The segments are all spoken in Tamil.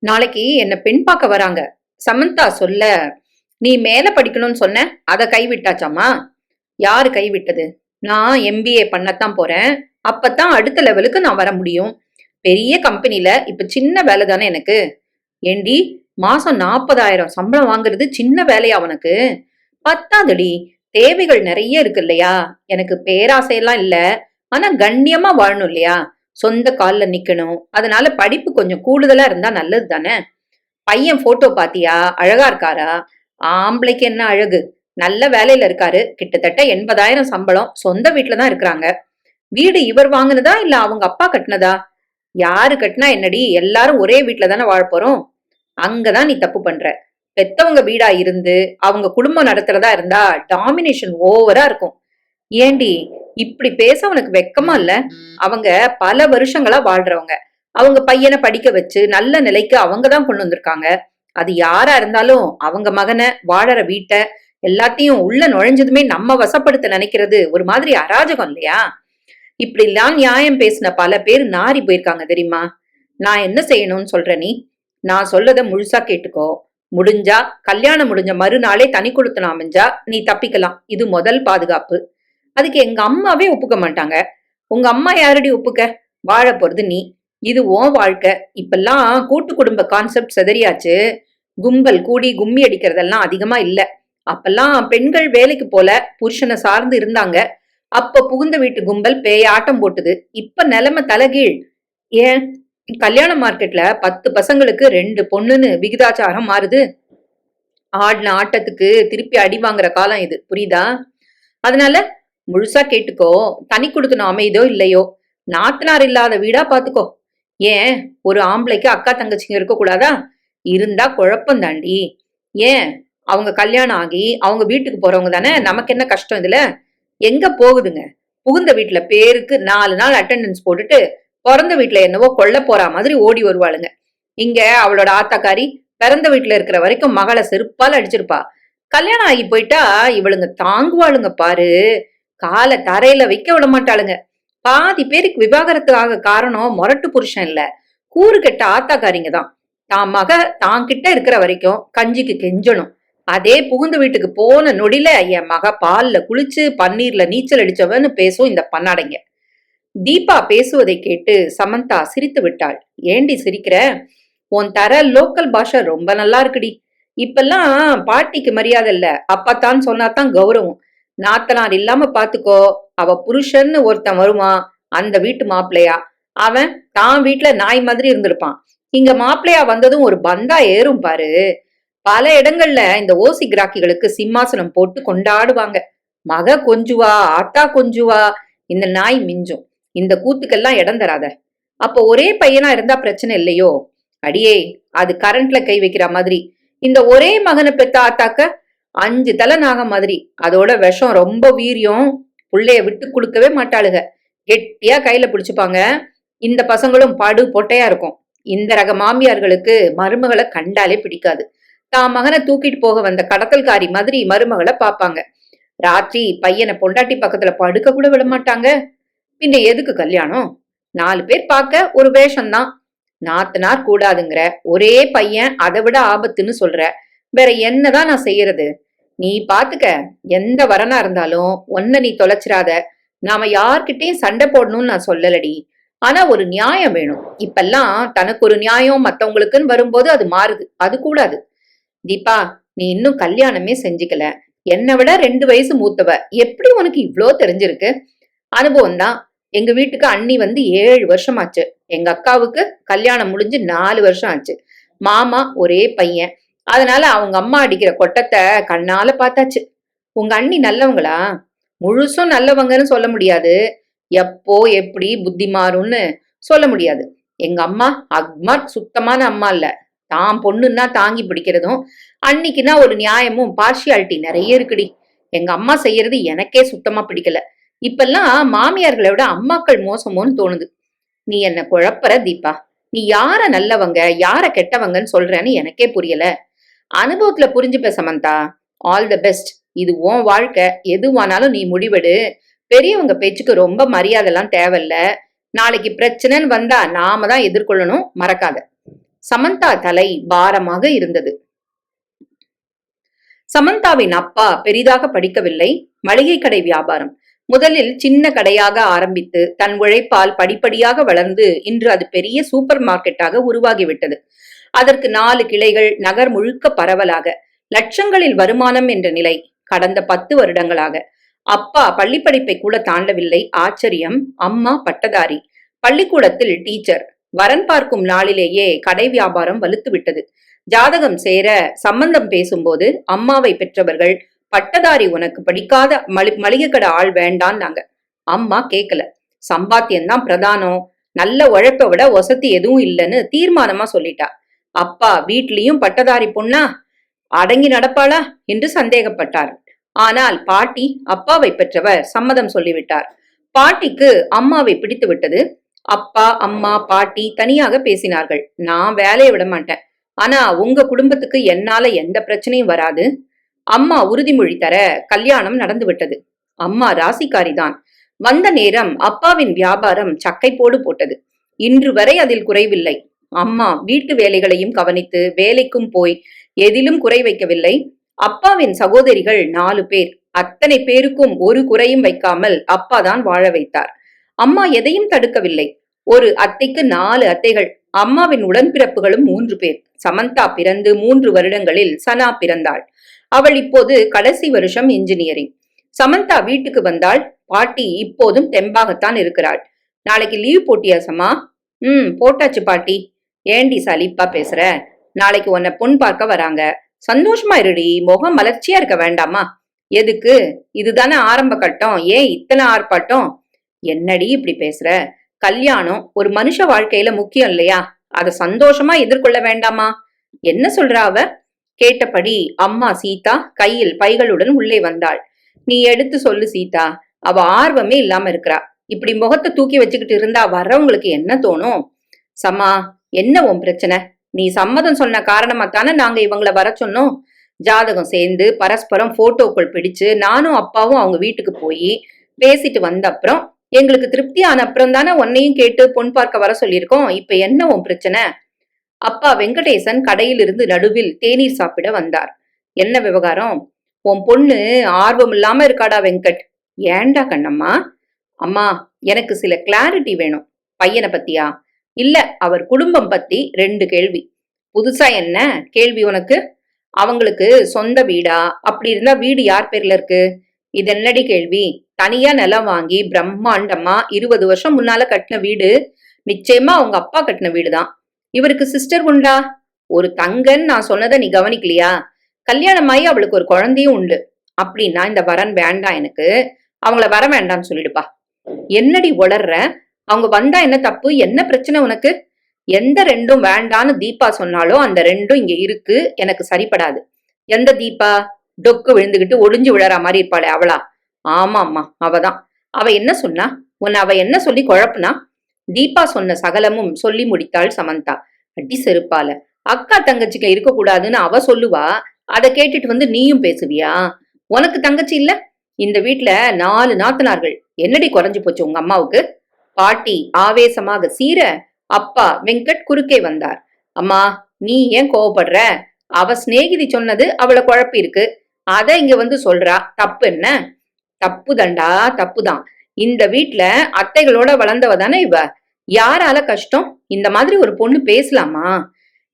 நாளைக்கு என்ன பெண் பார்க்க வராங்க. சமந்தா சொல்ல, நீ மேல படிக்கணும்னு சொன்ன, அத கைவிட்டாச்சாமா? யாரு கைவிட்டது? நான் எம்பிஏ பண்ணத்தான் போறேன். அப்பதான் அடுத்த லெவலுக்கு நான் வர முடியும். பெரிய கம்பெனில இப்ப சின்ன வேலை தானே எனக்கு. ஏண்டி, மாசம் 40,000 சம்பளம் வாங்குறது சின்ன வேலையா உனக்கு? பத்தாதடி, தேவைகள் நிறைய இருக்கு இல்லையா? எனக்கு பேராசையெல்லாம் இல்ல. ஆனா கண்ணியமா வாழணும் இல்லையா? சொந்த கால்ல நிக்கணும். அதனால படிப்பு கொஞ்சம் கூடுதலா இருந்தா நல்லது தானே. பையன் போட்டோ பாத்தியா? அழகா இருக்காரா? ஆம்பளைக்கு என்ன அழகு, நல்ல வேலையில இருக்காரு. கிட்டத்தட்ட 80,000 சம்பளம். சொந்த வீட்டுலதான் இருக்கிறாங்க. வீடு இவர் வாங்குனதா இல்ல அவங்க அப்பா கட்டினதா? யாரு கட்டினா என்னடி, எல்லாரும் ஒரே வீட்டுல தானே வாழ போறோம். அங்கதான் நீ தப்பு பண்ற. பெத்தவங்க வீடா இருந்து அவங்க குடும்பம் நடத்துறதா இருந்தா டாமினேஷன் ஓவரா இருக்கும். ஏண்டி, இப்படி பேச உனக்கு வெக்கமா இல்ல? அவங்க பல வருஷங்களா வாழ்றவங்க. அவங்க பையனை படிக்க வச்சு நல்ல நிலைக்கு அவங்கதான் கொண்டு வந்திருக்காங்க. அது யாரா இருந்தாலும் அவங்க மகனை, வாழற வீட்டை எல்லாத்தையும் உள்ள நுழைஞ்சதுமே நம்ம வசப்படுத்த நினைக்கிறது ஒரு மாதிரி அராஜகம் இல்லையா? இப்படி எல்லாம் நியாயம் பேசின பல பேர் நாரி போயிருக்காங்க தெரியுமா? நான் என்ன செய்யணும்னு சொல்ற நீ? நான் சொல்லத முழுசா கேட்டுக்கோ. முடிஞ்சா கல்யாணம் முடிஞ்ச மறுநாளே தனி கொடுத்தன அமைஞ்சா நீ தப்பிக்கலாம். இது முதல் பாதுகாப்பு. அதுக்கு எங்க அம்மாவே ஒப்புக்க மாட்டாங்க. உங்க அம்மா யாரடி ஒப்புக்க? வாழ போறது நீ. இது உன் வாழ்க்கை. இப்பெல்லாம் கூட்டு குடும்ப கான்செப்ட் செதறியாச்சு. கும்பல் கூடி கும்மி அடிக்கிறதெல்லாம் அதிகமா இல்ல. அப்பெல்லாம் பெண்கள் வேலைக்கு போல புருஷனை சார்ந்து இருந்தாங்க. அப்ப புகுந்த வீட்டு கும்பல் பேயாட்டம் போட்டுது. இப்ப நிலைமை தலைகீழ். ஏன், கல்யாண மார்க்கெட்ல 10 பசங்களுக்கு 2 பொண்ணுன்னு விகிதாச்சாரம் மாறுது. ஆடின ஆட்டத்துக்கு திருப்பி அடி வாங்குற காலம் இது, புரியுதா? அதனால முழுசா கேட்டுக்கோ. தனி கொடுத்தனும் அமைதோ இல்லையோ, நாத்தனார் இல்லாத வீடா பாத்துக்கோ. ஏன், ஒரு ஆம்பளைக்கு அக்கா தங்கச்சிங்க இருக்க கூடாதா? இருந்தா குழப்பம் தாண்டி. ஏன், அவங்க கல்யாணம் ஆகி அவங்க வீட்டுக்கு போறவங்க தானே. நமக்கு என்ன கஷ்டம் இதுல? எங்க போகுதுங்க? புகுந்த வீட்டுல பேருக்கு 4 நாள் அட்டெண்டன்ஸ் போட்டுட்டு பிறந்த வீட்டுல என்னவோ கொல்ல போற மாதிரி ஓடி வருவாளுங்க. இங்க அவளோட ஆத்தாக்காரி பிறந்த வீட்டுல இருக்கிற வரைக்கும் மகளை செருப்பால் அடிச்சிருப்பா. கல்யாணம் ஆகி போயிட்டா இவளுங்க தாங்குவாளுங்க பாரு. காலை தரையில வைக்க விட மாட்டாளுங்க. பாதி பேருக்கு விவாகரத்து ஆக காரணம் மொரட்டு புருஷன் இல்ல, கூறு கெட்ட ஆத்தாக்காரிங்க தான். தான் மக தான் கிட்ட இருக்கிற வரைக்கும் கஞ்சிக்கு கெஞ்சணும். அதே புகுந்த வீட்டுக்கு போன நொடியில என் மக பால்ல குளிச்சு பன்னீர்ல நீச்சல் அடிச்சவன்னு பேசும் இந்த பண்ணாடைங்க. தீபா பேசுவதை கேட்டு சமந்தா சிரித்து விட்டாள். ஏண்டி சிரிக்கிற? உன் தர லோக்கல் பாஷை ரொம்ப நல்லா இருக்குடி. இப்பெல்லாம் பாட்டிக்கு மரியாதை இல்ல, அப்பத்தான் சொன்னாதான் கௌரவம். நாத்தனார் இல்லாம பாத்துக்கோ. அவ புருஷன்னு ஒருத்தன் வருவான், அந்த வீட்டு மாப்பிள்ளையா. அவன் தான் வீட்டுல நாய் மாதிரி இருந்திருப்பான். இங்க மாப்பிள்ளையா வந்ததும் ஒரு பந்தா ஏறும் பாரு. பல இடங்கள்ல இந்த ஓசி கிராக்கிகளுக்கு சிம்மாசனம் போட்டு கொண்டாடுவாங்க. மக கொஞ்சுவா, ஆத்தா கொஞ்சுவா, இந்த நாய் மிஞ்சும். இந்த கூத்துக்கெல்லாம் இடம் தராத. அப்போ ஒரே பையனா இருந்தா பிரச்சனை இல்லையோ? அடியே, அது கரண்ட்ல கை வைக்கிற மாதிரி. இந்த ஒரே மகனை பெத்த ஆத்தாக்க 5 தலை நாகம் மாதிரி. அதோட விஷம் ரொம்ப வீரியம். புள்ளைய விட்டு கொடுக்கவே மாட்டாளுக. கெட்டியா கையில பிடிச்சுப்பாங்க. இந்த பசங்களும் படு பொட்டையா இருக்கும். இந்த ரக மாமியார்களுக்கு மருமகளை கண்டாலே பிடிக்காது. தான் மகனை தூக்கிட்டு போக வந்த கடத்தல்காரி மாதிரி மருமகளை பாப்பாங்க. ராத்திரி பையனை பொண்டாட்டி பக்கத்துல படுக்க கூட விட மாட்டாங்க. பின்ன எதுக்கு கல்யாணம்? 4 பேர் பார்க்க ஒரு வேஷம்தான். நாத்தனார் கூடாதுங்கிற, ஒரே பையன் அதை விட ஆபத்துன்னு சொல்ற. வேற என்னதான் நான் செய்யறது? நீ பாத்துக்க. எந்த வரனா இருந்தாலும் ஒன்ன நீ தொலைச்சிராத. நாம யார்கிட்டயும் சண்டை போடணும்னு நான் சொல்லலடி. ஆனா ஒரு நியாயம் வேணும். இப்பெல்லாம் தனக்கு ஒரு நியாயம் மத்தவங்களுக்குன்னு வரும்போது அது மாறுது. அது கூடாது. தீபா, நீ இன்னும் கல்யாணமே செஞ்சுக்கல. என்னை விட 2 வயசு மூத்தவ. எப்படி உனக்கு இவ்ளோ தெரிஞ்சிருக்கு? அனுபவம் தான். எங்க வீட்டுக்கு அண்ணி வந்து 7 வருஷம் ஆச்சு. எங்க அக்காவுக்கு கல்யாணம் முடிஞ்சு 4 வருஷம் ஆச்சு. மாமா ஒரே பையன். அதனால அவங்க அம்மா அடிக்கிற கொட்டத்தை கண்ணால பார்த்தாச்சு. உங்க அண்ணி நல்லவங்களா? முழுசும் நல்லவங்கன்னு சொல்ல முடியாது. எப்போ எப்படி புத்தி மாறும்னு சொல்ல முடியாது. எங்க அம்மா அக்மார்க் சுத்தமான அம்மா இல்ல. தான் பொண்ணுன்னா தாங்கி பிடிக்கிறதும், அன்னிக்குன்னா ஒரு நியாயமும் பார்ஷியாலிட்டி நிறைய இருக்குடி. எங்க அம்மா செய்யறது எனக்கே சுத்தமா பிடிக்கல. இப்பெல்லாம் மாமியார்களை விட அம்மாக்கள் மோசமோன்னு தோணுது. நீ என்ன குழப்பற தீபா. நீ யார நல்லவங்க யார கெட்டவங்கன்னு சொல்றேன்னு எனக்கே புரியல. அனுபவத்துல புரிஞ்சுப்ப சமந்தா. All the best. இது உன் வாழ்க்கை. எதுவானாலும் நீ முடிவெடு. பெரியவங்க பேச்சுக்கு ரொம்ப மரியாதை எல்லாம் தேவையில்ல. நாளைக்கு பிரச்சனைன்னு வந்தா நாம தான் எதிர்கொள்ளணும், மறக்காத. சமந்தா தலை பாரமாக இருந்தது. சமந்தாவின் அப்பா பெரிதாக படிக்கவில்லை. மளிகை கடை வியாபாரம். முதலில் சின்ன கடையாக ஆரம்பித்து தன் உழைப்பால் படிப்படியாக வளர்ந்து இன்று அது பெரிய சூப்பர் மார்க்கெட்டாக உருவாகிவிட்டது. அதற்கு 4 கிளைகள், நகர் முழுக்க பரவலாக. லட்சங்களில் வருமானம் என்ற நிலை. கடந்த 10 வருடங்களாக. அப்பா பள்ளிப்படிப்பை கூட தாண்டவில்லை. ஆச்சரியம். அம்மா பட்டதாரி, பள்ளிக்கூடத்தில் டீச்சர். வரன் பார்க்கும் நாளிலேயே கடை வியாபாரம் வலுத்து விட்டது. ஜாதகம் சேர சம்பந்தம் பேசும்போது அம்மாவை பெற்றவர்கள், பட்டதாரி உனக்கு படிக்காத மளிகை கடை ஆள் வேண்டான்னாங்க. அம்மா கேட்கல. சம்பாத்தியம்தான் பிரதானம், நல்ல உழைப்பை விட வசதி எதுவும் இல்லைன்னு தீர்மானமா சொல்லிட்டா. அப்பா வீட்லயும் பட்டதாரி பொண்ணா அடங்கி நடப்பாளா என்று சந்தேகப்பட்டார். ஆனால் பாட்டி, அப்பாவை பெற்றவர், சம்மதம் சொல்லிவிட்டார். பாட்டிக்கு அம்மாவை பிடித்து விட்டது. அப்பா, அம்மா, பாட்டி தனியாக பேசினார்கள். நான் வேலையை விட மாட்டேன், ஆனா உங்க குடும்பத்துக்கு என்னால எந்த பிரச்சனையும் வராது. அம்மா உறுதிமொழி தர கல்யாணம் நடந்து விட்டது. அம்மா ராசிக்காரிதான். வந்த நேரம் அப்பாவின் வியாபாரம் சக்கை போடு போட்டது. இன்று வரை அதில் குறைவில்லை. அம்மா வீட்டு வேலைகளையும் கவனித்து வேலைக்கும் போய் எதிலும் குறை வைக்கவில்லை. அப்பாவின் சகோதரிகள் 4 பேர். அத்தனை பேருக்கும் ஒரு குறையும் வைக்காமல் அப்பாதான் வாழ வைத்தார். அம்மா எதையும் தடுக்கவில்லை. ஒரு அத்தைக்கு 4 அத்தைகள். அம்மாவின் உடன்பிறப்புகளும் 3 பேர். சமந்தா பிறந்து 3 வருடங்களில் சனா பிறந்தாள். அவள் இப்போது கடைசி வருஷம் இன்ஜினியரிங். சமந்தா வீட்டுக்கு வந்தாள். பாட்டி இப்போதும் தெம்பாகத்தான் இருக்கிறாள். நாளைக்கு லீவ் போட்டியா சமா? போட்டாச்சு பாட்டி. ஏண்டி சலிப்பா பேசுற? நாளைக்கு உன்னை பொன் பார்க்க வராங்க. சந்தோஷமா இருடி, முகம் மலர்ச்சியா இருக்க வேண்டாமா? எதுக்கு? இதுதானே ஆரம்ப கட்டம், ஏன் இத்தனை ஆர்ப்பாட்டம்? என்னடி இப்படி பேசுற? கல்யாணம் ஒரு மனுஷ வாழ்க்கையில முக்கியம் இல்லையா? அத சந்தோஷமா எதிர்கொள்ள வேண்டாமா? என்ன சொல்றா அவ? கேட்டபடி அம்மா சீதா கையில் பைகளுடன் உள்ளே வந்தாள். நீ எடுத்து சொல்லு சீதா, அவ ஆர்வமே இல்லாம இருக்கிறா. இப்படி முகத்தை தூக்கி வச்சுக்கிட்டு இருந்தா வர்றவங்களுக்கு என்ன தோணும்? சமா, என்ன உன் பிரச்சனை? நீ சம்மதம் சொன்ன காரணமா தானே நாங்க இவங்கள வர சொன்னோம். ஜாதகம் சேர்ந்து பரஸ்பரம் போட்டோக்கள் பிடிச்சு நானும் அப்பாவும் அவங்க வீட்டுக்கு போய் பேசிட்டு வந்த அப்புறம் எங்களுக்கு திருப்தி ஆன அப்புறம் தானே உன்னையும் கேட்டு பொன் பார்க்க வர சொல்லியிருக்கோம். இப்ப என்ன உன் பிரச்சனை? அப்பா வெங்கடேசன் கடையில் இருந்து நடுவில் தேநீர் சாப்பிட வந்தார். என்ன விவகாரம்? உன் பொண்ணு ஆர்வம் இல்லாம இருக்காடா வெங்கட். ஏண்டா கண்ணம்மா? அம்மா, எனக்கு சில கிளாரிட்டி வேணும். பையனை பத்தியா? இல்ல, அவர் குடும்பம் பத்தி 2 கேள்வி. புதுசா என்ன கேள்வி உனக்கு? அவங்களுக்கு சொந்த வீடா? அப்படி இருந்தா வீடு யார் பேர்ல இருக்கு? இது என்னடி கேள்வி? தனியா நிலம் வாங்கி பிரம்மாண்டமா 20 வருஷம் முன்னால கட்டின வீடு. நிச்சயமா அவங்க அப்பா கட்டின வீடுதான். இவருக்கு சிஸ்டர் உண்டா? ஒரு தங்கன்னு நான் சொன்னதை நீ கவனிக்கலையா? கல்யாணமாயி அவளுக்கு ஒரு குழந்தையும் உண்டு. அப்படின்னா இந்த வரன் வேண்டாம் எனக்கு. அவங்கள வர வேண்டாம்னு சொல்லிடுப்பா. என்னடி உளர்ற? அவங்க வந்தா என்ன தப்பு? என்ன பிரச்சனை உனக்கு? எந்த 2ம் வேண்டான்னு தீபா சொன்னாலோ அந்த 2ம் இங்க இருக்கு. எனக்கு சரிப்படாது. எந்த தீபா? டொக்கு விழுந்துகிட்டு ஒளிஞ்சு விழற மாதிரி இருப்பாளே அவளா? ஆமா அம்மா, அவதான். அவ என்ன சொன்னா? உன்னை அவ என்ன சொல்லி குழப்புனா? தீபா சொன்ன சகலமும் சொல்லி முடித்தாள் சமந்தா. அடி செருப்பால. அக்கா தங்கச்சிக்கு இருக்க கூடாதுன்னு அவ சொல்லுவா. அதை கேட்டுட்டு வந்து நீயும் பேசுவியா? உனக்கு தங்கச்சி இல்ல? இந்த வீட்டுல 4 நாத்தனார்கள். என்னடி குறைஞ்சு போச்சு உங்க அம்மாவுக்கு? பாட்டி ஆவேசமாக சீர அப்பா வெங்கட் குறுக்கே வந்தார். அம்மா, நீ ஏன் கோவப்படுற? அவ சிநேகிதி சொன்னது அவளை குழப்பி இருக்கு. அத இங்க வந்து சொல்றா. தப்பு என்ன? தப்பு தண்டா, தப்புதான். இந்த வீட்டுல அத்தைகளோட வளர்ந்தவ தானே இவ. யாரால கஷ்டம்? இந்த மாதிரி ஒரு பொண்ணு பேசலாமா?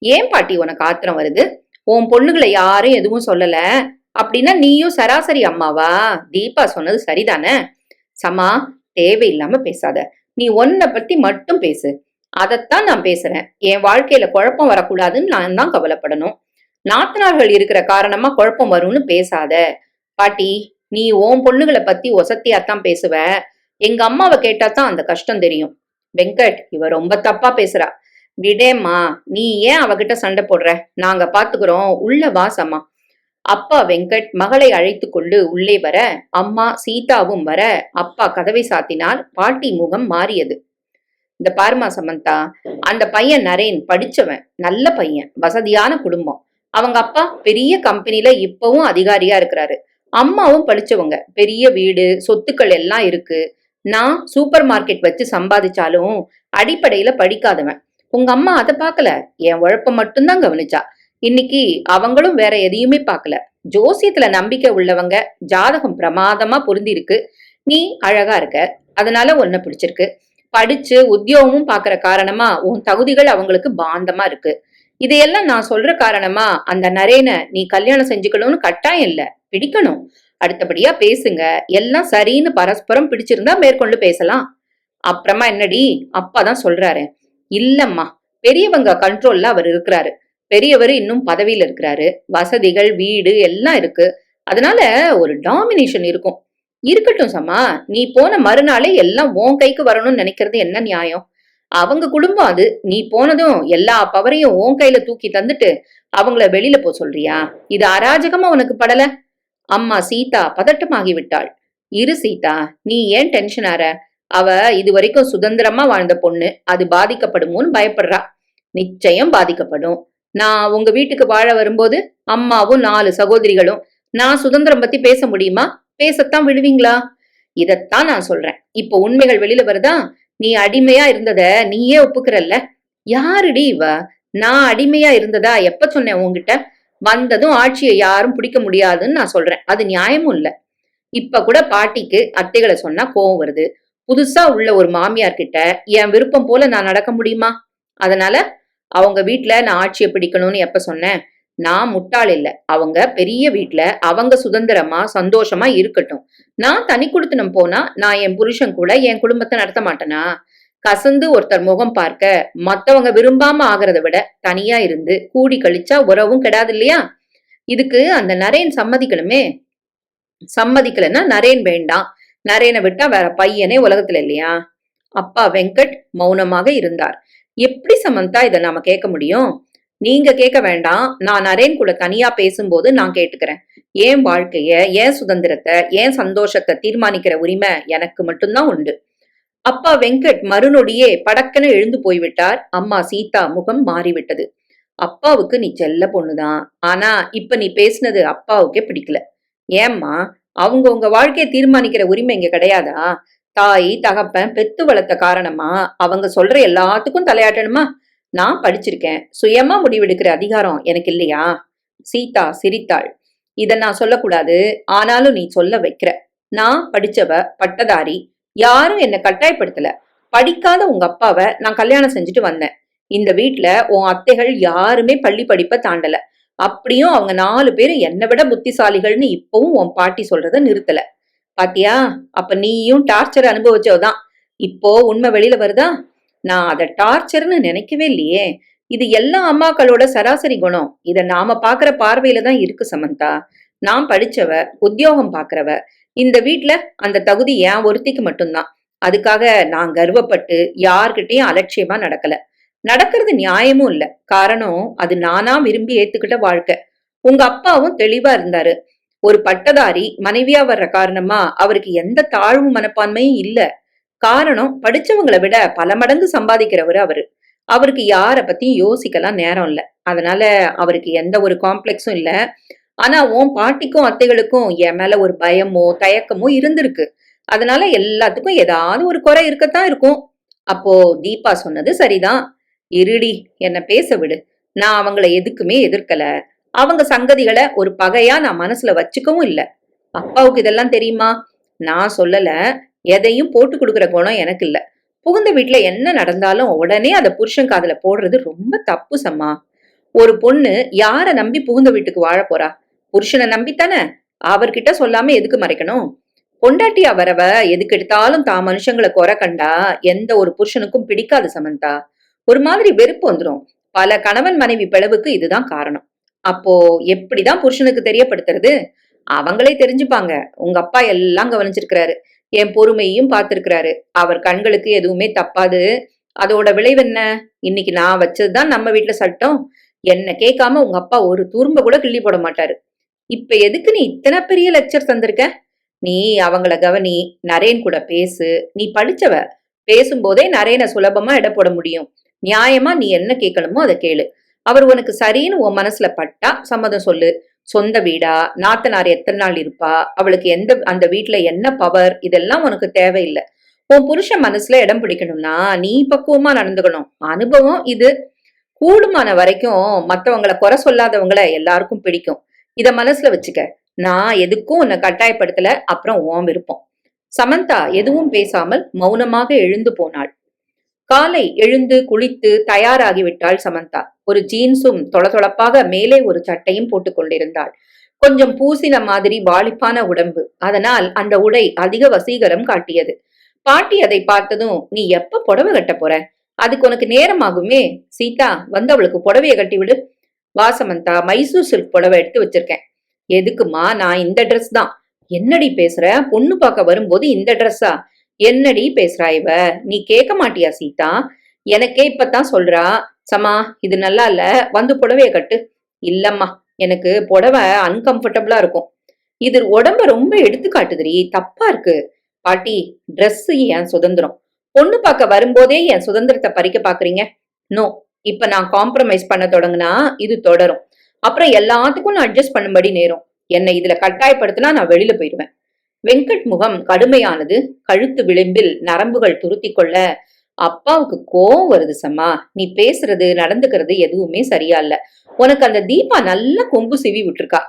ஏன் பாட்டி உனக்கு ஆத்திரம் வருது? உன் பொண்ணுகளை யாரும் எதுவும் சொல்லல அப்படின்னா நீயும் சராசரி அம்மாவா? தீபா சொன்னது சரிதானே? சமா, தேவையில்லாம பேசாத. நீ உன்னை பத்தி மட்டும் பேசு. அதத்தான் நான் பேசுறேன். என் வாழ்க்கையில குழப்பம் வரக்கூடாதுன்னு நான் தான் கவலைப்படணும். நாத்தனார்கள் இருக்கிற காரணமா குழப்பம் வரும்னு பேசாத. பாட்டி, நீ உன் பொண்ணுகளை பத்தி ஒசத்தியாத்தான் பேசுவ. எங்க அம்மாவை கேட்டாதான் அந்த கஷ்டம் தெரியும். வெங்கட், இவ ரொம்ப தப்பா பேசுறா. விடேம்மா, நீ ஏன் அவகிட்ட சண்டை போடுற? நாங்க பாத்துக்கிறோம். உள்ள வாசம்மா. அப்பா வெங்கட் மகளை அழைத்து கொண்டு உள்ளே வர அம்மா சீதாவும் வர அப்பா கதவை சாத்தினார். பாட்டி முகம் மாறியது. இந்த பாருமா சமந்தா, அந்த பையன் நரேன் படிச்சவன், நல்ல பையன், வசதியான குடும்பம். அவங்க அப்பா பெரிய கம்பெனில இப்பவும் அதிகாரியா இருக்கிறாரு. அம்மாவும் படிச்சவங்க, பெரிய வீடு, சொத்துக்கள் எல்லாம் இருக்கு. நான் சூப்பர் மார்க்கெட் வச்சு சம்பாதிச்சாலும் அடிப்படையில படிக்காதவன். உங்க அம்மா அதை பார்க்கல, என் உழைப்ப மட்டும்தான் கவனிச்சா. இன்னைக்கு அவங்களும் வேற எதையுமே பார்க்கல. ஜோசியத்துல நம்பிக்கை உள்ளவங்க ஜாதகம் பிரமாதமா பொருந்தி இருக்கு. நீ அழகா இருக்க, அதனால உன்னை பிடிச்சிருக்கு. படிச்சு உத்தியோகமும் பாக்குற காரணமா உன் தகுதிகள் அவங்களுக்கு பாந்தமா இருக்கு. இதையெல்லாம் நான் சொல்ற காரணமா அந்த நரேனை நீ கல்யாணம் செஞ்சுக்கணும்னு கட்டாயம் இல்ல, பிடிக்கணும். அடுத்தபடியா பேசுங்க, எல்லாம் சரின்னு பரஸ்பரம் பிடிச்சிருந்தா மேற்கொண்டு பேசலாம். அப்புறமா என்னடி, அப்பாதான் சொல்றாரு. இல்லம்மா, பெரியவங்க கண்ட்ரோல்ல அவர் இருக்கிறாரு. பெரியவர் இன்னும் பதவியில இருக்கிறாரு, வசதிகள் வீடு எல்லாம் இருக்கு. அதனால ஒரு டாமினேஷன் இருக்கும். இருக்கட்டும் சம்மா, நீ போன மறுநாளே எல்லாம் உன் கைக்கு வரணும்னு நினைக்கிறது என்ன நியாயம்? அவங்க குடும்பம் அது. நீ போனதும் எல்லா பவரையும் உன் கையில தூக்கி தந்துட்டு அவங்கள வெளியில போ சொல்றியா? இது அராஜகமா உனக்கு படல? அம்மா சீதா பதட்டமாகி விட்டாள். இரு சீதா, நீ ஏன் டென்ஷன் ஆற? அவ இதுவரைக்கும் சுதந்திரமா வாழ்ந்த பொண்ணு, அது பாதிக்கப்படுமோன்னு பயப்படுறா. நிச்சயம் பாதிக்கப்படும். நான் உங்க வீட்டுக்கு வாழ வரும்போது அம்மாவும் 4 சகோதரிகளும் நான் சுதந்திரம் பத்தி பேச முடியுமா? பேசத்தான் விடுவீங்களா? இதத்தான் நான் சொல்றேன். இப்போ உண்மைகள் வெளியில வருதா? நீ அடிமையா இருந்தத நீயே ஒப்புக்கிறல்ல? யாருடி இவ? நான் அடிமையா இருந்ததா எப்ப சொன்னேன் உன்கிட்ட? வந்ததும் ஆட்சியை யாரும் பிடிக்க முடியாதுன்னு நான் சொல்றேன். அது நியாயமும் இல்ல. இப்ப கூட பாட்டிக்கு அத்தைகளை சொன்னா கோவம் வருது. புதுசா உள்ள ஒரு மாமியார் கிட்ட என் விருப்பம் போல நான் நடக்க முடியுமா? அதனால அவங்க வீட்டுல நான் ஆட்சியை பிடிக்கணும்னு எப்ப சொன்னேன்? நான் முட்டாள் இல்ல. அவங்க பெரிய வீட்டுல அவங்க சுதந்திரமா சந்தோஷமா இருக்கட்டும். நான் தனி குடுத்தனம் போனா நான் என் புருஷன் கூட என் குடும்பத்தை நடத்த மாட்டேனா? கசந்து ஒருத்தர் முகம் பார்க்க மத்தவங்க விரும்பாம ஆகிறத விட தனியா இருந்து கூடி கழிச்சா உறவும் கெடாது இல்லையா? இதுக்கு அந்த நரேன் சம்மதிக்கணுமே. சம்மதிக்கலன்னா நரேன் வேண்டாம். நரேனை விட்டா வேற பையனே உலகத்துல இல்லையா? அப்பா வெங்கட் மௌனமாக இருந்தார். எப்படி சமந்தா இதை நாம கேட்க முடியும்? நீங்க கேட்க வேண்டாம். நான் நரேன் கூட தனியா பேசும்போது நான் கேட்டுக்கிறேன். என் வாழ்க்கைய, என் சுதந்திரத்தை, என் சந்தோஷத்தை தீர்மானிக்கிற உரிமை எனக்கு மட்டும்தான் உண்டு. அப்பா வெங்கட் மறுநொடியே படக்கென எழுந்து போய்விட்டார். அம்மா சீதா முகம் மாறிவிட்டது. அப்பாவுக்கு நீ செல்ல பொண்ணுதான், ஆனா இப்ப நீ பேசினது அப்பாவுக்கே பிடிக்கல. ஏம்மா, அவங்க உங்க வாழ்க்கையை தீர்மானிக்கிற உரிமை இங்க கிடையாதா? தாய் தகப்பன் பெத்து வளர்த்த காரணமா அவங்க சொல்ற எல்லாத்துக்கும் தலையாட்டணுமா? நான் படிச்சிருக்கேன், சுயமா முடிவெடுக்கிற அதிகாரம் எனக்கு இல்லையா? சீதா சிரித்தாள். இத நான் சொல்லக்கூடாது, ஆனாலும் நீ சொல்ல வைக்கிற. நான் படிச்சவ, பட்டதாரி. யாரும் என்ன கட்டாயப்படுத்தல. படிக்காத உங்க அப்பாவை நான் கல்யாணம் செஞ்சுட்டு வந்தேன். இந்த வீட்டுல உன் அத்தைகள் யாருமே பள்ளி படிப்பை தாண்டல. அப்படியும் அவங்க 4 பேரும் என்னை விட புத்திசாலிகள்னு இப்பவும் உன் பாட்டி சொல்றத நிறுத்தல. பாத்தியா? அப்ப நீயும் டார்ச்சர் அனுபவிச்சவதான். இப்போ உண்மை வெளியில வருதா? நான் அத டார்ச்சர்னு நினைக்கவே இல்லையே. இது எல்லா அம்மாக்களோட சராசரி குணம். இத நாம பாக்குற பார்வையில தான் இருக்கு சமந்தா. நான் படிச்சவ, உத்தியோகம் பாக்குறவ. இந்த வீட்டுல அந்த தகுதி ஏன் ஒருத்திக்கு மட்டும்தான். அதுக்காக நான் கர்வப்பட்டு யார்கிட்டயும் அலட்சியமா நடக்கல. நடக்கிறது நியாயமும் இல்ல. காரணம் அது நானா விரும்பி ஏத்துக்கிட்ட வாழ்க்கை. உங்க அப்பாவும் தெளிவா இருந்தாரு. ஒரு பட்டதாரி மனைவியா வர்ற காரணமா அவருக்கு எந்த தாழ்வு மனப்பான்மையும் இல்ல. காரணம் படிச்சவங்களை விட பல மடங்கு சம்பாதிக்கிறவரு அவரு. அவருக்கு யார பத்தி யோசிக்கலாம் நேரம் இல்ல. அதனால அவருக்கு எந்த ஒரு காம்ப்ளெக்ஸும் இல்ல. ஆனா உன் பாட்டிக்கும் அத்தைகளுக்கும் என் மேல ஒரு பயமோ தயக்கமோ இருந்திருக்கு. அதனால எல்லாத்துக்கும் ஏதாவது ஒரு குறை இருக்கத்தான் இருக்கும். அப்போ தீபா சொன்னது சரிதான். இருடி, என்ன பேச விடு. நான் அவங்கள எதுக்குமே எதிர்க்கல. அவங்க சங்கதிகளை ஒரு பகையா நான் மனசுல வச்சுக்கவும் இல்ல. அப்பாவுக்கு இதெல்லாம் தெரியுமா? நான் சொல்லல. எதையும் போட்டு கொடுக்குற குணம் எனக்கு இல்ல. புகுந்த வீட்டுல என்ன நடந்தாலும் உடனே அத புருஷன் காதுல போடுறது ரொம்ப தப்பு சம்மா. ஒரு பொண்ணு யார நம்பி புகுந்த வீட்டுக்கு வாழ போறா? புருஷனை நம்பித்தானே. அவர்கிட்ட சொல்லாம எதுக்கு மறைக்கணும்? பொண்டாட்டியா வரவ எதுக்கு எடுத்தாலும் தான் மனுஷங்களை குறை கண்டா எந்த ஒரு புருஷனுக்கும் பிடிக்காது சமந்தா. ஒரு மாதிரி வெறுப்பு வந்துடும். பல கணவன் மனைவி பிளவுக்கு இதுதான் காரணம். அப்போ எப்படிதான் புருஷனுக்கு தெரியப்படுத்துறது? அவங்களே தெரிஞ்சுப்பாங்க. உங்க அப்பா எல்லாம் கவனிச்சிருக்கிறாரு. என் பொறுமையும் பார்த்திருக்கிறாரு. அவர் கண்களுக்கு எதுவுமே தப்பாது. அதோட விளைவு என்ன? இன்னைக்கு நான் வச்சதுதான் நம்ம வீட்டுல சட்டம். என்ன கேட்காம உங்க அப்பா ஒரு துரும்ப கூட கிள்ளி போட மாட்டாரு. இப்ப எதுக்கு நீ இத்தனை பெரிய லெக்சர் தந்திருக்க? நீ அவங்கள கவனி, நரேன் கூட பேசு. நீ படிச்சவ. பேசும்போதே நரேனை சுலபமா எடை போட முடியும். நியாயமா நீ என்ன கேட்கணுமோ அதை கேளு. அவர் உனக்கு சரின்னு உன் மனசுல பட்டா சம்மதம் சொல்லு. சொந்த வீடா, நாத்தனார் எத்தனை நாள் இருப்பா, அவளுக்கு அந்த வீட்டுல என்ன பவர், இதெல்லாம் உனக்கு தேவையில்லை. உன் புருஷன் மனசுல இடம் பிடிக்கணும்னா நீ பக்குவமா நடந்துக்கணும். அனுபவம் இது. கூடுமான வரைக்கும் மத்தவங்கள குறை சொல்லாதவங்கள எல்லாருக்கும் பிடிக்கும். இத மனசுல வச்சுக்க. நான் எதுக்கும் உன்னை கட்டாயப்படுத்தல. அப்புறம் உன் விருப்பம். சமந்தா எதுவும் பேசாமல் மௌனமாக எழுந்து போனாள். காலை எழுந்து குளித்து தயாராகிவிட்டாள் சமந்தா. ஒரு ஜீன்ஸும் தொளதொளப்பாக மேலே ஒரு சட்டையும் போட்டுக் கொண்டிருந்தாள். கொஞ்சம் பூசின மாதிரி வாலிப்பான உடம்பு. அதனால் அந்த உடை அதிக வசீகரம் காட்டியது. பாட்டி அதை பார்த்ததும், நீ எப்ப புடவை கட்ட போற? அதுக்கு உனக்கு நேரமாகுமே. சீதா, வந்து அவளுக்கு புடவைய கட்டி விடு. வா சமந்தா, மைசூர் சில்க் புடவை எடுத்து வச்சிருக்கேன். எதுக்குமா? நான் இந்த ட்ரெஸ் தான். என்னடி பேசுற? பொண்ணு பார்க்க வரும்போது இந்த ட்ரெஸ்ஸா? என்னடி பேசுறா இவ? நீ கேட்க மாட்டியா சீதா? எனக்கே இப்பதான் சொல்றா. சமா, இது நல்லா இல்ல, வந்து புடவைய கட்டு. இல்லம்மா, எனக்கு புடவை அன்கம்ஃபர்டபுளா இருக்கும். இது உடம்ப ரொம்ப எடுத்து காட்டுதுரி, தப்பா இருக்கு. பாட்டி, ட்ரெஸ் என் சுதந்திரம். பொண்ணு பார்க்க வரும்போதே என் சுதந்திரத்தை பறிக்க பாக்குறீங்க? நோ. இப்ப நான் காம்ப்ரமைஸ் பண்ண தொடங்குனா இது தொடரும். அப்புறம் எல்லாத்துக்கும் நான் அட்ஜஸ்ட் பண்ணும்படி நேரும். என்னை இதுல கட்டாயப்படுத்தினா நான் வெளியில போயிடுவேன். வெங்கட் முகம் கடுமையானது. கழுத்து விளிம்பில் நரம்புகள் துருத்தி கொள்ள, அப்பாவுக்கு கோவம் வருது சம்மா. நீ பேசுறது நடந்துக்கிறது எதுவுமே சரியா இல்ல. உனக்கு அந்த தீபா நல்ல கொம்பு சிவி விட்டுருக்கா.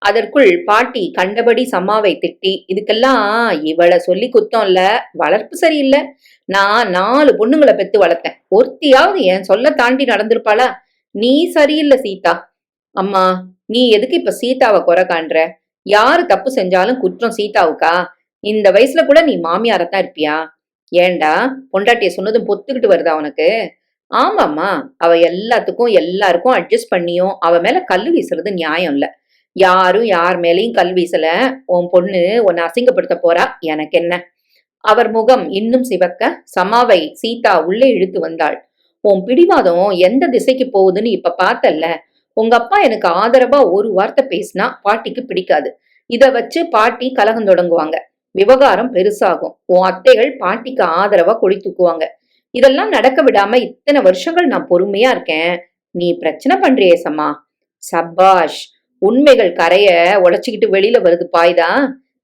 அதற்குள் பாட்டி கண்டபடி சம்மாவை திட்டி, இதுக்கெல்லாம் இவளை சொல்லி குத்தம் இல்ல, வளர்ப்பு சரியில்லை. நான் 4 பொண்ணுங்களை பெத்து வளர்த்தேன். ஒருத்தியாவது என் சொல்ல தாண்டி நடந்திருப்பாளா? நீ சரியில்லை சீதா. அம்மா, நீ எதுக்கு இப்ப சீதாவை குறை காண்ற? யாரு தப்பு செஞ்சாலும் குற்றம் சீதாவுக்கா? இந்த வயசுல கூட நீ மாமியாரத்தான் இருப்பியா? ஏண்டா, பொண்டாட்டிய சொன்னதும் பொத்துக்கிட்டு வருதா உனக்கு? ஆமாம்மா, அவ எல்லாத்துக்கும் எல்லாருக்கும் அட்ஜஸ்ட் பண்ணியும் அவ மேல கல்லு வீசுறது நியாயம் இல்ல. யாரும் யார் மேலயும் கல் வீசல. உன் பொண்ணு உன்னை அசிங்கப்படுத்த போறா, எனக்கு என்ன? அவர் முகம் இன்னும் சிவக்க, சமாவை சீதா உள்ளே இழுத்து வந்தாள். உன் பிடிவாதம் எந்த திசைக்கு போகுதுன்னு இப்ப பார்த்தல்ல. உங்க அப்பா எனக்கு ஆதரவா ஒரு வார்த்தை பேசினா பாட்டிக்கு பிடிக்காது. இத வச்சு பாட்டி கலகம் தொடங்குவாங்க. விவகாரம் பெருசாகும். உன் அத்தைகள் பாட்டிக்கு ஆதரவா கொடி தூக்குவாங்க. இதெல்லாம் நடக்க விடாம இத்தனை வருஷங்கள் நான் பொறுமையா இருக்கேன். நீ பிரச்சனை பண்றியே சம்மா. சபாஷ், உண்மைகள் கரைய உடைச்சுக்கிட்டு வெளியில வருது பாய்தா.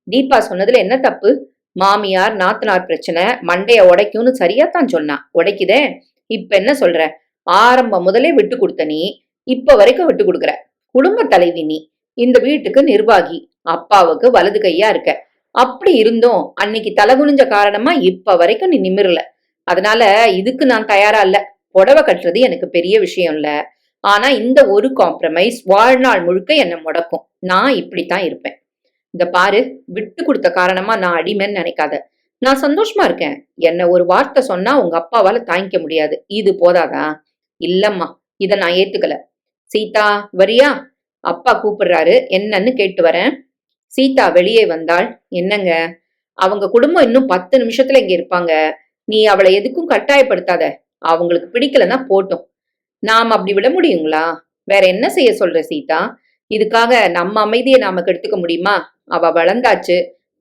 தீபா சொன்னதுல என்ன தப்பு? மாமியார் நாத்தனார் பிரச்சனை மண்டைய உடைக்கும்னு சரியாத்தான் சொன்னா. உடைக்குதே. இப்ப என்ன சொல்ற? ஆரம்பம் முதலே விட்டு கொடுத்த நீ இப்ப வரைக்கும் விட்டு கொடுக்குற. குடும்ப தலைவி நீ. இந்த வீட்டுக்கு நிர்வாகி. அப்பாவுக்கு வலது கையா இருக்க. அப்படி இருந்தும் அன்னைக்கு தலகுனிஞ்ச காரணமா இப்ப வரைக்கும் நீ நிமிரல. அதனால இதுக்கு நான் தயாரா இல்ல. புடவை கட்டுறது எனக்கு பெரிய விஷயம் இல்ல. ஆனா இந்த ஒரு காம்ப்ரமைஸ் வாழ்நாள் முழுக்க என்ன முடக்கும். நான் இப்படித்தான் இருப்பேன். இந்த பாரு, விட்டு கொடுத்த காரணமா நான் அடிமைன்னு நினைக்காத. நான் சந்தோஷமா இருக்கேன். என்ன ஒரு வார்த்தை சொன்னா உங்க அப்பாவால தாங்கிக்க முடியாது. இது போதாதா? இல்லம்மா, இத நான் ஏத்துக்கல. சீதா, வரியா? அப்பா கூப்பிடுறாரு, என்னன்னு கேட்டு வரேன். சீதா வெளியே வந்தாள். என்னங்க, அவங்க குடும்பம் இன்னும் 10 நிமிஷத்துல இங்க இருப்பாங்க. நீ அவளை எதுக்கும் கட்டாயப்படுத்தாத. அவங்களுக்கு பிடிக்கலன்னா போட்டும். நாம அப்படி விட முடியுங்களா? வேற என்ன செய்ய சொல்ற சீதா? இதுக்காக நம்ம அமைதியை நாம கெடுத்துக்க முடியுமா? அவ வளர்ந்தாச்சு,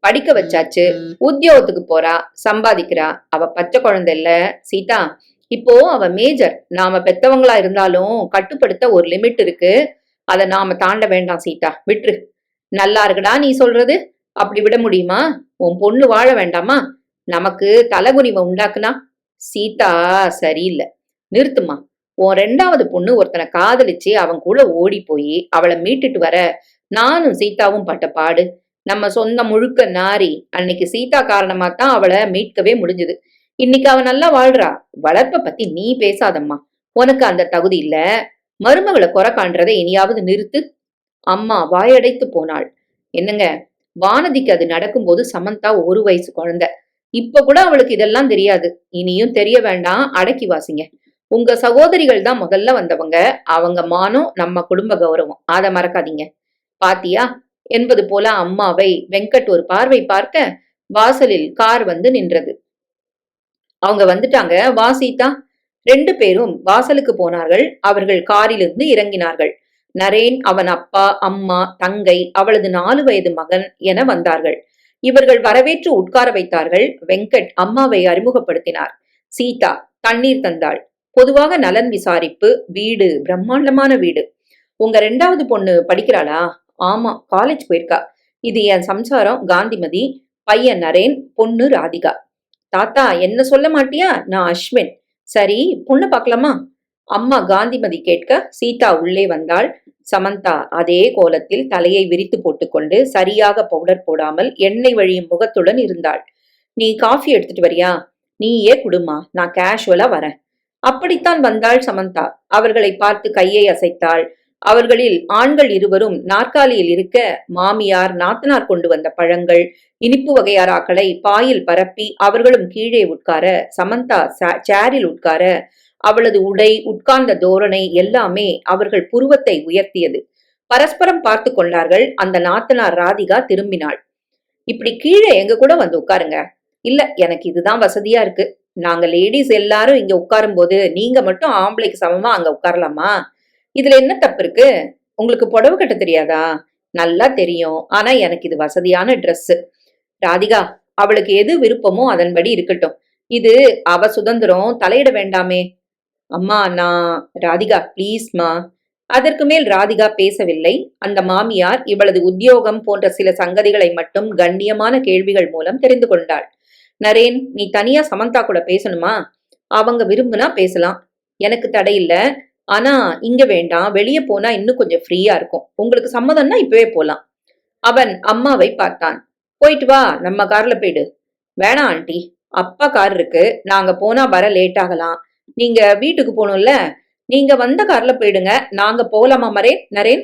படிக்க வச்சாச்சு, உத்தியோகத்துக்கு போறா, சம்பாதிக்கிறா. அவ பச்சை குழந்தை இல்ல சீதா. இப்போ அவ மேஜர். நாம பெத்தவங்களா இருந்தாலும் கட்டுப்படுத்த ஒரு லிமிட் இருக்கு. அத நாம தாண்ட வேண்டாம் சீதா. விட்டுரு. நல்லா இருக்குடா நீ சொல்றது. அப்படி விட முடியுமா? உன் பொண்ணு வாழ வேண்டாமா? நமக்கு தலகுனிவை உண்டாக்குனா? சீதா சரியில்லை. நிறுத்துமா. உன் 2வது பொண்ணு ஒருத்தனை காதலிச்சு அவன் கூட ஓடி போய் அவளை மீட்டுட்டு வர நானும் சீதாவும் பட்ட பாடு. நம்ம சொந்த முழுக்க நாரி. அன்னைக்கு சீதா காரணமா தான் அவளை மீட்கவே முடிஞ்சது. இன்னைக்கு அவ நல்லா வாழ்றா. வளர்ப்ப பத்தி நீ பேசாதம்மா. உனக்கு அந்த தகுதி இல்ல. மருமகளை குறை காண்றதை இனியாவது நிறுத்து. அம்மா வாயடைத்து போனாள். என்னங்க, வானதிக்கு அது நடக்கும்போது சமந்தா 1 வயசு குழந்தை. இப்ப கூட அவளுக்கு இதெல்லாம் தெரியாது. இனியும் தெரிய வேண்டாம். அடக்கி வாசிங்க. உங்க சகோதரிகள் தான் முதல்ல வந்தவங்க. அவங்க மானம் நம்ம குடும்ப கௌரவம். அத மறக்காதீங்க. பாத்தியா என்பது போல அம்மாவை வெங்கட் ஒரு பார்வை பார்க்க வாசலில் கார் வந்து நின்றது. அவங்க வந்துட்டாங்க. வா சீதா. 2 பேரும் வாசலுக்கு போனார்கள். அவர்கள் காரிலிருந்து இறங்கினார்கள். நரேன், அவன் அப்பா, அம்மா, தங்கை, அவளது 4 வயது மகன் என வந்தார்கள். இவர்கள் வரவேற்று உட்கார வைத்தார்கள். வெங்கட் அம்மாவை அறிமுகப்படுத்தினார். சீதா தண்ணீர் தந்தாள். பொதுவாக நலன் விசாரிப்பு. வீடு பிரம்மாண்டமான வீடு. உங்க 2வது பொண்ணு படிக்கிறாளா? ஆமா, காலேஜ் போயிருக்கா. இது என் சம்சாரம் காந்திமதி. பையன் நரேன், பொண்ணு ராதிகா. தாத்தா என்ன சொல்ல மாட்டியா? நான் அஸ்வின். சரி, பொண்ணு பார்க்கலாமா? அம்மா காந்திமதி கேட்க சீதா உள்ளே வந்தாள். சமந்தா அதே கோலத்தில் தலையை விரித்து போட்டுக்கொண்டு சரியாக பவுடர் போடாமல் எண்ணெய் வழியும் முகத்துடன் இருந்தாள். நீ காஃபி எடுத்துட்டு வரியா? நீயே குடுமா, நான் கேஷுவலா வரேன். அப்படித்தான் வந்தாள் சமந்தா. அவர்களை பார்த்து கையை அசைத்தாள். அவர்களில் ஆண்கள் இருவரும் நாற்காலியில் இருக்க மாமியார் நாத்தனார் கொண்டு வந்த பழங்கள் இனிப்பு வகையாராக்களை பாயில் பரப்பி அவர்களும் கீழே உட்கார சமந்தா சேரில் உட்கார அவளது உடை உட்கார்ந்த தோரணை எல்லாமே அவர்கள் புருவத்தை உயர்த்தியது. பரஸ்பரம் பார்த்து கொண்டார்கள். அந்த நாத்தனார் ராதிகா திரும்பினாள். இப்படி கீழே எங்க கூட வந்து உட்காருங்க. இல்ல, எனக்கு இதுதான் வசதியா இருக்கு. நாங்க லேடிஸ் எல்லாரும் இங்க உட்காரும் போது நீங்க மட்டும் ஆம்பளைக்கு சமமா அங்க உட்காரலாமா? இதுல என்ன தப்பு இருக்கு? உங்களுக்கு புடவை கட்ட தெரியாதா? நல்லா தெரியும். ஆனா எனக்கு இது வசதியான ட்ரெஸ். ராதிகா, அவளுக்கு எது விருப்பமோ அதன்படி இருக்கட்டும். இது அவ சுதந்திரம், தலையிட வேண்டாமே. அம்மா நான் ராதிகா ப்ளீஸ்மா. அதற்கு மேல் ராதிகா பேசவில்லை. அந்த மாமியார் இவளது உத்தியோகம் போன்ற சில சங்கதிகளை மட்டும் கண்ணியமான கேள்விகள் மூலம் தெரிந்து கொண்டாள். நரேன், நீ தனியா சமந்தா கூட பேசணுமா? அவங்க விரும்புனா பேசலாம், எனக்கு தடையில்ல. ஆனா இங்க வேண்டாம், வெளியே போனா இன்னும் கொஞ்சம் ஃப்ரீயா இருக்கும். உங்களுக்கு சம்மதம்னா இப்பவே போலாம். அவன் அம்மாவை பார்த்தான். போயிட்டு வா, நம்ம கார்ல போயிடு. வேணாம் ஆண்டி, அப்பா கார் இருக்கு, நாங்க போனா வர லேட் ஆகலாம். நீங்க வீட்டுக்கு போகணும்ல, நீங்க வந்த கார்ல போயிடுங்க. நாங்க போலாமா நரேன்?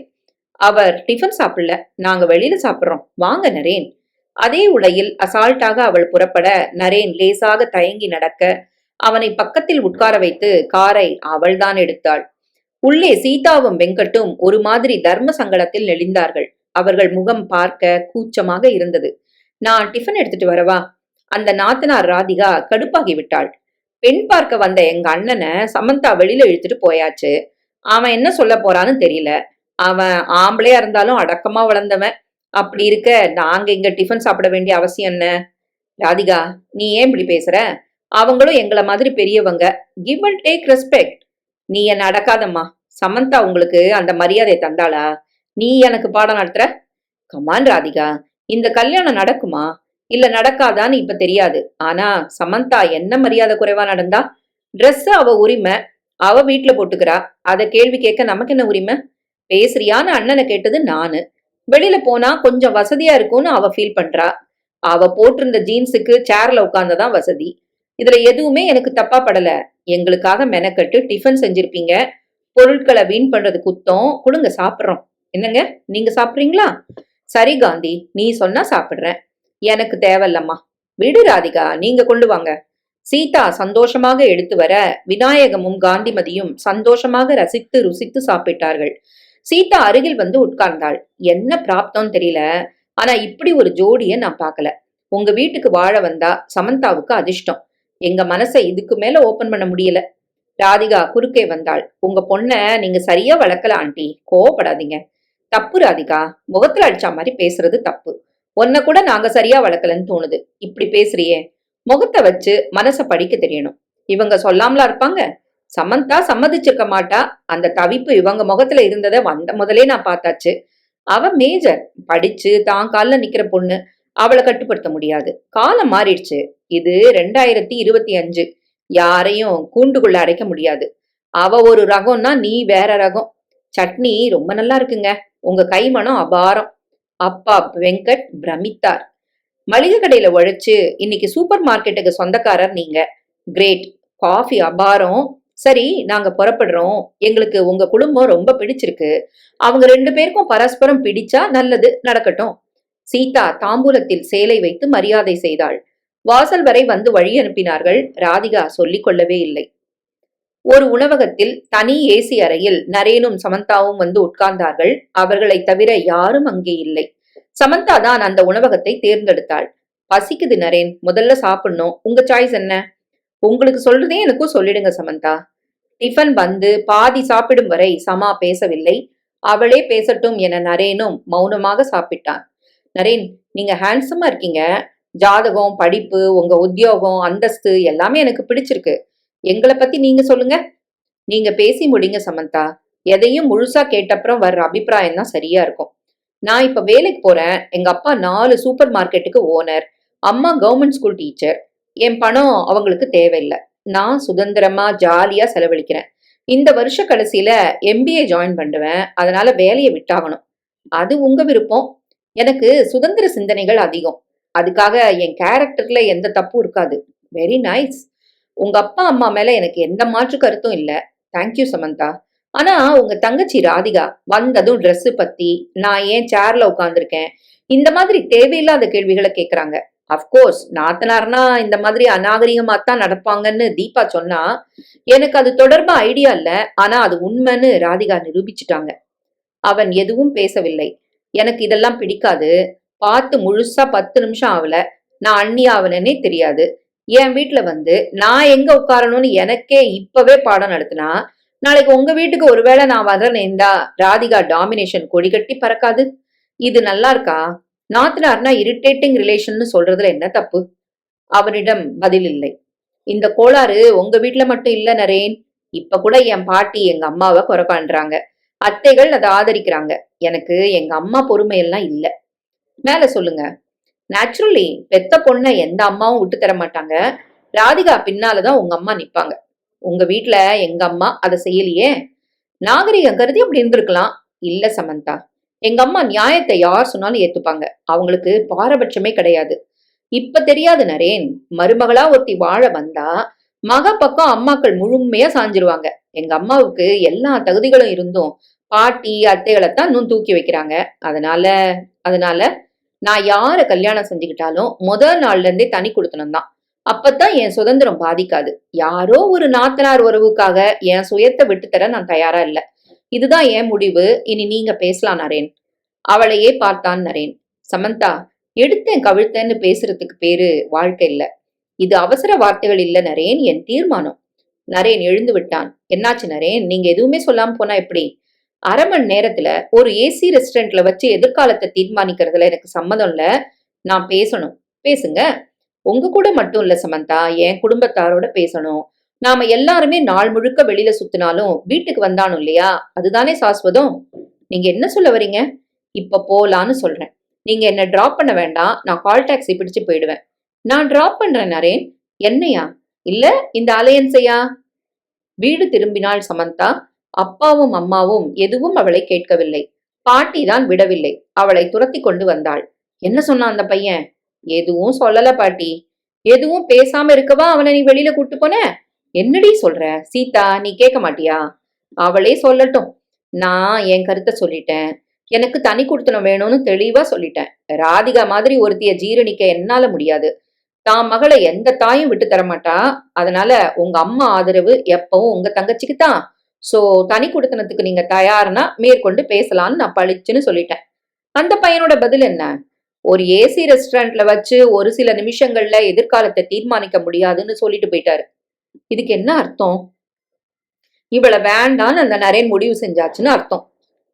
அவர் டிஃபன் சாப்பிடல, நாங்க வெளியில சாப்பிடுறோம், வாங்க நரேன். அதே உடையில் அசால்ட்டாக அவள் புறப்பட நரேன் லேசாக தயங்கி நடக்க அவனை பக்கத்தில் உட்கார வைத்து காரை அவள்தான் எடுத்தாள். உள்ளே சீதாவும் வெங்கட்டும் ஒரு மாதிரி தர்ம சங்கடத்தில் நெளிந்தார்கள். அவர்கள் முகம் பார்க்க கூச்சமாக இருந்தது. நான் டிஃபன் எடுத்துட்டு வரவா? அந்த நாத்தனார் ராதிகா கடுப்பாகி விட்டாள். பெண் பார்க்க வந்த எங்க அண்ணனை சமந்தா வெளியில இழுத்துட்டு போயாச்சு. அவன் என்ன சொல்ல போறான்னு தெரியல. அவன் ஆம்பளையா இருந்தாலும் அடக்கமா வளர்ந்தவன். அப்படி இருக்க நாங்க இங்க டிஃபன் சாப்பிட வேண்டிய அவசியம் என்ன? ராதிகா, நீ ஏன் இப்படி பேசுற? அவங்களும் எங்கள மாதிரி பெரியவங்க. Give and take respect. நீ என்ன அடக்காதம்மா. சமந்தா உங்களுக்கு அந்த மரியாதையை தந்தாளா? நீ எனக்கு பாடம் நடத்துற? கமான் ராதிகா, இந்த கல்யாணம் நடக்குமா இல்ல நடக்காதான்னு இப்ப தெரியாது. ஆனா சமந்தா என்ன மரியாதை குறைவா நடந்தா? ட்ரெஸ் அவ உரிமை, அவ வீட்டுல போட்டுக்கிறா. அத கேள்வி கேட்க நமக்கு என்ன உரிமை? பேசுறியான்னு அண்ணனை கேட்டது நானு. வெளியில போனா கொஞ்சம் வசதியா இருக்கும்னு அவ ஃபீல் பண்றா. அவ போட்டிருந்த ஜீன்ஸுக்கு சேர்ல உட்கார்ந்ததான் வசதி. இதுல எதுவுமே எனக்கு தப்பா படல. எங்களுக்காக மெனக்கட்டு டிஃபன் செஞ்சிருப்பீங்க. பொருட்களை வீண் பண்றது குத்தம். கொடுங்க, சாப்பிடுறோம். என்னங்க, நீங்க சாப்பிடுறீங்களா? சரி காந்தி, நீ சொன்னா சாப்பிடுறேன். எனக்கு தேவையில்லம்மா. விடு ராதிகா, நீங்க கொண்டு வாங்க. சீதா சந்தோஷமாக எடுத்து வர விநாயகமும் காந்திமதியும் சந்தோஷமாக ரசித்து ருசித்து சாப்பிட்டார்கள். சீதா அருகில் வந்து உட்கார்ந்தாள். என்ன பிராப்தம் தெரியல, ஆனா இப்படி ஒரு ஜோடிய நான் பார்க்கல. உங்க வீட்டுக்கு வாழ வந்தா சமந்தாவுக்கு அதிர்ஷ்டம். எங்க மனசை இதுக்கு மேல ஓபன் பண்ண முடியல. ராதிகா குறுக்கே வந்தாள். உங்க பொண்ண நீங்க சரியா வளர்க்கல ஆண்டி, கோவப்படாதீங்க. தப்பு ராதிகா, முகத்துல அடிச்சா மாதிரி பேசுறது தப்பு. உன்ன கூட நாங்க சரியா வளர்க்கலன்னு தோணுது. இப்படி பேசுறியே. முகத்தை வச்சு மனச படிக்க தெரியணும். இவங்க சொல்லாமலா இருப்பாங்க? சமந்தா சம்மதிச்சிருக்க மாட்டா. அந்த தவிப்பு இவங்க முகத்துல இருந்ததை வந்த முதலே நான் பார்த்தாச்சு. அவ மேஜர், படிச்சு தான் கால்ல நிக்கிற பொண்ணு. அவளை கட்டுப்படுத்த முடியாது. காலம் மாறிடுச்சு. இது 2025. யாரையும் கூண்டுக்குள்ள அடைக்க முடியாது. அவ ஒரு ரகம்னா நீ வேற ரகம். சட்னி ரொம்ப நல்லா இருக்குங்க. உங்க கைமணம் அபாரம். அப்பா வெங்கட் பிரமித்தார். மளிகை கடையில உழைச்சு இன்னைக்கு சூப்பர் மார்க்கெட்டுக்கு சொந்தக்காரர் நீங்க. கிரேட். காஃபி அபாரம். சரி, நாங்க புறப்படுறோம். எங்களுக்கு உங்க குடும்பம் ரொம்ப பிடிச்சிருக்கு. அவங்க 2 பேருக்கும் பரஸ்பரம் பிடிச்சா நல்லது நடக்கட்டும். சீதா தாம்பூலத்தில் சேலை வைத்து மரியாதை செய்தாள். வாசல் வரை வந்து வழி அனுப்பினார்கள். ராதிகா சொல்லிக் கொள்ளவே இல்லை. ஒரு உணவகத்தில் தனி ஏசி அறையில் நரேனும் சமந்தாவும் வந்து உட்கார்ந்தார்கள். அவர்களை தவிர யாரும் அங்கே இல்லை. சமந்தா தான் அந்த உணவகத்தை தேர்ந்தெடுத்தாள். பசிக்குது நரேன், முதல்ல சாப்பிடணும். உங்க சாய்ஸ் என்ன? உங்களுக்கு சொல்றதே எனக்கும் சொல்லிடுங்க சமந்தா. டிஃபன் வந்து பாதி சாப்பிடும் வரை சமா பேசவில்லை. அவளே பேசட்டும் என நரேனும் மௌனமாக சாப்பிட்டான். நரேன், நீங்க ஹேண்ட்ஸமா இருக்கீங்க. ஜாதகம், படிப்பு, உங்க உத்தியோகம், அந்தஸ்து எல்லாமே எனக்கு பிடிச்சிருக்கு. எங்களை பத்தி நீங்க சொல்லுங்க. நீங்க பேசி முடிங்க சமந்தா. எதையும் முழுசா கேட்டப்புறம் வர்ற அபிப்பிராயம் தான் சரியா இருக்கும். நான் இப்ப வேலைக்கு போறேன். எங்க அப்பா 4 சூப்பர் மார்க்கெட்டுக்கு ஓனர். அம்மா கவர்மெண்ட் ஸ்கூல் டீச்சர். என் பணம் அவங்களுக்கு தேவையில்லை. நான் சுதந்திரமா ஜாலியா செலவழிக்கிறேன். இந்த வருஷ கடைசியில எம்பிஏ ஜாயின் பண்ணுவேன். அதனால வேலையை விட்டாகணும். அது உங்க விருப்பம். எனக்கு சுதந்திர சிந்தனைகள் அதிகம். அதுக்காக என் கேரக்டர்ல எந்த தப்பும் இருக்காது. Very nice. உங்க அப்பா அம்மா மேல எனக்கு எந்த மாற்று கருத்தும் இல்ல. தேங்க்யூ சமந்தா. ஆனா உங்க தங்கச்சி ராதிகா வந்ததும் Dress பத்தி, நான் ஏன் சேர்ல உட்கார்ந்திருக்கேன், இந்த மாதிரி தேவையில்லாத கேள்விகளை கேக்குறாங்க. அஃப்கோர்ஸ் நாத்தனார்னா இந்த மாதிரி அநாகரிகமா தான் நடப்பாங்கன்னு தீபா சொன்னா, எனக்கு அது தொடர்பா ஐடியா இல்ல. ஆனா அது உண்மைன்னு ராதிகா நிரூபிச்சுட்டாங்க. அவன் எதுவும் பேசவில்லை. எனக்கு இதெல்லாம் பிடிக்காது. பார்த்து முழுசா 10 நிமிஷம் ஆகல. நான் அண்ணி ஆவனேனே தெரியாது. என் வீட்ல வந்து நான் எங்க உட்காரணும்னு எனக்கே இப்பவே பாடம் நடத்தினா, நாளைக்கு உங்க வீட்டுக்கு ஒருவேளை நான் வர நேர்ந்தா ராதிகா டாமினேஷன் கொடி கட்டி பறக்காது. இது நல்லா இருக்கா? நாத்தனார்னா இரிட்டேட்டிங் ரிலேஷன்னு சொல்றதுல என்ன தப்பு? அவனிடம் பதில் இல்லை. இந்த கோளாறு உங்க வீட்ல மட்டும் இல்ல நரேன். இப்ப கூட என் பாட்டி எங்க அம்மாவை குறை காண்றாங்க. அத்தைகள் அதை ஆதரிக்கிறாங்க. எனக்கு எங்க அம்மா பொறுமை எல்லாம் இல்ல. மேல சொல்லுங்க. நேச்சுரலி பெத்த பொண்ண எந்த அம்மாவும் விட்டு தர மாட்டாங்க. ராதிகா பின்னாலதான் உங்க அம்மா நிப்பாங்க. உங்க வீட்ல எங்க அம்மா அதை செய்யலையே. நாகரிகம் கருதி அப்படி இருந்திருக்கலாம். இல்ல சமந்தா. எங்க அம்மா நியாயத்தை யார் சொன்னாலும் ஏத்துப்பாங்க. அவங்களுக்கு பாரபட்சமே கிடையாது. இப்ப தெரியாது நரேன். மருமகளா ஒருத்தி வாழ வந்தா மக பக்கம் அம்மாக்கள் முழுமையா சாஞ்சிருவாங்க. எங்க அம்மாவுக்கு எல்லா தகுதிகளும் இருந்தும் பாட்டி அத்தைகளைத்தான் இன்னும் தூக்கி வைக்கிறாங்க. அதனால அதனால நான் யார கல்யாணம் செஞ்சுக்கிட்டாலும் முதல் நாள்ல இருந்தே தனி கொடுத்தனம் தான். அப்பதான் என் சுதந்திரம் பாதிக்காது. யாரோ ஒரு நாத்தனார் உறவுக்காக என் சுயத்தை விட்டுத்தர நான் தயாரா இல்ல. இதுதான் என் முடிவு. இனி நீங்க பேசலாம் நரேன். அவளையே பார்த்தான் நரேன். சமந்தா, எடுத்தேன் கவிழ்த்தேன்னு பேசுறதுக்கு பேரு வாழ்க்கை இல்ல. இது அவசர வார்த்தைகள் இல்ல நரேன், என் தீர்மானம். நரேன் எழுந்து விட்டான். என்னாச்சு நரேன்? நீங்க எதுவுமே சொல்லாம போனா எப்படி? அரை மணி நேரத்துல ஒரு ஏசி ரெஸ்டாரண்ட்ல வச்சு எதிர்காலத்தை தீர்மானிக்கிறதுல எனக்கு சம்மதம் இல்ல. நான் பேசணும். பேசுங்க. உங்க கூட மட்டும் இல்ல சமந்தா, என் குடும்பத்தாரோட பேசணும். நாம எல்லாருமே நாள் முழுக்க வெளியில சுத்தினாலும் வீட்டுக்கு வந்தானும் இல்லையா? அதுதானே சாஸ்வதம். நீங்க என்ன சொல்ல வரீங்க? இப்ப போலான்னு சொல்றேன். நீங்க என்ன டிராப் பண்ண வேண்டாம். நான் கால் டாக்ஸி பிடிச்சு போயிடுவேன். நான் டிராப் பண்றேன் நரேன். என்னையா? இல்ல இந்த அலையன்ஸையா? வீடு திரும்பினாள் சமந்தா. அப்பாவும் அம்மாவும் எதுவும் அவளை கேட்கவில்லை. பாட்டி தான் விடவில்லை. அவளை துரத்தி கொண்டு வந்தாள். என்ன சொன்னான் அந்த பையன்? எதுவும் சொல்லல பாட்டி. எதுவும் பேசாம இருக்கவா அவனை நீ வெளியில கூட்டு போன? என்னடி சொல்ற சீதா? நீ கேட்க மாட்டியா? அவளே சொல்லட்டும். நான் என் கருத்தை சொல்லிட்டேன். எனக்கு தனி கொடுத்தனம் வேணும்னு தெளிவா சொல்லிட்டேன். ராதிகா மாதிரி ஒருத்திய ஜீரணிக்க என்னால முடியாது. தான் மகளை எந்த தாயும் விட்டு தர மாட்டா. அதனால உங்க அம்மா ஆதரவு எப்பவும் உங்க தங்கச்சிக்கு தான். சோ தனி குடித்தனத்துக்கு நீங்க தயார்னா மேற்கொண்டு பேசலாம்னு நான் பளிச்சுன்னு சொல்லிட்டேன். அந்த பையனோட பதில் என்ன? ஒரு ஏசி ரெஸ்டாரண்ட்ல வச்சு ஒரு சில நிமிஷங்கள்ல எதிர்காலத்தை தீர்மானிக்க முடியாதுன்னு சொல்லிட்டு போயிட்டாரு. இதுக்கு என்ன அர்த்தம்? இவளை வேண்டான்னு அந்த நரேன் முடிவு செஞ்சாச்சுன்னு அர்த்தம்.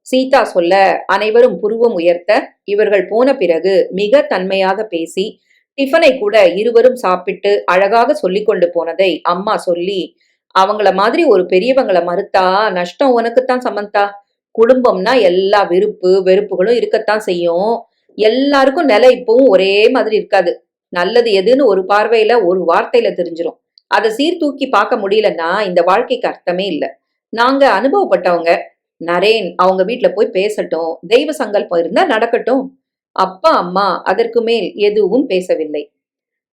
சீதா சொல்ல அனைவரும் புருவம் உயர்த்த, இவர்கள் போன பிறகு மிக தன்மையாக பேசி டிஃபனை கூட இருவரும் சாப்பிட்டு அழகாக சொல்லிக் கொண்டு போனதை அம்மா சொல்லி, அவங்கள மாதிரி ஒரு பெரியவங்களை மறுத்தா நஷ்டம் உனக்குத்தான் சமந்தா. குடும்பம்னா எல்லா விருப்பு வெறுப்புகளும் இருக்கத்தான் செய்யும். எல்லாருக்கும் நிலை இப்பவும் ஒரே மாதிரி இருக்காது. நல்லது எதுன்னு ஒரு பார்வையில ஒரு வார்த்தையில தெரிஞ்சிரும். அதை சீர்தூக்கி பார்க்க முடியலன்னா இந்த வாழ்க்கைக்கு அர்த்தமே இல்லை. நாங்க அனுபவப்பட்டவங்க. நரேன் அவங்க வீட்டுல போய் பேசட்டும். தெய்வ சங்கல்பம் இருந்தா நடக்கட்டும். அப்பா அம்மா அதற்கு மேல் எதுவும் பேசவில்லை.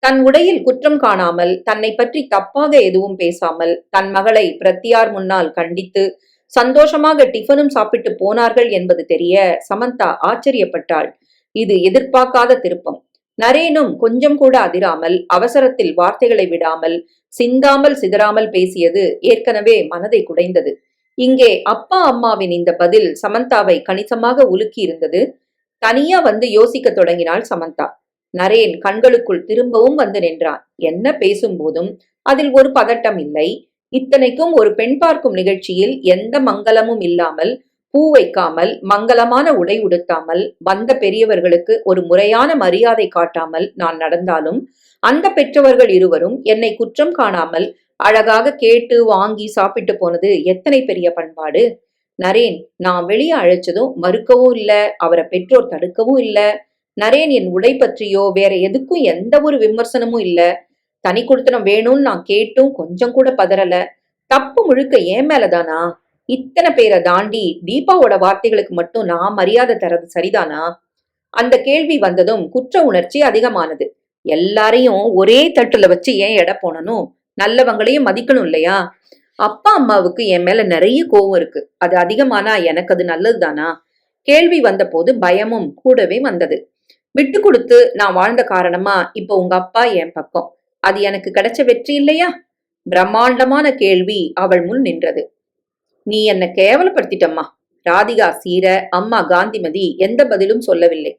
தன் உடையில் குற்றம் காணாமல், தன்னை பற்றி தப்பாக எதுவும் பேசாமல், தன் மகளை பிரத்தியார் முன்னால் கண்டித்து சந்தோஷமாக டிஃபனும் சாப்பிட்டு போனார்கள் என்பது தெரிய சமந்தா ஆச்சரியப்பட்டாள். இது எதிர்பார்க்காத திருப்பம். நரேனும் கொஞ்சம் கூட அதிராமல், அவசரத்தில் வார்த்தைகளை விடாமல், சிந்தாமல் சிதறாமல் பேசியது ஏற்கனவே மனதை குடைந்தது. இங்கே அப்பா அம்மாவின் இந்த பதில் சமந்தாவை கணிசமாக உலுக்கி இருந்தது. தனியா வந்து யோசிக்க தொடங்கினாள் சமந்தா. நரேன் கண்களுக்குள் திரும்பவும் வந்து நின்றான். என்ன பேசும்போதும் அதில் ஒரு பதட்டம் இல்லை. இத்தனைக்கும் ஒரு பெண் பார்க்கும் நிகழ்ச்சியில் எந்த மங்களமும் இல்லாமல், பூ வைக்காமல், மங்களமான உடை உடுத்தாமல், வந்த பெரியவர்களுக்கு ஒரு முறையான மரியாதை காட்டாமல் நான் நடந்தாலும் அந்த பெற்றவர்கள் இருவரும் என்னை குற்றம் காணாமல் அழகாக கேட்டு வாங்கி சாப்பிட்டு போனது எத்தனை பெரிய பண்பாடு. நரேன் நான் வெளியே அழைச்சதும் மறுக்கவும் இல்ல, அவரை பெற்றோர் தடுக்கவும் இல்ல. நரேன் என் உடை பற்றியோ வேற எதுக்கும் எந்த ஒரு விமர்சனமும் இல்ல. தனி குடுத்தனம் வேணும்னு நான் கேட்டும் கொஞ்சம் கூட பதறல. தப்பு முழுக்க ஏன் மேலதானா? இத்தனை பேரை தாண்டி தீபாவோட வார்த்தைகளுக்கு மட்டும் நான் மரியாதை தரது சரிதானா? அந்த கேள்வி வந்ததும் குற்ற உணர்ச்சி அதிகமானது. எல்லாரையும் ஒரே தட்டுல வச்சு ஏன் எடை போடணும்? நல்லவங்களையும் மதிக்கணும் இல்லையா? அப்பா அம்மாவுக்கு என் மேல நிறைய கோவம் இருக்கு. அது அதிகமானா எனக்கு அது நல்லதுதானா? கேள்வி வந்த போது பயமும் கூடவே வந்தது. விட்டு கொடுத்து நான் வாழ்ந்த காரணமா இப்ப உங்க அப்பா என் பக்கம். அது எனக்கு கிடைச்ச வெற்றி இல்லையா? பிரம்மாண்டமான கேள்வி அவள் முன் நின்றது. நீ என்ன கேவலப்படுத்திட்டம்மா. ராதிகா சீர, அம்மா காந்திமதி எந்த பதிலும் சொல்லவில்லை.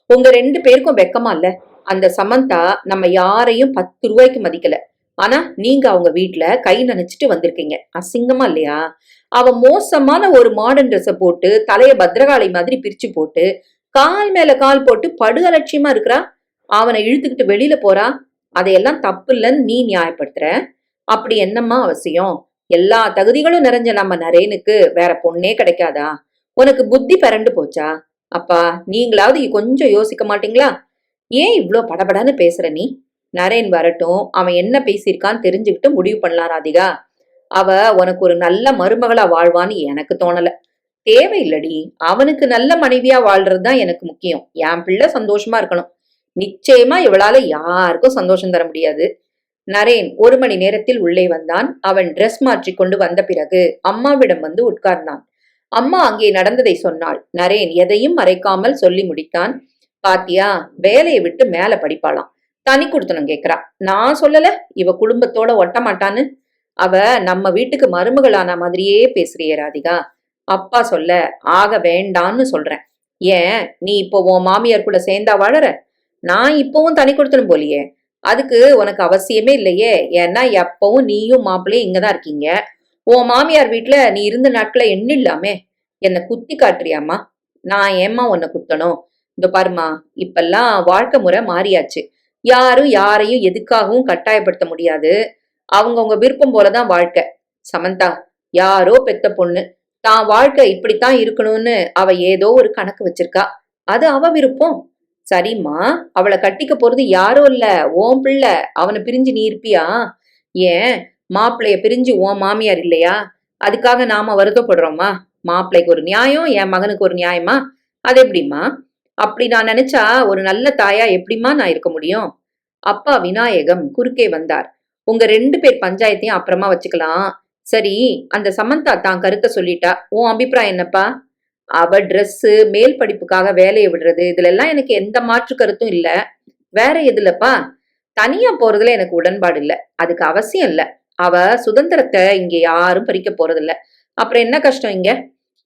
உங்க 2 பேருக்கும் வெக்கமா இல்ல? அந்த சமந்தா நம்ம யாரையும் 10 ரூபாய்க்கு மதிக்கல. ஆனா நீங்க அவங்க வீட்டுல கை நனைச்சிட்டு வந்திருக்கீங்க. அசிங்கமா இல்லையா? அவ மோசமான ஒரு மாடர்ன் ட்ரெஸ்ஸ போட்டு தலைய பத்திரகாளி மாதிரி பிரிச்சு போட்டு கால் மேல கால் போட்டு படு அலட்சியமா இருக்கிறா. அவனை இழுத்துக்கிட்டு வெளியில போறா. அதையெல்லாம் தப்பு இல்லைன்னு நீ நியாயப்படுத்துற. அப்படி என்னம்மா அவசியம்? எல்லா தகுதிகளும் நிறைஞ்ச நம்ம நரேனுக்கு வேற பொண்ணே கிடைக்காதா? உனக்கு புத்தி பரண்டு போச்சா? அப்பா, நீங்களாவது கொஞ்சம் யோசிக்க மாட்டீங்களா? ஏன் இவ்ளோ படபடன்னு பேசுற நீ? நரேன் வரட்டும், அவன் என்ன பேசியிருக்கான்னு தெரிஞ்சுக்கிட்டு முடிவு பண்ணலாம் ராதிகா. அவ உனக்கு ஒரு நல்ல மருமகளா வாழ்வான்னு எனக்கு தோணல. தேவையில்லடி. அவனுக்கு நல்ல மனைவியா வாழ்றதுதான் எனக்கு முக்கியம். என் பிள்ளை சந்தோஷமா இருக்கணும். நிச்சயமா இவளால யாருக்கும் சந்தோஷம் தர முடியாது. நரேன் 1 மணி நேரத்தில் உள்ளே வந்தான். அவன் டிரெஸ் மாற்றி கொண்டு வந்த பிறகு அம்மாவிடம் வந்து உட்கார்ந்தான். அம்மா அங்கே நடந்ததை சொன்னாள். நரேன் எதையும் மறைக்காமல் சொல்லி முடித்தான். பாத்தியா, வேலையை விட்டு மேல படிப்பாளாம். தனி கொடுத்தனும் கேக்குறா. நான் சொல்லல இவ குடும்பத்தோட ஒட்ட மாட்டான்னு. அவ நம்ம வீட்டுக்கு மருமகளான மாதிரியே பேசுறியே ராதிகா. அப்பா சொல்ல ஆக வேண்டான்னு சொல்றேன். ஏன் நீ இப்போ உன் மாமியார் கூட சேர்ந்தா வாழற? நான் இப்பவும் தனி கொடுத்தனும் போலியே. அதுக்கு உனக்கு அவசியமே இல்லையே. ஏன்னா எப்பவும் நீயும் மாப்பிள்ளையும் இங்கதான் இருக்கீங்க. உன் மாமியார் வீட்டுல நீ இருந்த நாட்களை எண்ணில்லாமே. என்னை குத்தி காட்டுறியாமா? நான் ஏம்மா உன்னை குத்தணும்? இந்த பாருமா, இப்பெல்லாம் வாழ்க்கை முறை மாறியாச்சு. யாரும் யாரையும் எதுக்காகவும் கட்டாயப்படுத்த முடியாது. அவங்கவுங்க விருப்பம் போலதான் வாழ்க்கை. சமந்தா யாரோ பெத்த பொண்ணு. தான் வாழ்க்கை இப்படித்தான் இருக்கணும்னு அவ ஏதோ ஒரு கணக்கு வச்சிருக்கா. அது அவ விருப்பம். சரிம்மா, அவளை கட்டிக்க போறது யாரோ இல்ல, ஓன் பிள்ளை. அவனை பிரிஞ்சு நீ இருப்பியா? ஏன் மாப்பிள்ளைய பிரிஞ்சு உன் மாமியார் இல்லையா? அதுக்காக நாம வருத்தப்படுறோமா? மாப்பிள்ளைக்கு ஒரு நியாயம், என் மகனுக்கு ஒரு நியாயமா? அது எப்படிம்மா? அப்படி நான் நினைச்சா ஒரு நல்ல தாயா எப்படிம்மா நான் இருக்க முடியும்? அப்பா விநாயகம் குறுக்கே வந்தார். உங்க 2 பேர் பஞ்சாயத்தையும் அப்புறமா வச்சுக்கலாம். சரி, அந்த சமந்தா தான் கருத்தை சொல்லிட்டா. உன் அபிப்பிராயம் என்னப்பா? அவ ட்ரெஸ், மேல் படிப்புக்காக வேலையை விடுறது, இதுல எல்லாம் எனக்கு எந்த மாற்று கருத்தும் இல்ல. வேற எதுலப்பா? தனியா போறதுல எனக்கு உடன்பாடு இல்ல. அதுக்கு அவசியம் இல்ல. அவ சுதந்திரத்தை இங்க யாரும் பறிக்க போறது இல்ல. அப்புறம் என்ன கஷ்டம் இங்க?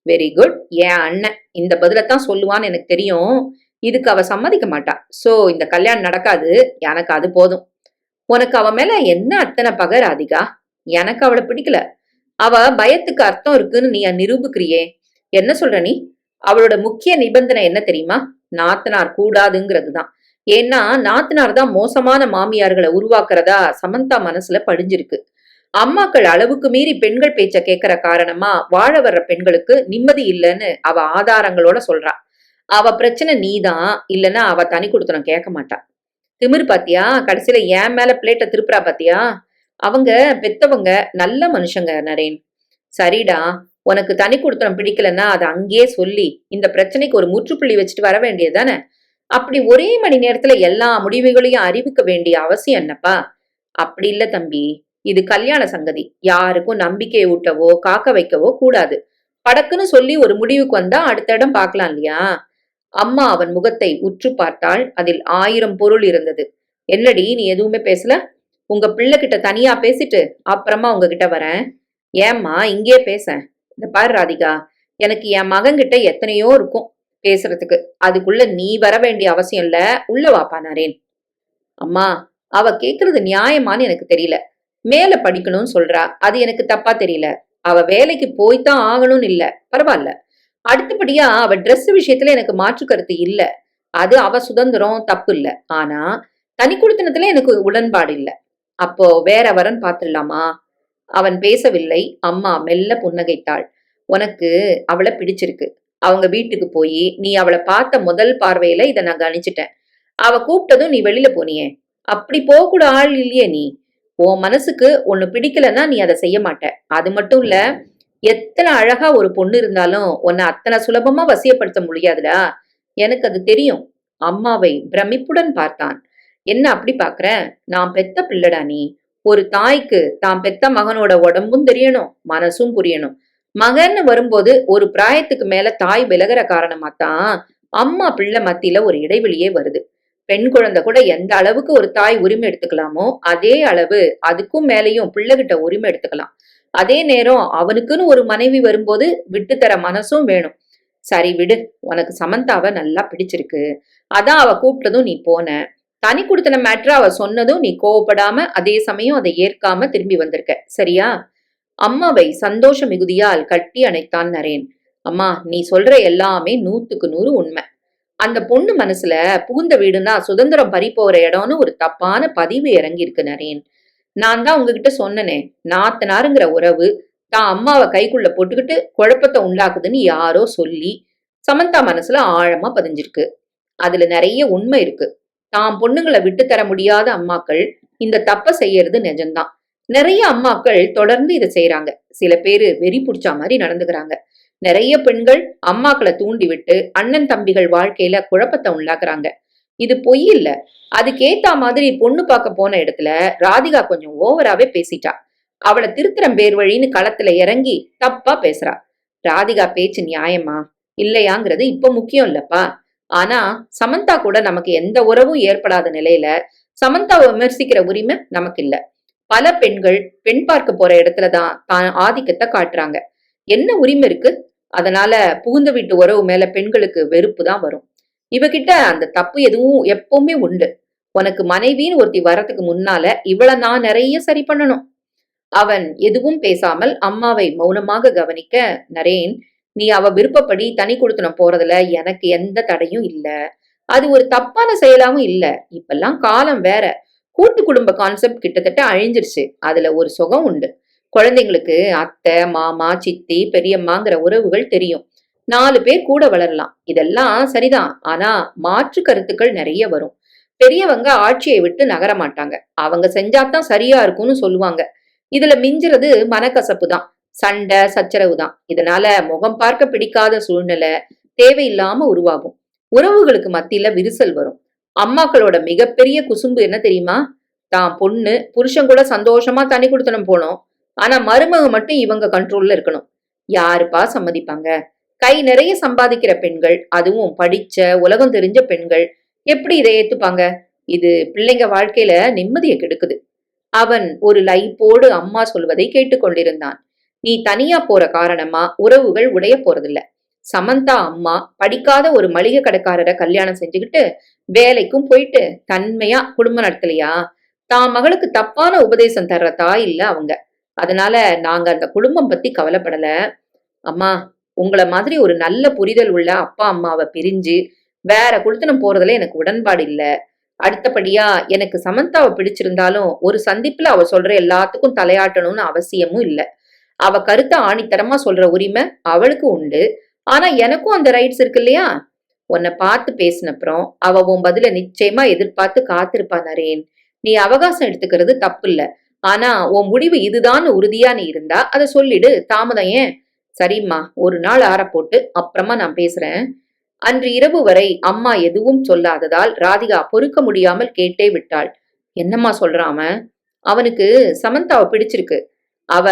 Very good. என் அண்ணன் இந்த பதிலத்தான் சொல்லுவான்னு எனக்கு தெரியும். இதுக்கு அவ சம்மதிக்க மாட்டா. சோ இந்த கல்யாணம் நடக்காது. எனக்கு அது போதும். உனக்கு அவ மேல என்ன அத்தனை பகை ராதிகா? எனக்கு அவளை பிடிக்கல. அவ பயத்துக்கு அர்த்தம் இருக்குன்னு நீ நிரூபிக்கிறியே. என்ன சொல்ற நீ? அவளோட முக்கிய நிபந்தனை என்ன தெரியுமா? நாத்தனார் கூடாதுங்கிறது தான். ஏன்னா நாத்தனார் தான் மோசமான மாமியார்களை உருவாக்குறதா சமந்தா மனசுல படிஞ்சிருக்கு. அம்மாக்கள் அளவுக்கு மீறி பெண்கள் பேச்ச கேட்கற காரணமா வாழ வர்ற பெண்களுக்கு நிம்மதி இல்லைன்னு அவ ஆதாரங்களோட சொல்றா. அவ பிரச்சனை நீதான். இல்லைன்னா அவ தனி கொடுத்தனம் கேட்க மாட்டா. திமிரு பாத்தியா? கடைசியில என் மேல பிளேட்டை திருப்புறா பாத்தியா? அவங்க பெத்தவங்க நல்ல மனுஷங்க நரேன். சரிடா, உனக்கு தனி கொடுத்தனம் பிடிக்கலன்னா அதை அங்கேயே சொல்லி இந்த பிரச்சனைக்கு ஒரு முற்றுப்புள்ளி வச்சுட்டு வர வேண்டியதுதானே? அப்படி ஒரே மணி நேரத்துல எல்லா முடிவுகளையும் அறிவிக்க வேண்டிய அவசியம் என்னப்பா? அப்படி இல்ல தம்பி. இது கல்யாண சங்கதி. யாருக்கும் நம்பிக்கையை ஊட்டவோ காக்க வைக்கவோ கூடாது. படக்குன்னு சொல்லி ஒரு முடிவுக்கு வந்தா அடுத்த இடம் பார்க்கலாம் இல்லையா? அம்மா அவன் முகத்தை உற்று பார்த்தாள். அதில் 1000 பொருள் இருந்தது. என்னடி நீ எதுவுமே பேசல? உங்க பிள்ளை கிட்ட தனியா பேசிட்டு அப்புறமா உங்ககிட்ட வரேன். ஏம்மா இங்கே பேச? இந்த பாரு ராதிகா, எனக்கு என் மகன்கிட்ட எத்தனையோ இருக்கும் பேசுறதுக்கு. அதுக்குள்ள நீ வர வேண்டிய அவசியம் இல்ல. உள்ள வாப்பா நரேன். அம்மா, அவ கேக்குறது நியாயமான்னு எனக்கு தெரியல. மேல படிக்கணும்னு சொல்றா. அது எனக்கு தப்பா தெரியல. அவ வேலைக்கு போய்தான் ஆகணும்னு இல்ல. பரவாயில்ல. அடுத்தபடியா அவ ட்ரெஸ் விஷயத்துல எனக்கு மாற்று கருத்து இல்ல. அது அவ சுதந்திரம், தப்பு இல்ல. ஆனா தனி குடித்தனத்துல எனக்கு உடன்பாடு இல்ல. அப்போ வேற வரன் பாத்துடலாமா? அவன் பேசவில்லை. அம்மா மெல்ல புன்னகைத்தாள். உனக்கு அவளை பிடிச்சிருக்கு. அவங்க வீட்டுக்கு போய் நீ அவளை பார்த்த முதல் பார்வையில இதை நான் கணிச்சிட்டேன். அவ கூப்பிட்டதும் நீ வெளியில போனியே. அப்படி போகக்கூட ஆள் இல்லையே நீ. உன் மனசுக்கு ஒண்ணு பிடிக்கலன்னா நீ அதை செய்ய மாட்ட. அது மட்டும் இல்ல, எத்தனை அழகா ஒரு பொண்ணு இருந்தாலும் உன்னை அத்தனை சுலபமா வசியப்படுத்த முடியாதுடா. எனக்கு அது தெரியும். அம்மாவை பிரமிப்புடன் பார்த்தான். என்ன அப்படி பாக்குற? நான் பெத்த பிள்ளடா நீ. ஒரு தாய்க்கு தான் பெத்த மகனோட உடம்பும் தெரியணும், மனசும் புரியணும். மகன்னு வரும்போது ஒரு பிராயத்துக்கு மேல தாய் விலகுற காரணமாத்தான் அம்மா பிள்ளை மத்தியில ஒரு இடைவெளியே வருது. பெண் குழந்தை கூட எந்த அளவுக்கு ஒரு தாய் உரிமை எடுத்துக்கலாமோ அதே அளவு அதுக்கும் மேலேயும் பிள்ளைகிட்ட உரிமை எடுத்துக்கலாம். அதே நேரம் அவனுக்குன்னு ஒரு மனைவி வரும்போது விட்டு தர மனசும் வேணும். சரி விடு, உனக்கு சமந்தாவை நல்லா பிடிச்சிருக்கு, அதான் அவ கூப்பிட்டதும் நீ போன. தனி குடுத்தன மேட்ரு அவ சொன்னதும் நீ கோவப்படாம அதே சமயம் அதை ஏற்காம திரும்பி வந்திருக்க, சரியா? அம்மாவை சந்தோஷ மிகுதியால் கட்டி அணைத்தான் நரேன். அம்மா, நீ சொல்ற எல்லாமே 100க்கு 100 உண்மை. அந்த பொண்ணு மனசுல புகுந்த வீடுனா சுதந்திரம் பறி போற இடம்னு ஒரு தப்பான பதிவு இறங்கி இருக்கு நரேன். நான் தான் உங்ககிட்ட சொன்னனே, நாத்தனாருங்கிற உறவு தான் அம்மாவை கைக்குள்ள போட்டுக்கிட்டு குழப்பத்தை உண்டாக்குதுன்னு யாரோ சொல்லி சமந்தா மனசுல ஆழமா பதிஞ்சிருக்கு. அதுல நிறைய உண்மை இருக்கு. தான் பொண்ணுங்களை விட்டு தர முடியாத அம்மாக்கள் இந்த தப்ப செய்யறது நிஜம்தான். நிறைய அம்மாக்கள் தொடர்ந்து இதை செய்யறாங்க. சில பேரு வெறி புடிச்சா மாதிரி நடந்துக்கிறாங்க. நிறைய பெண்கள் அம்மாக்களை தூண்டி விட்டு அண்ணன் தம்பிகள் வாழ்க்கையில குழப்பத்தை உண்டாக்குறாங்க. இது பொய் இல்ல. அதுக்கேத்தா மாதிரி பொண்ணு பார்க்க போன இடத்துல ராதிகா கொஞ்சம் ஓவராவே பேசிட்டா. அவளை திருத்திரம் பேர் வழின்னு களத்துல இறங்கி தப்பா பேசுறா. ராதிகா பேச்சு நியாயமா இல்லையாங்கிறது இப்ப முக்கியம் இல்லப்பா. ஆனா சமந்தா கூட நமக்கு எந்த உறவும் ஏற்படாத நிலையில சமந்தாவை விமர்சிக்கிற உரிமை நமக்கு இல்ல. பல பெண்கள் பெண் பார்க்க போற இடத்துலதான் தான் ஆதிக்கத்தை காட்டுறாங்க. என்ன உரிமை இருக்கு? அதனால புகுந்த வீட்டு உறவு மேல பெண்களுக்கு வெறுப்பு தான் வரும். இவகிட்ட அந்த தப்பு எதுவும் எப்பவுமே உண்டு. உனக்கு மனைவின்னு ஒருத்தி வரத்துக்கு முன்னால இவளை நான் நிறைய சரி பண்ணணும். அவன் எதுவும் பேசாமல் அம்மாவை மௌனமாக கவனிக்க, நரேன், நீ அவ விருப்பப்படி தனி குடுத்தனம் போறதுல எனக்கு எந்த தடையும் இல்ல. அது ஒரு தப்பான செயலாவும் இல்ல. இப்பெல்லாம் காலம் வேற. கூட்டு குடும்ப கான்செப்ட் கிட்டத்தட்ட அழிஞ்சிருச்சு. அதுல ஒரு சுகம் உண்டு. குழந்தைங்களுக்கு அத்தை, மாமா, சித்தி, பெரியம்மாங்கிற உறவுகள் தெரியும். 4 பேர் கூட வளரலாம். இதெல்லாம் சரிதான். ஆனா மாற்று கருத்துக்கள் நிறைய வரும். பெரியவங்க ஆட்சியை விட்டு நகர மாட்டாங்க. அவங்க செஞ்சாதான் சரியா இருக்கும்னு சொல்லுவாங்க. இதுல மிஞ்சுறது மனக்கசப்பு தான், சண்டை சச்சரவு தான். இதனால முகம் பார்க்க பிடிக்காத சூழ்நிலை தேவையில்லாம உருவாகும். உறவுகளுக்கு மத்தியில விரிசல் வரும். அம்மாக்களோட மிகப்பெரிய குசும்பு என்ன தெரியுமா? தான் பொண்ணு புருஷன் கூட சந்தோஷமா தனி குடுத்தனம் போனோம், ஆனா மருமக மட்டும் இவங்க கண்ட்ரோல்ல இருக்கணும். யாருப்பா சம்மதிப்பாங்க? கை நிறைய சம்பாதிக்கிற பெண்கள், அதுவும் படிச்ச உலகம் தெரிஞ்ச பெண்கள் எப்படி இதை ஏத்துப்பாங்க? இது பிள்ளைங்க வாழ்க்கையில நிம்மதியை கெடுக்குது. அவன் ஒரு லைப்போடு அம்மா சொல்வதை கேட்டுக்கொண்டிருந்தான். நீ தனியா போற காரணமா உறவுகள் உடைய போறதில்ல. சமந்தா அம்மா படிக்காத ஒரு மளிகை கடைக்காரரை கல்யாணம் செஞ்சுக்கிட்டு வேலைக்கும் போயிட்டு தன்மையா குடும்பம் நடத்தலையா? தான் மகளுக்கு தப்பான உபதேசம் தர்ற தாய் இல்ல அவங்க. அதனால நாங்க அந்த குடும்பம் பத்தி கவலைப்படல. அம்மா, உங்களை மாதிரி ஒரு நல்ல புரிதல் உள்ள அப்பா அம்மாவை பிரிஞ்சு வேற குடுத்தனம் போறதுல எனக்கு உடன்பாடு இல்ல. அடுத்தபடியா எனக்கு சமந்தாவை பிடிச்சிருந்தாலும் ஒரு சந்திப்புல அவ சொல்ற எல்லாத்துக்கும் தலையாட்டணும்னு அவசியமும் இல்ல. அவ கருத்தை ஆணித்தரமா சொல்ற உரிமை அவளுக்கு உண்டு. ஆனா எனக்கும் அந்த ரைட்ஸ் இருக்கு இல்லையா? உன்னை பார்த்து பேசினப்புறம் அவ உன் பதில நிச்சயமா எதிர்பார்த்து காத்திருப்பா நரேன். நீ அவகாசம் எடுத்துக்கிறது தப்பு இல்ல. ஆனா உன் முடிவு இதுதான் உறுதியா நீ இருந்தா அதை சொல்லிடு. தாமதம் ஏன்? சரிம்மா, ஒரு நாள் ஆற போட்டு அப்புறமா நான் பேசுறேன். அன்று இரவு வரை அம்மா எதுவும் சொல்லாததால் ராதிகா பொறுக்க முடியாமல் கேட்டே விட்டாள். என்னம்மா சொல்றான் அவன்? அவனுக்கு சமந்தாவை பிடிச்சிருக்கு. அவ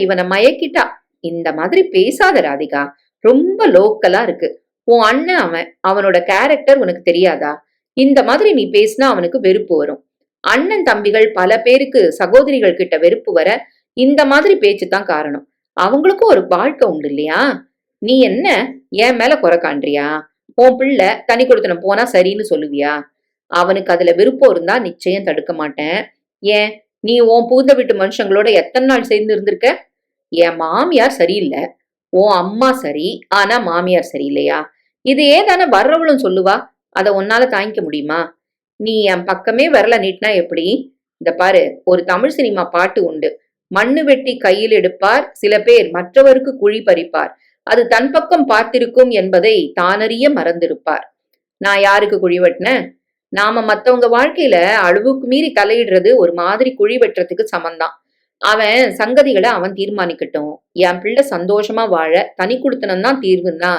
இவனை மயக்கிட்டா. இந்த மாதிரி பேசாத ராதிகா, ரொம்ப லோக்கலா இருக்கு. உன் அண்ணன் அவன். அவனோட கேரக்டர் உனக்கு தெரியாதா? இந்த மாதிரி நீ பேசினா அவனுக்கு வெறுப்பு வரும். அண்ணன் தம்பிகள் பல பேருக்கு சகோதரிகள் கிட்ட வெறுப்பு வர இந்த மாதிரி பேச்சு தான் காரணம். அவங்களுக்கும் ஒரு வாழ்க்கை உண்டு இல்லையா? நீ என்ன என் மேல குறை காண்றியா? உன் பிள்ளை தனி கொடுத்தனம் போனா சரின்னு சொல்லுவியா? அவனுக்கு அதுல விருப்பம் இருந்தா நிச்சயம் தடுக்க மாட்டேன். ஏன், நீ உன் பூந்த வீட்டு மனுஷங்களோட எத்தனை நாள் சேர்ந்து இருந்திருக்க? என் மாமியார் சரியில்லை, உன் அம்மா சரி, ஆனா மாமியார் சரியில்லையா? இது ஏதான வர்றவளும் சொல்லுவா. அதை உன்னால தாங்கிக்க முடியுமா? நீ என் பக்கமே விரல நீட்டினா எப்படி? இந்த பாரு, ஒரு தமிழ் சினிமா பாட்டு உண்டு. மண்ணு வெட்டி கையில் எடுப்பார் சில பேர், மற்றவருக்கு குழி பறிப்பார், அது தன் பக்கம் பார்த்திருக்கும் என்பதை தானறிய மறந்திருப்பார். நான் யாருக்கு குழி வெட்டினேன்? நாம மத்தவங்க வாழ்க்கையில அளவுக்கு மீறி தலையிடுறது ஒரு மாதிரி குழி வெட்டுறதுக்கு சமந்தான். அவன் சங்கதிகளை அவன் தீர்மானிக்கட்டும். என் பிள்ளை சந்தோஷமா வாழ தனி குடித்தனம் தான் தீர்வுன்னா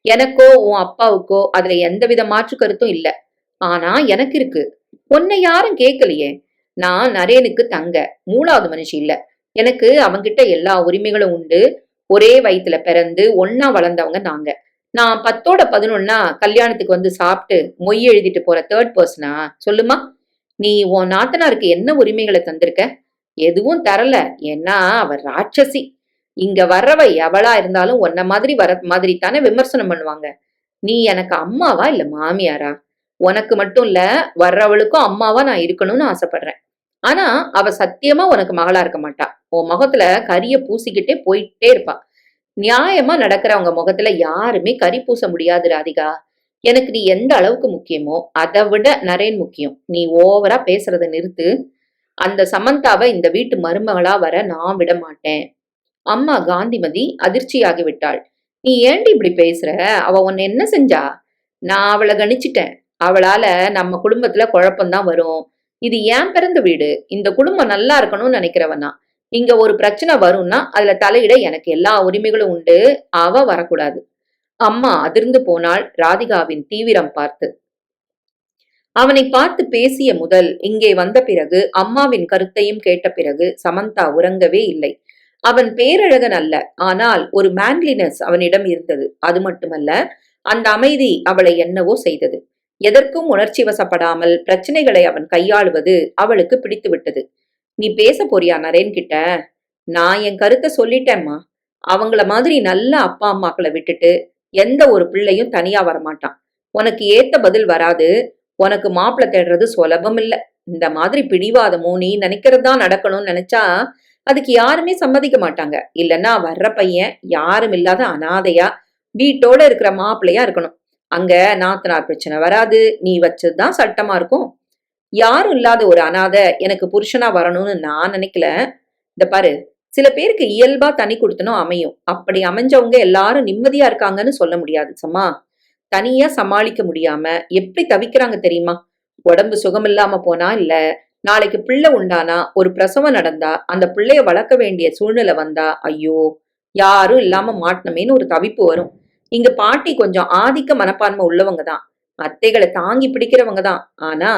எனக்கோ உன் அப்பாவுக்கோ அதுல எந்தவித மாற்று கருத்தும் இல்ல. ஆனா எனக்கு இருக்கு. உன்னை யாரும் கேட்கலையே. நான் நரேனுக்கு தங்க, 3வது மனுஷி இல்ல. எனக்கு அவன்கிட்ட எல்லா உரிமைகளும் உண்டு. ஒரே வயித்துல பிறந்து ஒன்னா வளர்ந்தவங்க நாங்க. நான் 10ஓட 11 கல்யாணத்துக்கு வந்து சாப்பிட்டு மொய் எழுதிட்டு போற தேர்ட் பர்சனா? சொல்லுமா. நீ உன் நாத்தனாருக்கு என்ன உரிமைகளை தந்திருக்க? எதுவும் தரல. ஏன்னா அவ ராட்சசி. இங்க வர்றவ எவளா இருந்தாலும் உன்ன மாதிரி வர மாதிரி தானே விமர்சனம் பண்ணுவாங்க. நீ எனக்கு அம்மாவா இல்ல மாமியாரா? உனக்கு மட்டும் இல்ல, வர்றவளுக்கும் அம்மாவா நான் இருக்கணும்னு ஆசைப்படுறேன். ஆனா அவ சத்தியமா உனக்கு மகளா இருக்க மாட்டா. உன் முகத்துல கரிய பூசிக்கிட்டே போயிட்டே இருப்பா. நியாயமா நடக்கிறவங்க முகத்துல யாருமே கரி பூச முடியாது ராதிகா. எனக்கு நீ எந்த அளவுக்கு முக்கியமோ அதை விட நரேன் முக்கியம். நீ ஓவரா பேசுறத நிறுத்து. அந்த சமந்தாவை இந்த வீட்டு மருமகளா வர நான் விட மாட்டேன். அம்மா காந்திமதி அதிர்ச்சியாகி விட்டாள். நீ ஏண்டி இப்படி பேசுற? அவ உன்னை என்ன செஞ்சா? நான் அவளை கணிச்சிட்டேன். அவளால நம்ம குடும்பத்துல குழப்பம்தான் வரும். இது ஏன் பிறந்த வீடு. இந்த குடும்பம் நல்லா இருக்கணும்னு நினைக்கிறவனா. இங்க ஒரு பிரச்சனை வரும்னா அதுல தலையிட எனக்கு எல்லா உரிமைகளும் உண்டு. அவ வரக்கூடாது. அம்மா அதிர்ந்து போனாள் ராதிகாவின் தீவிரம் பார்த்து. அவனை பார்த்து பேசிய முதல் இங்கே வந்த பிறகு அம்மாவின் கருத்தையும் கேட்ட பிறகு சமந்தா உறங்கவே இல்லை. அவன் பேரழகன் அல்ல, ஆனால் ஒரு மேன்லினஸ் அவனிடம் இருந்தது. அது மட்டுமல்ல, அந்த அமைதி அவளை என்னவோ செய்தது. எதற்கும் உணர்ச்சி வசப்படாமல் பிரச்சனைகளை அவன் கையாளுவது அவளுக்கு பிடித்து விட்டது. நீ பேச போறியா நரேன் கிட்ட? நான் என் கருத்தை சொல்லிட்டேம்மா. அவங்கள மாதிரி நல்ல அப்பா அம்மாக்களை விட்டுட்டு எந்த ஒரு பிள்ளையும் தனியா வரமாட்டான். உனக்கு ஏத்த பதில் வராது. உனக்கு மாப்பிள்ளை தேடுறது சுலபம் இல்ல. இந்த மாதிரி பிடிவாதமும் நீ நினைக்கிறதுதான் நடக்கணும்னு நினைச்சா அதுக்கு யாருமே சம்மதிக்க மாட்டாங்க. இல்லைன்னா வர்ற பையன் யாரும் இல்லாத அனாதையா வீட்டோட இருக்கிற மாப்பிள்ளையா இருக்கணும். அங்க நாத்தனார் பிரச்சனை வராது. நீ வச்சதுதான் சட்டமா இருக்கும். யாரும் இல்லாத ஒரு அனாதை எனக்கு புருஷனா வரணும்னு நான் நினைக்கல. இந்த பாரு, சில பேருக்கு இயல்பா தனி கொடுத்தனும் அமையும். அப்படி அமைஞ்சவங்க எல்லாரும் நிம்மதியா இருக்காங்கன்னு சொல்ல முடியாது சம்மா. தனியா சமாளிக்க முடியாம எப்படி தவிக்கிறாங்க தெரியுமா? உடம்பு சுகமில்லாம போனா இல்ல, நாளைக்கு பிள்ளை உண்டானா, ஒரு பிரசவம் நடந்தா, அந்த பிள்ளைய வளர்க்க வேண்டிய சூழ்நிலை வந்தா, ஐயோ யாரும் இல்லாம மாட்டணுமேன்னு ஒரு தவிப்பு வரும். இங்க பாட்டி கொஞ்சம் ஆதிக்க மனப்பான்மை உள்ளவங்க தான். அத்தைகளை தாங்கி பிடிக்கிறவங்க தான். ஆனா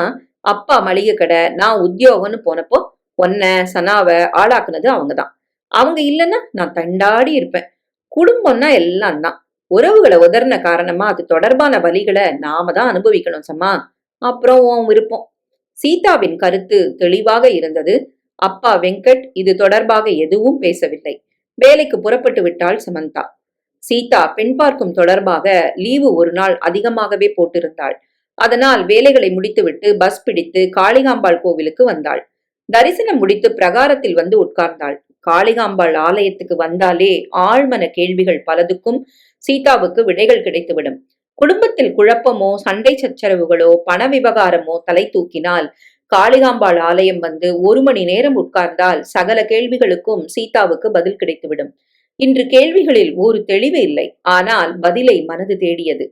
அப்பா மளிகை கடை, நான் உத்தியோகம்னு போனப்போ ஒன்ன சனாவ ஆளாக்குனது அவங்கதான். அவங்க இல்லைன்னா நான் தண்டாடி இருப்பேன். குடும்பம்னா எல்லாம் தான். உறவுகளை உதர்ன காரணமா அது தொடர்பான வலிகளை நாம தான் அனுபவிக்கணும் சம்மா. அப்புறம் உன் விருப்பம். சீதாவின் கருத்து தெளிவாக இருந்தது. அப்பா வெங்கட் இது தொடர்பாக எதுவும் பேசவில்லை. வேலைக்கு புறப்பட்டு விட்டாள் சமந்தா. சீதா பெண் பார்க்கும் தொடர்பாக லீவு ஒரு நாள் அதிகமாகவே போட்டிருந்தாள். அதனால் வேலைகளை முடித்துவிட்டு பஸ் பிடித்து காளிகாம்பாள் கோவிலுக்கு வந்தாள். தரிசனம் முடித்து பிரகாரத்தில் வந்து உட்கார்ந்தாள். காளிகாம்பாள் ஆலயத்துக்கு வந்தாலே ஆழ்மன கேள்விகள் பலதுக்கும் சீதாவுக்கு விடைகள் கிடைத்துவிடும். குடும்பத்தில் குழப்பமோ சண்டை சச்சரவுகளோ பண விவகாரமோ தலை தூக்கினால் காளிகாம்பாள் ஆலயம் வந்து 1 மணி நேரம் உட்கார்ந்தால் சகல கேள்விகளுக்கும் சீதாவுக்கு பதில் கிடைத்துவிடும். இன்று கேள்விகளில் ஒரு தெளிவு இல்லை. ஆனால் பதிலை மனது தேடியது.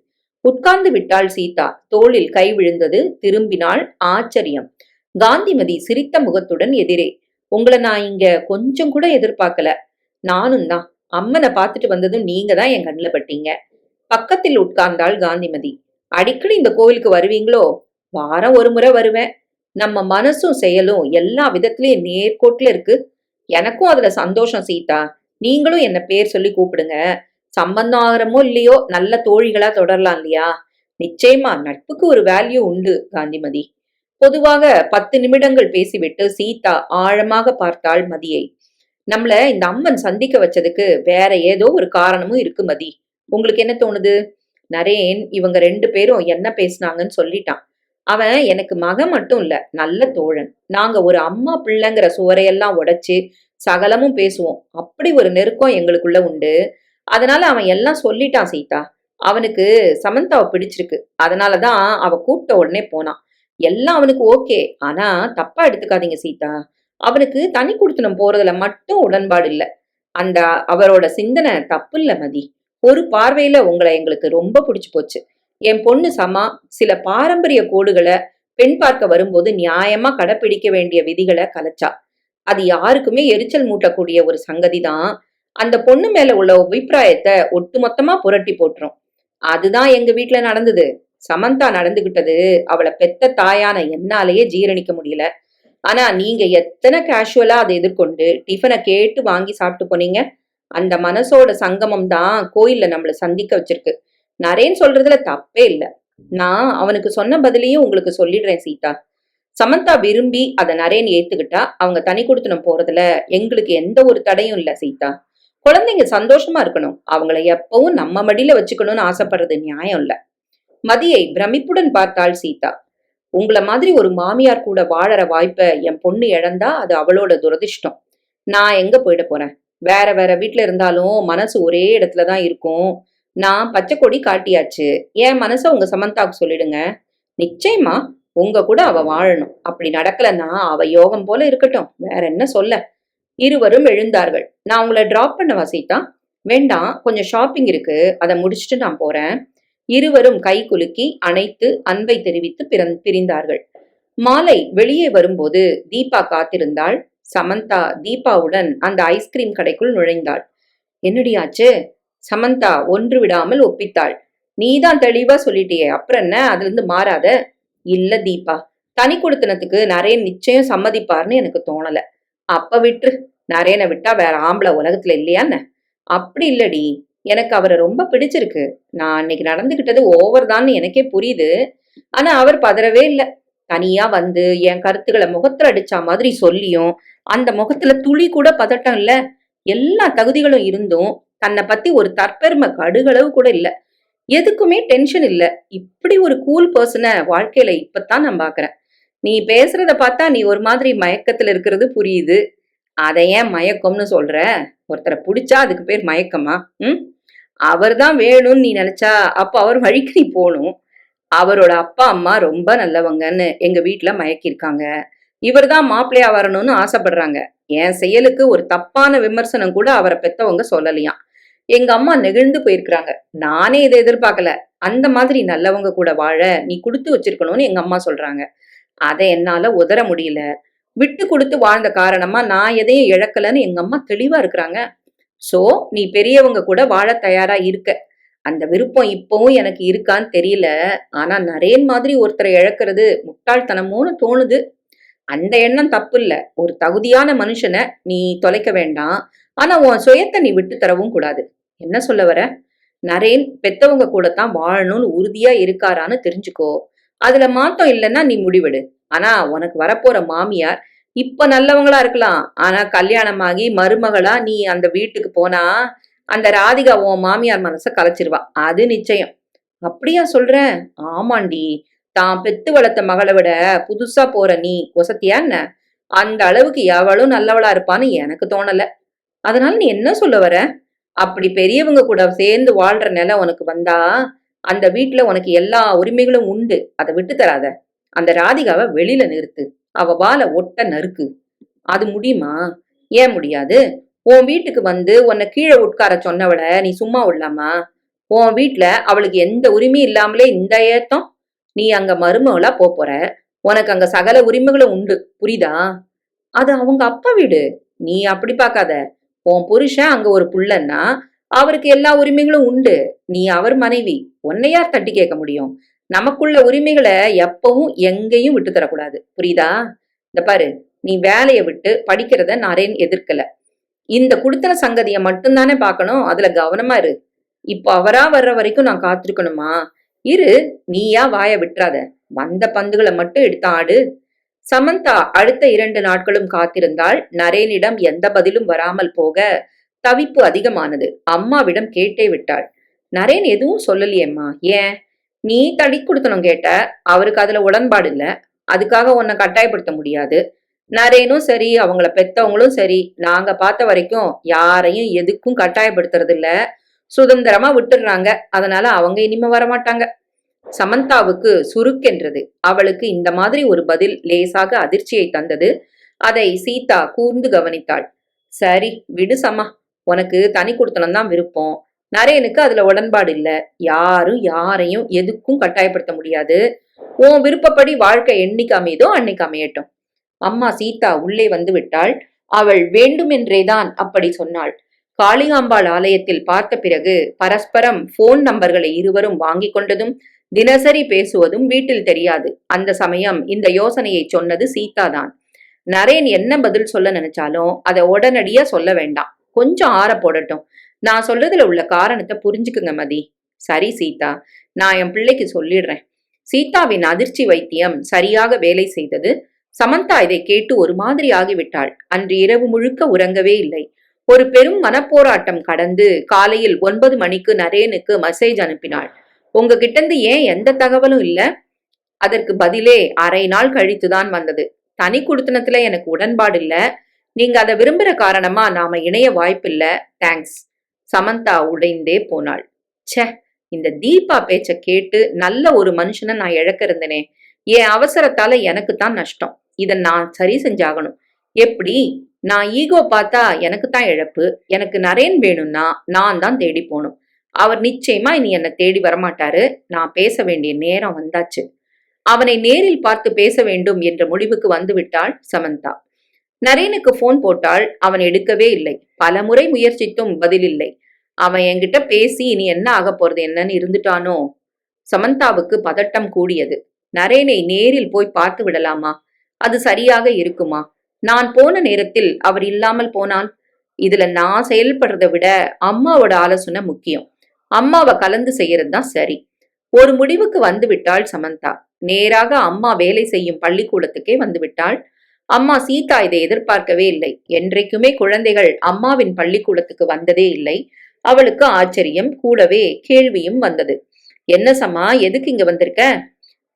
உட்கார்ந்து விட்டாள் சீதா. தோளில் கை விழுந்தது. திரும்பினாள். ஆச்சரியம். காந்திமதி சிரித்த முகத்துடன் எதிரே. உங்களை நான் இங்க கொஞ்சம் கூட எதிர்பார்க்கல. நானும் தான். அம்மனை பார்த்துட்டு வந்ததும் நீங்க தான் என் கண்ணில் பட்டீங்க. பக்கத்தில் உட்கார்ந்தாள் காந்திமதி. அடிக்கடி இந்த கோவிலுக்கு வருவீங்களோ? வாரம் ஒரு முறை வருவேன். நம்ம மனசும் செயலும் எல்லா விதத்திலயும் நேர்கோட்டுல இருக்கு. எனக்கும் அதுல சந்தோஷம் சீதா. நீங்களும் என்ன பேர் சொல்லி கூப்பிடுங்க. சம்பந்தம் ஆகிறமோ இல்லையோ நல்ல தோழிகளா தொடரலாம் இல்லையா? நிச்சயமா நட்புக்கு ஒரு வேல்யூ உண்டு காந்திமதி. பொதுவாக 10 நிமிடங்கள் பேசிவிட்டு சீதா ஆழமாக பார்த்தாள் மதியை. நம்மள இந்த அம்மன் சந்திக்க வச்சதுக்கு வேற ஏதோ ஒரு காரணமும் இருக்கு மதி. உங்களுக்கு என்ன தோணுது? நரேன் இவங்க 2 பேரும் என்ன பேசினாங்கன்னு சொல்லிட்டான். அவன் எனக்கு மகன் மட்டும் இல்ல, நல்ல தோழன். நாங்க ஒரு அம்மா பிள்ளைங்கிற சுவரையெல்லாம் உடைச்சு சகலமும் பேசுவோம். அப்படி ஒரு நெருக்கம் எங்களுக்குள்ள உண்டு. அதனால அவன் எல்லாம் சொல்லிட்டான் சீதா. அவனுக்கு சமந்தாவை பிடிச்சிருக்கு. அதனாலதான் அவ கூப்பிட்ட உடனே போனான். எல்லாம் அவனுக்கு ஓகே. ஆனா தப்பா எடுத்துக்காதீங்க சீதா. அவனுக்கு தனி குடித்தனம் போறதுல மட்டும் உடன்பாடு இல்ல. அந்த அவரோட சிந்தனை தப்பு இல்ல மதி. ஒரு பார்வையில உங்களை எங்களுக்கு ரொம்ப பிடிச்சு போச்சு. என் பொண்ணு சமா சில பாரம்பரிய கோடுகளை பெண் பார்க்க வரும்போது நியாயமா கடைப்பிடிக்க வேண்டிய விதிகளை கலைச்சா. அது யாருக்குமே எரிச்சல் மூட்டக்கூடிய ஒரு சங்கதிதான். அந்த பொண்ணு மேல உள்ள அபிப்பிராயத்தை ஒட்டுமொத்தமா புரட்டி போட்டுரும். அதுதான் எங்க வீட்டுல நடந்தது. சமந்தா நடந்துகிட்டது அவளை பெத்த தாயான என்னாலேயே ஜீரணிக்க முடியல. ஆனா நீங்க எத்தனை கேஷுவலா அதை எதிர்கொண்டு டிஃபனை கேட்டு வாங்கி சாப்பிட்டு போனீங்க. அந்த மனசோட சங்கமம் தான் கோயில்ல நம்மள சந்திக்க வச்சிருக்கு. நரேன் சொல்றதுல தப்பே இல்ல. நான் அவனுக்கு சொன்ன பதிலையும் உங்களுக்கு சொல்லிடுறேன் சீதா. சமந்தா விரும்பி அதை நரேன் ஏத்துக்கிட்டா அவங்க தனி கொடுத்தனம் போறதுல எங்களுக்கு எந்த ஒரு தடையும் இல்ல சீதா. குழந்தைங்க சந்தோஷமா இருக்கணும். அவங்கள எப்பவும் நம்ம மடியில வச்சுக்கணும்னு ஆசைப்படுறது நியாயம் இல்ல. மதியை பிரமிப்புடன் பார்த்தாள் சீதா. உங்கள மாதிரி ஒரு மாமியார் கூட வாழற வாய்ப்பை என் பொண்ணு இழந்தா அது அவளோட துரதிர்ஷ்டம். நான் எங்க போயிட போறேன். வேற வேற வீட்டுல இருந்தாலும் மனசு ஒரே இடத்துலதான் இருக்கும். நான் பச்சை கொடி காட்டியாச்சு. என் மனச உங்க சமந்தாவுக்கு சொல்லிடுங்க. நிச்சயமா உங்க கூட அவ வாழணும். அப்படி நடக்கலன்னா அவ யோகம் போல இருக்கட்டும். வேற என்ன சொல்ல. இருவரும் எழுந்தார்கள். நான் உங்களை டிராப் பண்ணவா சீதா? வேண்டாம், கொஞ்சம் ஷாப்பிங் இருக்கு, அதை முடிச்சுட்டு நான் போறேன். இருவரும் கை குலுக்கி அணைத்து அன்பை தெரிவித்து பிரிந்தார்கள். மாலை வெளியே வரும்போது தீபா காத்திருந்தாள். சமந்தா தீபாவுடன் அந்த ஐஸ்கிரீம் கடைக்குள் நுழைந்தாள். என்னடியாச்சு? சமந்தா ஒன்று விடாமல் ஒப்பித்தாள். நீதான் தெளிவா சொல்லிட்டியே, அப்புறம் என்ன அதுல இருந்து மாறாத? இல்ல தீபா, தனி கொடுத்தனத்துக்கு நரேன் நிச்சயம் சம்மதிப்பார்னு எனக்கு தோணல. அப்ப விட்டு, நரேனை விட்டா வேற ஆம்பளை உலகத்துல இல்லையான்னு? அப்படி இல்லடி, எனக்கு அவரை ரொம்ப பிடிச்சிருக்கு. நான் அன்னைக்கு நடந்துகிட்டது ஓவர் தான் எனக்கே புரியுது. ஆனா அவர் பதறவே இல்லை. தனியா வந்து என் கருத்துக்களை முகத்துல அடிச்சா மாதிரி சொல்லியும் அந்த முகத்துல துளி கூட பதட்டம் இல்ல. எல்லா தகுதிகளும் இருந்தும் தன்னை பத்தி ஒரு தற்பெருமை கடுகளவு கூட இல்ல. எதுக்குமே டென்ஷன் இல்ல. இப்படி ஒரு கூல் பர்சனை வாழ்க்கையில இப்பதான் நான் பாக்குறேன். நீ பேசுறத பார்த்தா நீ ஒரு மாதிரி மயக்கத்துல இருக்கிறது புரியுது. அதை ஏன் மயக்கம்னு சொல்ற? ஒருத்தரை பிடிச்சா அதுக்கு பேர் மயக்கமா? அவர் தான் வேணும்னு நீ நினைச்சா அப்ப அவர் வழிக்கு நீ போகணும். அவரோட அப்பா அம்மா ரொம்ப நல்லவங்கன்னு எங்க வீட்டுல மயக்கிருக்காங்க. இவர் தான் மாப்பிள்ளையா வரணும்னு ஆசைப்படுறாங்க. என் செயலுக்கு ஒரு தப்பான விமர்சனம் கூட அவரை பெத்தவங்க சொல்லலையாம். எங்க அம்மா நெகிழ்ந்து போயிருக்கிறாங்க. நானே இதை எதிர்பார்க்கல. அந்த மாதிரி நல்லவங்க கூட வாழ நீ கொடுத்து வச்சிருக்கணும்னு எங்க அம்மா சொல்றாங்க. அதை என்னால உதற முடியல. விட்டு கொடுத்து வாழ்ந்த காரணமா நான் எதையும் இழக்கலன்னு எங்க அம்மா தெளிவா இருக்கிறாங்க. சோ நீ பெரியவங்க கூட வாழ தயாரா இருக்க. அந்த விருப்பம் இப்பவும் எனக்கு இருக்கான்னு தெரியல. ஆனா நரேன் மாதிரி ஒருத்தரை இழக்கிறது முட்டாள்தனமோன்னு தோணுது. அந்த எண்ணம் தப்பு இல்ல. ஒரு தகுதியான மனுஷனை நீ தொலைக்க வேண்டாம். ஆனா உன் சுயத்தை நீ விட்டு தரவும் கூடாது. என்ன சொல்ல வர? நரேன் பெத்தவங்க கூட தான் வாழணும்னு உறுதியா இருக்காரான்னு தெரிஞ்சுக்கோ. அதுல மாற்றம் இல்லைன்னா நீ முடிவெடு. ஆனா உனக்கு வரப்போற மாமியார் இப்ப நல்லவங்களா இருக்கலாம். ஆனா கல்யாணமாகி மருமகளா நீ அந்த வீட்டுக்கு போனா அந்த ராதிகா உன் மாமியார் மனச கலைச்சிருவா. அது நிச்சயம். அப்படியா சொல்ற? ஆமாண்டி. தான் பெத்து வளர்த்த மகளை விட புதுசா போற நீ ஒசத்தியா என்ன? அந்த அளவுக்கு எவளும் நல்லவளா இருப்பான்னு எனக்கு தோணல. அதனால நீ என்ன சொல்ல வர? அப்படி பெரியவங்க கூட சேர்ந்து வாழ்ற நிலை உனக்கு வந்தா அந்த வீட்டுல உனக்கு எல்லா உரிமைகளும் உண்டு. அதை விட்டு தராத. அந்த ராதிகாவை வெளியில நிறுத்து. அவ வாழ ஒட்ட நறுக்கு. அது முடியுமா? ஏன் முடியாது? உன் வீட்டுக்கு வந்து உன்னை கீழே உட்கார சொன்னவள நீ சும்மா விடலாமா? உன் வீட்டுல அவளுக்கு எந்த உரிமையும் இல்லாமலே இந்த ஏத்தம். நீ அங்க மருமகளா போற. உனக்கு அங்க சகல உரிமைகளும் உண்டு. புரியுதா? அது அவங்க அப்பா வீடு. நீ அப்படி பாக்காத. உன் புருஷன் அங்க ஒரு புள்ளன்னா அவருக்கு எல்லா உரிமைகளும் உண்டு. நீ அவர் மனைவி. உன்னை யார் தட்டி கேட்க முடியும்? நமக்குள்ள உரிமைகளை எப்பவும் எங்கேயும் விட்டு தரக்கூடாது. புரியுதா? இந்த பாரு, நீ வேலையை விட்டு படிக்கிறத நரேன் எதிர்க்கல. இந்த குடுத்தன சங்கதியை மட்டும்தானே பாக்கணும். அதுல கவனமா இரு. இப்ப அவரா வர்ற வரைக்கும் நான் காத்திருக்கணுமா? இரு. நீயா வாய விட்டுறாத. வந்த பந்துகளை மட்டும் எடுத்து ஆடு. சமந்தா அடுத்த 2 நாட்களும் காத்திருந்தாள். நரேனிடம் எந்த பதிலும் வராமல் போக தவிப்பு அதிகமானது. அம்மாவிடம் கேட்டே விட்டாள். நரேன் எதுவும் சொல்லலையேம்மா. ஏன்? நீ தடி கொடுத்தனும் கேட்ட. அவருக்கு அதுல உடன்பாடு இல்ல. அதுக்காக உன்னை கட்டாயப்படுத்த முடியாது. நரேனும் சரி, அவங்கள பெத்தவங்களும் சரி, நாங்க பார்த்த வரைக்கும் யாரையும் எதுக்கும் கட்டாயப்படுத்துறது இல்ல. சுதந்திரமா விட்டுடுறாங்க. அதனால அவங்க இனிமே வரமாட்டாங்க. சமந்தாவுக்கு சுருக்கென்றது. அவளுக்கு இந்த மாதிரி ஒரு பதில் லேசாக அதிர்ச்சியை தந்தது. அதை சீதா கூர்ந்து கவனித்தாள். சரி விடு சமா. உனக்கு தனி கொடுத்தனம் தான் விருப்பம். நரேனுக்கு அதுல உடன்பாடு இல்ல. யாரும் யாரையும் எதுக்கும் கட்டாயப்படுத்த முடியாது. உன் விருப்பப்படி வாழ்க்கை என்னைக்கு அமையுதோ அன்னைக்கு அமையட்டும். அம்மா சீதா உள்ளே வந்து விட்டாள். அவள் வேண்டுமென்றேதான் அப்படி சொன்னாள். காளிகாம்பாள் ஆலயத்தில் பார்த்த பிறகு பரஸ்பரம் போன் நம்பர்களை இருவரும் வாங்கிக் கொண்டதும் தினசரி பேசுவதும் வீட்டில் தெரியாது. அந்த சமயம் இந்த யோசனையை சொன்னது சீதாதான். நரேன் என்ன பதில் சொல்ல நினைச்சாலும் அதை உடனடியா சொல்ல வேண்டாம், கொஞ்சம் ஆற போடட்டும். நான் சொல்றதுல உள்ள காரணத்தை புரிஞ்சுக்குங்க மதி. சரி சீதா, நான் என் பிள்ளைக்கு சொல்லிடுறேன். சீதாவின் அதிர்ச்சி வைத்தியம் சரியாக வேலை செய்தது. சமந்தா இதை கேட்டு ஒரு மாதிரி ஆகிவிட்டாள். அன்று இரவு முழுக்க உறங்கவே இல்லை. ஒரு பெரும் மனப்போராட்டம் கடந்து காலையில் 9 மணிக்கு நரேனுக்கு மெசேஜ் அனுப்பினாள். உங்ககிட்ட இருந்து ஏன் எந்த தகவலும் இல்ல? அதற்கு பதிலே அரை நாள் கழித்துதான் வந்தது. தனி குடுத்தனத்துல எனக்கு உடன்பாடு இல்ல, நீங்க அதை விரும்புற காரணமா நாம இணைய வாய்ப்பில்ல, தேங்க்ஸ். சமந்தா உடைந்தே போனாள். ச்சே, இந்த தீபா பேச்ச கேட்டு நல்ல ஒரு மனுஷனை நான் இழக்க இருந்தனே. என் அவசரத்தால எனக்கு தான் நஷ்டம். இத நான் சரி செஞ்சாகணும். எப்படி? நான் ஈகோ பார்த்தா எனக்கு தான் இழப்பு. எனக்கு நரேன் வேணும்னா நான் தான் தேடி போகணும். அவர் நிச்சயமா இனி என்னை தேடி வரமாட்டாரு. நான் பேச வேண்டிய நேரம் வந்தாச்சு. அவனை நேரில் பார்த்து பேச வேண்டும் என்ற முடிவுக்கு வந்து விட்டாள் சமந்தா. நரேனுக்கு போன் போட்டால் அவன் எடுக்கவே இல்லை. பல முறை முயற்சித்தும் பதில் இல்லை. அவன் என்கிட்ட பேசி இனி என்ன ஆக போறது என்னன்னு இருந்துட்டானோ? சமந்தாவுக்கு பதட்டம் கூடியது. நரேனை நேரில் போய் பார்த்து விடலாமா? அது சரியாக இருக்குமா? நான் போன நேரத்தில் அவர் இல்லாமல் போனான். இதுல நான் செயல்படுறதை விட அம்மாவோட ஆலோசனை முக்கியம். அம்மாவை கலந்து செய்யறது தான் சரி. ஒரு முடிவுக்கு வந்து விட்டாள் சமந்தா. நேராக அம்மா வேலை செய்யும் பள்ளிக்கூடத்துக்கே வந்து விட்டாள். அம்மா சீதா இதை எதிர்பார்க்கவே இல்லை. என்றைக்குமே குழந்தைகள் அம்மாவின் பள்ளிக்கூடத்துக்கு வந்ததே இல்லை. அவளுக்கு ஆச்சரியம், கூடவே கேள்வியும் வந்தது. என்ன சம்மா, எதுக்கு இங்க வந்திருக்க?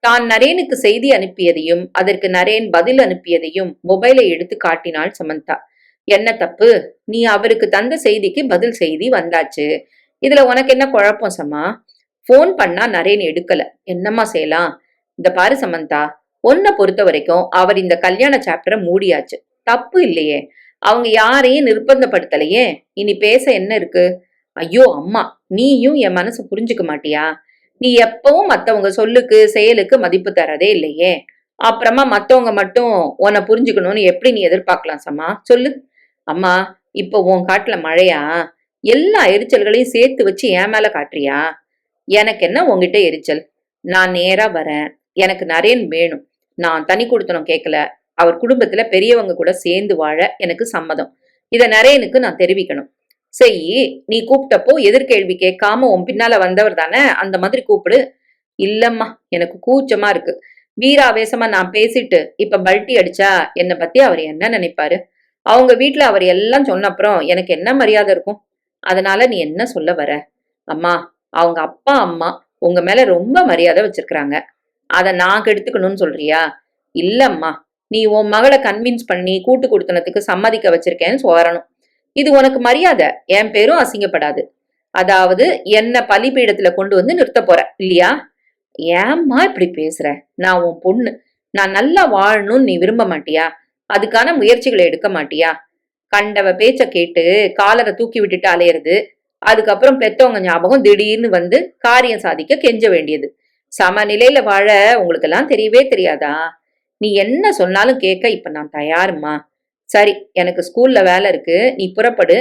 தான் நரேனுக்கு செய்தி அனுப்பியதையும் அதற்கு நரேன் பதில் அனுப்பியதையும் மொபைலை எடுத்து காட்டினாள் சமந்தா. என்ன தப்பு? நீ அவருக்கு தந்த செய்திக்கு பதில் செய்தி வந்தாச்சு. இதுல உனக்கு என்ன குழப்பம் சம்மா? போன் பண்ணா நரேன் எடுக்கல, என்னம்மா செய்யலாம்? இந்த பாரு சமந்தா, உன்னை பொறுத்த வரைக்கும் அவர் இந்த கல்யாண சாப்டரை மூடியாச்சு. தப்பு இல்லையே, அவங்க யாரையும் நிர்பந்தப்படுத்தலையே. இனி பேச என்ன இருக்கு? ஐயோ அம்மா, நீயும் என் மனசு புரிஞ்சுக்க மாட்டியா? நீ எப்பவும் மத்தவங்க சொல்லுக்கு செயலுக்கு மதிப்பு தரதே இல்லையே. அப்புறமா மத்தவங்க மட்டும் உன்னை புரிஞ்சுக்கணும்னு எப்படி நீ எதிர்பார்க்கலாம் சம்மா? சொல்லு. அம்மா, இப்போ உன் காட்டுல மழையா? எல்லா எரிச்சல்களையும் சேர்த்து வச்சு என் மேல காட்டுறியா? எனக்கு என்ன உன்கிட்ட எரிச்சல்? நான் நேரா வரேன். எனக்கு நரேன் வேணும். நான் தனி கொடுத்தனும் கேட்கல. அவர் குடும்பத்துல பெரியவங்க கூட சேர்ந்து வாழ எனக்கு சம்மதம். இத நரேனுக்கு நான் தெரிவிக்கணும். செய்யி. நீ கூப்பிட்டப்போ எதிர்கேள்வி கேட்காம உன் பின்னால வந்தவர் தானே, அந்த மாதிரி கூப்பிடு. இல்லம்மா, எனக்கு கூச்சமா இருக்கு. வீராவேசமா நான் பேசிட்டு இப்ப பல்ட்டி அடிச்சா என்னை பத்தி அவர் என்ன நினைப்பாரு? அவங்க வீட்டுல அவர் எல்லாம் சொன்ன அப்புறம் எனக்கு என்ன மரியாதை இருக்கும்? அதனால நீ என்ன சொல்ல வர? அம்மா, அவங்க அப்பா அம்மா உங்க மேல ரொம்ப மரியாதை வச்சிருக்கிறாங்க. அதை நான் கெடுத்துக்கணும்னு சொல்றியா? இல்லம்மா, நீ உன் மகளை கன்வின்ஸ் பண்ணி கூட்டு குடுத்தனத்துக்கு சம்மதிக்க வச்சிருக்கேன்னு சொல்லணும். இது உனக்கு மரியாதை, என் பேரும் அசிங்கப்படாது. அதாவது என்ன பலிபீடத்துல கொண்டு வந்து நிறுத்த போற இல்லையா? ஏம்மா இப்படி பேசுற? நான் உன் பொண்ணு. நான் நல்லா வாழணும்னு நீ விரும்ப மாட்டியா? அதுக்கான முயற்சிகளை எடுக்க மாட்டியா? கண்டவ பேச்ச கேட்டு காலரை தூக்கி விட்டுட்டு அலையிறது, அதுக்கப்புறம் பெத்தவங்க ஞாபகம் திடீர்னு வந்து காரியம் சாதிக்க கெஞ்ச வேண்டியது. சமநிலையில வாழ உங்களுக்கு எல்லாம் தெரியவே தெரியாதா? நீ என்ன சொன்னாலும் கேட்க இப்ப நான் தயாருமா. சரி, எனக்கு ஸ்கூல்ல வேலை இருக்கு, நீ புறப்படு.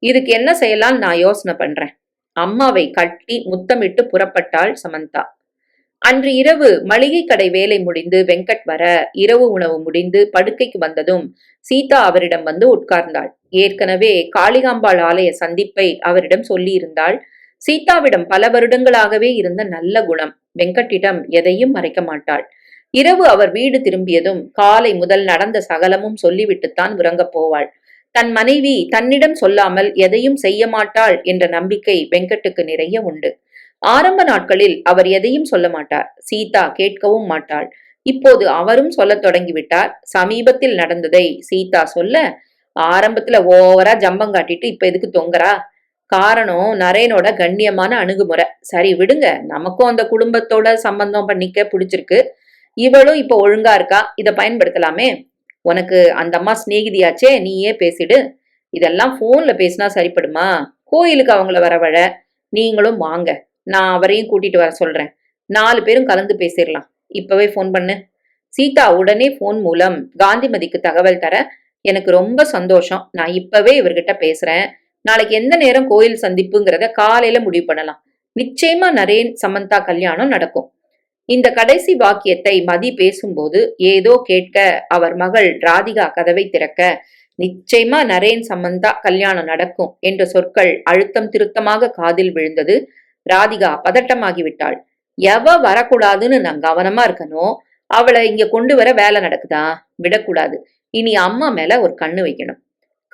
இதுக்கு என்ன செய்யலாம்னு நான் யோசனை பண்றேன். அம்மாவை கட்டி முத்தமிட்டு புறப்பட்டாள் சமந்தா. அன்று இரவு மளிகை கடை வேலை முடிந்து வெங்கட் வர, இரவு உணவு முடிந்து படுக்கைக்கு வந்ததும் சீதா அவரிடம் வந்து உட்கார்ந்தாள். ஏற்கனவே காளிகாம்பாள் ஆலய சந்திப்பை அவரிடம் சொல்லி இருந்தாள். சீதாவிடம் பல வருடங்களாகவே இருந்த நல்ல குணம். வெங்கட்டிடம் எதையும் மறைக்க மாட்டாள். இரவு அவர் வீடு திரும்பியதும் காலை முதல் நடந்த சகலமும் சொல்லிவிட்டுத்தான் உறங்கப் போவாள். தன் மனைவி தன்னிடம் சொல்லாமல் எதையும் செய்ய மாட்டாள் என்ற நம்பிக்கை வெங்கட்டுக்கு நிறைய உண்டு. ஆரம்ப நாட்களில் அவர் எதையும் சொல்ல மாட்டார். சீதா கேட்கவும் மாட்டாள். இப்போது அவரும் சொல்லத் தொடங்கிவிட்டார். சமீபத்தில் நடந்ததை சீதா சொல்ல, ஆரம்பத்துல ஓவரா ஜம்பம் காட்டிட்டு இப்ப எதுக்கு தொங்குறா? காரணம் நரேனோட கண்ணியமான அணுகுமுறை. சரி விடுங்க, நமக்கும் அந்த குடும்பத்தோட சம்பந்தம் பண்ணிக்க பிடிச்சிருக்கு. இவளும் இப்ப ஒழுங்கா இருக்கா, இத பயன்படுத்தலாமே. உனக்கு அந்த அம்மா சிநேகிதியாச்சே, நீயே பேசிடு. இதெல்லாம் போன்ல பேசினா சரிப்படுமா? கோயிலுக்கு அவங்கள வரவழ. நீங்களும் வாங்க, நான் அவரையும் கூட்டிட்டு வர சொல்றேன். 4 பேரும் கலந்து பேசிடலாம். இப்பவே ஃபோன் பண்ணு. சீதா உடனே ஃபோன் மூலம் காந்திமதிக்கு தகவல் தர, எனக்கு ரொம்ப சந்தோஷம். நான் இப்பவே இவர்கிட்ட பேசுறேன். நாளைக்கு எந்த நேரம் கோயில் சந்திப்புங்கிறத காலையில முடிவு பண்ணலாம். நிச்சயமா நரேன் சமந்தா கல்யாணம் நடக்கும். இந்த கடைசி வாக்கியத்தை மதி பேசும்போது ஏதோ கேட்க அவர் மகள் ராதிகா கதவை திறக்க, நிச்சயமா நரேன் சமந்தா கல்யாணம் நடக்கும் என்ற சொற்கள் அழுத்தம் திருத்தமாக காதில் விழுந்தது. ராதிகா பதட்டமாகிவிட்டாள். எவ வரக்கூடாதுன்னு நான் கவனமா இருக்கணும், அவளை இங்க கொண்டு வர வேலை நடக்குதா? விடக்கூடாது. இனி அம்மா மேல ஒரு கண்ணு வைக்கணும்.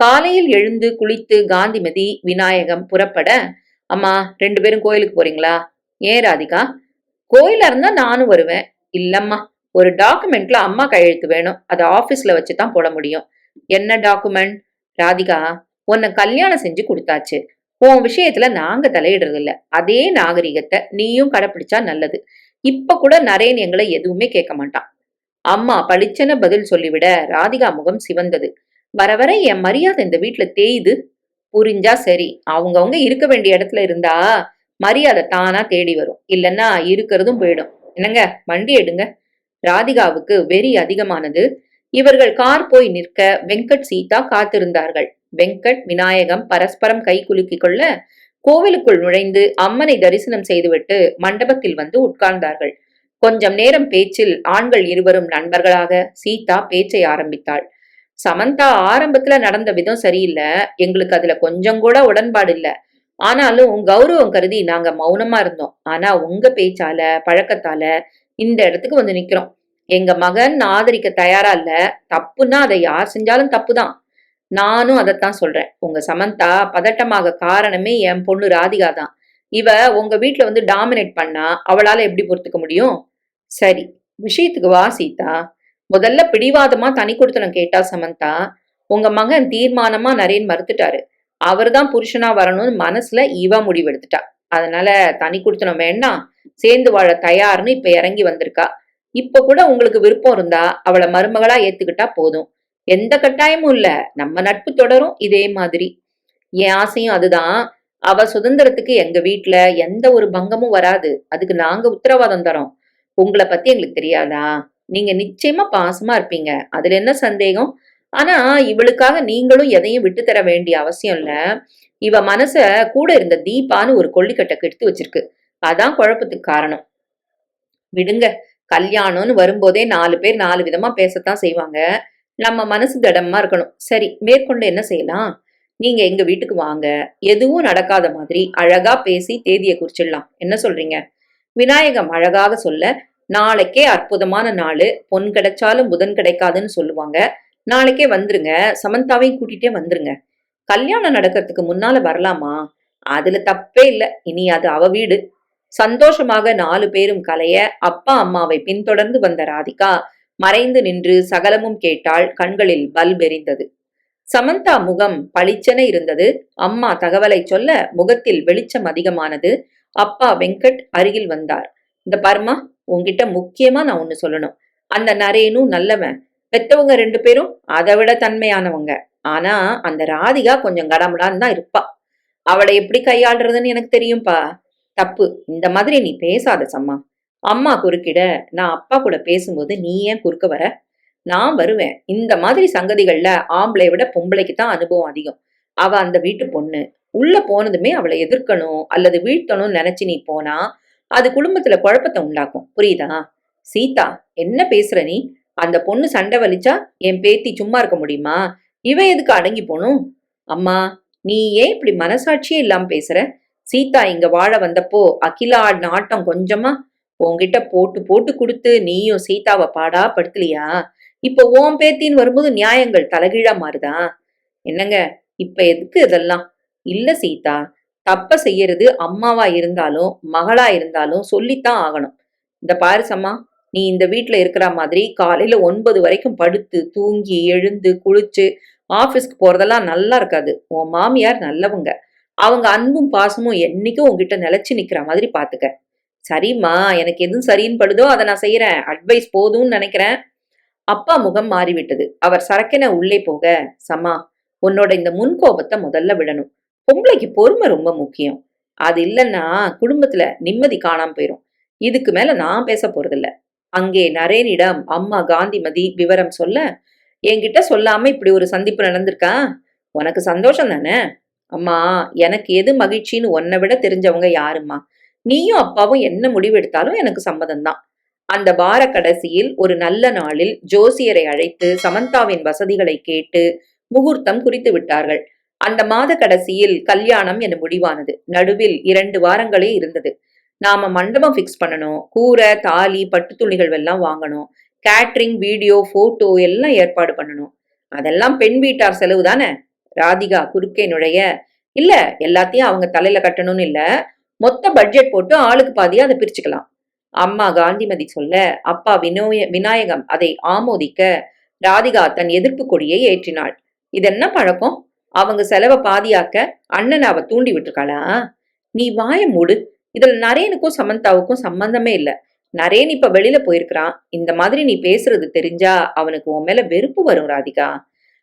காலையில் எழுந்து குளித்து காந்திமதி விநாயகம் புறப்பட, அம்மா 2 பேரும் கோயிலுக்கு போறீங்களா? ஏன் ராதிகா? கோயிலா இருந்தா நானும் வருவேன். இல்லம்மா, ஒரு டாக்குமெண்ட்ல அம்மா கையெழுத்து வேணும். அதை ஆபீஸ்ல வச்சுதான் போட முடியும். என்ன டாக்குமெண்ட்? ராதிகா, உன்னை கல்யாணம் செஞ்சு கொடுத்தாச்சு. உன் விஷயத்துல நாங்க தலையிடுறது இல்ல. அதே நாகரிகத்தை நீயும் கடைப்பிடிச்சா நல்லது. இப்ப கூட நரேன் எங்களை எதுவுமே கேட்க மாட்டான். அம்மா பளிச்சென பதில் சொல்லிவிட ராதிகா முகம் சிவந்தது. வர வர என் மரியாதை இந்த வீட்டுல தேயுது. புரிஞ்சா சரி. அவங்கவுங்க இருக்க வேண்டிய இடத்துல இருந்தா மரியாதை தானா தேடி வரும். இல்லைன்னா இருக்கிறதும் போயிடும். என்னங்க, வண்டி எடுங்க. ராதிகாவுக்கு வெறி அதிகமானது. இவர்கள் கார் போய் நிற்க வெங்கட் சீதா காத்திருந்தார்கள். வெங்கட் விநாயகம் பரஸ்பரம் கை குலுக்கிக் கொள்ள கோவிலுக்குள் நுழைந்து அம்மனை தரிசனம் செய்துவிட்டு மண்டபத்தில் வந்து உட்கார்ந்தார்கள். கொஞ்சம் நேரம் பேச்சில் ஆண்கள் இருவரும் நண்பர்களாக சீதா பேச்சை ஆரம்பித்தாள். சமந்தா ஆரம்பத்துல நடந்த விதம் சரியில்லை. எங்களுக்கு அதுல கொஞ்சம் கூட உடன்பாடு இல்ல. ஆனாலும் கௌரவம் கருதி நாங்க மௌனமா இருந்தோம். ஆனா உங்க பேச்சால பழக்கத்தால இந்த இடத்துக்கு வந்து நிக்கிறோம். எங்க மகன் ஆதரிக்க தயாரா இல்ல. தப்புன்னா அதை யார் செஞ்சாலும் தப்புதான். நானும் அதைத்தான் சொல்றேன். உங்க சமந்தா பதட்டமாக காரணமே என் பொண்ணு ராதிகா தான். இவ உங்க வீட்டுல வந்து டாமினேட் பண்ணா அவளால எப்படி பொறுத்துக்க முடியும்? சரி, விஷயத்துக்கு வா சீதா. முதல்ல பிடிவாதமா தனி கொடுத்தனம் கேட்டா சமந்தா. உங்க மகன் தீர்மானமா நரேன் மறுத்துட்டாரு. அவர்தான் புருஷனா வரணும்னு மனசுல இவ முடிவெடுத்துட்டா. அதனால தனி கொடுத்தனம் வேண்டாம், சேர்ந்து வாழ தயார்னு இப்ப இறங்கி வந்திருக்கா. இப்ப கூட உங்களுக்கு விருப்பம் இருந்தா அவளை மருமகளா ஏத்துக்கிட்டா போதும். எந்த கட்டாயமும் இல்ல. நம்ம நட்பு தொடரும் இதே மாதிரி. என் ஆசையும் அதுதான். அவ சுதந்திரத்துக்கு எங்க வீட்டுல எந்த ஒரு பங்கமும் வராது. அதுக்கு நாங்க உத்தரவாதம் தரோம். உங்களை பத்தி எங்களுக்கு தெரியாதா? நீங்க நிச்சயமா பாசமா இருப்பீங்க. அதுல என்ன சந்தேகம்? ஆனா இவளுக்காக நீங்களும் எதையும் விட்டு தர வேண்டிய அவசியம் இல்ல. இவ மனச கூட இருந்த தீபான்னு ஒரு கொள்ளிக்கட்டை கெடுத்து வச்சிருக்கு. அதான் குழப்பத்துக்கு காரணம். விடுங்க. கல்யாணம்னு வரும்போதே 4 பேர் 4 விதமா பேசத்தான் செய்வாங்க. நம்ம மனசு திடமா இருக்கணும். சரி, மேற்கொண்டு என்ன செய்யலாம்? நீங்க எங்க வீட்டுக்கு வாங்க. எதுவும் நடக்காத மாதிரி அழகா பேசி தேதியை குறிச்சிடலாம். என்ன சொல்றீங்க? விநாயகம் அழகாக சொல்ல, நாளைக்கே அற்புதமான நாளு. பொன் கிடைச்சாலும் புதன் கிடைக்காதுன்னு சொல்லுவாங்க. நாளைக்கே வந்துருங்க. சமந்தாவையும் கூட்டிட்டே வந்துருங்க. கல்யாணம் நடக்கிறதுக்கு முன்னால வரலாமா? அதுல தப்பே இல்ல. இனி அது அவ வீடு. சந்தோஷமாக 4 பேரும் கலைய அப்பா அம்மாவை பின்தொடர்ந்து வந்த ராதிகா மறைந்து நின்று சகலமும் கேட்டாள். கண்களில் பல்ப் எரிந்தது. சமந்தா முகம் பளிச்சென இருந்தது. அம்மா தகவலை சொல்ல முகத்தில் வெளிச்சம் அதிகமானது. அப்பா வெங்கட் அருகில் வந்தார். இந்த பாருமா, உன்கிட்ட முக்கியமா நான் ஒண்ணு சொல்லணும். அந்த நரேனும் நல்லவன். பெத்தவங்க 2 பேரும் அதை விட தன்மையானவங்க. ஆனா அந்த ராதிகா கொஞ்சம் கடமுடான்னு தான் இருப்பா. அவளை எப்படி கையாளுறதுன்னு எனக்கு தெரியும்பா. தப்பு. இந்த மாதிரி நீ பேசாத சம்மா. அம்மா குறுக்கிட, நான் அப்பா கூட பேசும்போது நீ ஏன் குறுக்க வர? நான் வருவேன். இந்த மாதிரி சங்கதிகள்ல ஆம்பளை விட பொம்பளைக்கு தான் அனுபவம் அதிகம். அவ அந்த வீட்டு பொண்ணு. உள்ள போனதுமே அவளை எதிர்க்கணும் அல்லது வீழ்த்தணும்னு நினைச்சு நீ போனா அது குடும்பத்துல குழப்பத்தை உண்டாக்கும். புரியுதா? சீதா, என்ன பேசுற நீ? அந்த பொண்ணு சண்டை வலிச்சா என் பேத்தி சும்மா இருக்க முடியுமா? இவ எதுக்கு அடங்கி போனும்? அம்மா, நீ ஏன் இப்படி மனசாட்சியே இல்லாம பேசுற? சீதா இங்க வாழ வந்தப்போ அகிலா ஆடின ஆட்டம் கொஞ்சமா? உன்கிட்ட போட்டு போட்டு கொடுத்து நீயும் சீதாவை பாடா படுத்தலையா? இப்ப உன் பேத்தின்னு வரும்போது நியாயங்கள் தலைகீழா மாறுதா? என்னங்க, இப்ப எதுக்கு இதெல்லாம்? இல்ல சீதா, தப்ப செய்யறது அம்மாவா இருந்தாலும் மகளா இருந்தாலும் சொல்லித்தான் ஆகணும். இந்த பாரிசம்மா, நீ இந்த வீட்டுல இருக்கிற மாதிரி காலையில 9 வரைக்கும் படுத்து தூங்கி எழுந்து குளிச்சு ஆபீஸ்க்கு போறதெல்லாம் நல்லா இருக்காது. உன் மாமியார் நல்லவங்க. அவங்க அன்பும் பாசமும் என்னைக்கும் உன்கிட்ட நிலைச்சு நிக்கிற மாதிரி பாத்துக்க. சரிம்மா, எனக்கு எதுவும் சரின்னு படுதோ அதை நான் செய்யறேன். அட்வைஸ் போதும்னு நினைக்கிறேன். அப்பா முகம் மாறிவிட்டது. அவர் சரக்கென உள்ளே போக, சமா, உன்னோட இந்த முன்கோபத்தை முதல்ல விடணும். பொம்பளைக்கு பொறுமை ரொம்ப முக்கியம். அது இல்லைன்னா குடும்பத்துல நிம்மதி காணாம போயிரும். இதுக்கு மேல நான் பேச போறதில்ல. அங்கே நரேனிடம் அம்மா காந்திமதி விவரம் சொல்ல, என்கிட்ட சொல்லாம இப்படி ஒரு சந்திப்பு நடந்திருக்கா? உனக்கு சந்தோஷம் தானே? அம்மா, எனக்கு எது மகிழ்ச்சின்னு உன்னை விட தெரிஞ்சவங்க யாரும்மா? நீயும் அப்பாவும் என்ன முடிவு எடுத்தாலும் எனக்கு சம்மதம்தான். அந்த வார கடைசியில் ஒரு நல்ல நாளில் ஜோசியரை அழைத்து சமந்தாவின் வசதிகளை கேட்டு முகூர்த்தம் குறித்து விட்டார்கள். அந்த மாத கடைசியில் கல்யாணம் என முடிவானது. நடுவில் 2 வாரங்களே இருந்தது. நாம மண்டபம் பிக்ஸ் பண்ணணும், கூரை, தாலி, பட்டு துணிகள் எல்லாம் வாங்கணும், கேட்ரிங், வீடியோ, போட்டோ எல்லாம் ஏற்பாடு பண்ணணும். அதெல்லாம் பெண் வீட்டார் செலவு தானே? ராதிகா குறுக்கே நுழைய, இல்ல, எல்லாத்தையும் அவங்க தலையில கட்டணும்னு இல்ல, மொத்த பட்ஜெட் போட்டு ஆளுக்கு பாதியா அதை பிரிச்சுக்கலாம். அம்மா காந்திமதி சொல்ல, அப்பா விநாயகம் அதை ஆமோதிக்க ராதிகா தன் எதிர்ப்பு கொடியை ஏற்றினாள். இதென்ன பழக்கம்? அவங்க செலவை பாதியாக்க அண்ணன் அவ தூண்டி விட்டுருக்காளா? நீ வாய மூடு. இதுல நரேனுக்கும் சமந்தாவுக்கும் சம்பந்தமே இல்ல. நரேன் இப்ப வெளியில போயிருக்கிறான். இந்த மாதிரி நீ பேசுறது தெரிஞ்சா அவனுக்கு உன் மேல வெறுப்பு வரும் ராதிகா.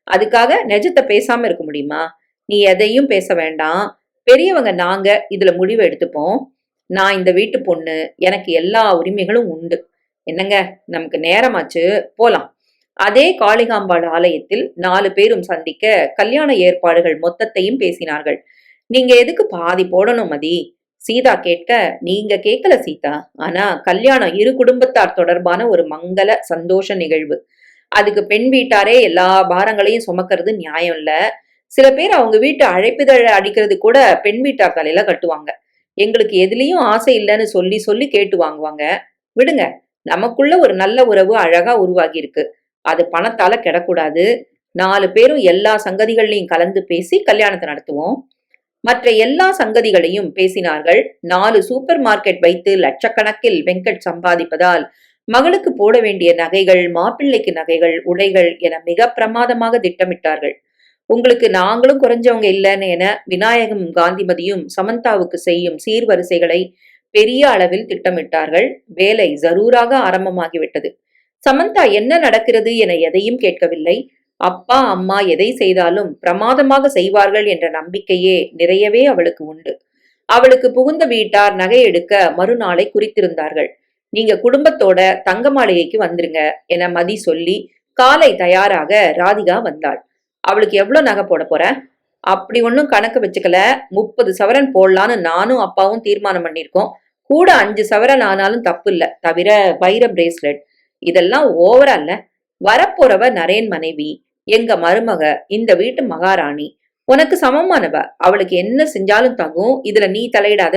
அதுக்காக நிஜத்தை பேசாம இருக்க முடியுமா? நீ எதையும் பேச வேண்டாம். பெரியவங்க நாங்க இதுல முடிவு எடுத்துப்போம். நான் இந்த வீட்டு பொண்ணு, எனக்கு எல்லா உரிமைகளும் உண்டு. என்னங்க, நமக்கு நேரமாச்சு, போலாம். அதே காளிகாம்பாள் ஆலயத்தில் 4 பேரும் சந்திக்க கல்யாண ஏற்பாடுகள் மொத்தத்தையும் பேசினார்கள். நீங்க எதுக்கு பாதி போடணும் மதி? சீதா கேட்க, நீங்க கேட்கல சீதா, ஆனா கல்யாணம் இரு குடும்பத்தார் தொடர்பான ஒரு மங்கள சந்தோஷ நிகழ்வு. அதுக்கு பெண் வீட்டாரே எல்லா பாரங்களையும் சுமக்கிறது நியாயம் இல்ல. சில பேர் அவங்க வீட்டு அழைப்பிதழ அடிக்கிறது கூட பெண் வீட்டார் தலையில கட்டுவாங்க. எங்களுக்கு எதுலயும் ஆசை இல்லைன்னு சொல்லி சொல்லி கேட்டு வாங்குவாங்க. விடுங்க, நமக்குள்ள ஒரு நல்ல உறவு அழகா உருவாகி இருக்கு. அது பணத்தால கெடக்கூடாது. 4 பேரும் எல்லா சங்கதிகளையும் கலந்து பேசி கல்யாணத்தை நடத்துவோம். மற்ற எல்லா சங்கதிகளையும் பேசினார்கள். 4 சூப்பர் மார்க்கெட் வைத்து லட்சக்கணக்கில் வெங்கட் சம்பாதிப்பதால் மகளுக்கு போட வேண்டிய நகைகள், மாப்பிள்ளைக்கு நகைகள், உடைகள் என மிக பிரமாதமாக திட்டமிட்டார்கள். உங்களுக்கு நாங்களும் குறைஞ்சவங்க இல்லைன்னு என விநாயகம் காந்திமதியும் சமந்தாவுக்கு செய்யும் சீர்வரிசைகளை பெரிய அளவில் திட்டமிட்டார்கள். வேலை ஜரூராக ஆரம்பமாகிவிட்டது. சமந்தா என்ன நடக்கிறது என எதையும் கேட்கவில்லை. அப்பா அம்மா எதை செய்தாலும் பிரமாதமாக செய்வார்கள் என்ற நம்பிக்கையே நிறையவே அவளுக்கு உண்டு. அவளுக்கு புகுந்த வீட்டார் நகை எடுக்க மறுநாளை குறித்திருந்தார்கள். நீங்க குடும்பத்தோட தங்க மாளிகைக்கு வந்துருங்க என மதி சொல்லி காலை தயாராக ராதிகா வந்தாள். அவளுக்கு எவ்வளவு நகை போட போற? அப்படி ஒன்னும் கணக்கு வச்சுக்கல. 30 சவரன் போடலான்னு நானும் அப்பாவும் தீர்மானம் பண்ணிருக்கோம். கூட 5 சவரன் ஆனாலும் தப்பு இல்ல, தவிர வைர பிரேஸ்லெட். இதெல்லாம் ஓவரா இல்ல? வரப்போறவ நரேன் மனைவி, எங்க மருமக, இந்த வீட்டு மகாராணி, உனக்கு சமமானவ. அவளுக்கு என்ன செஞ்சாலும் தகும். இதுல நீ தலையிடாத.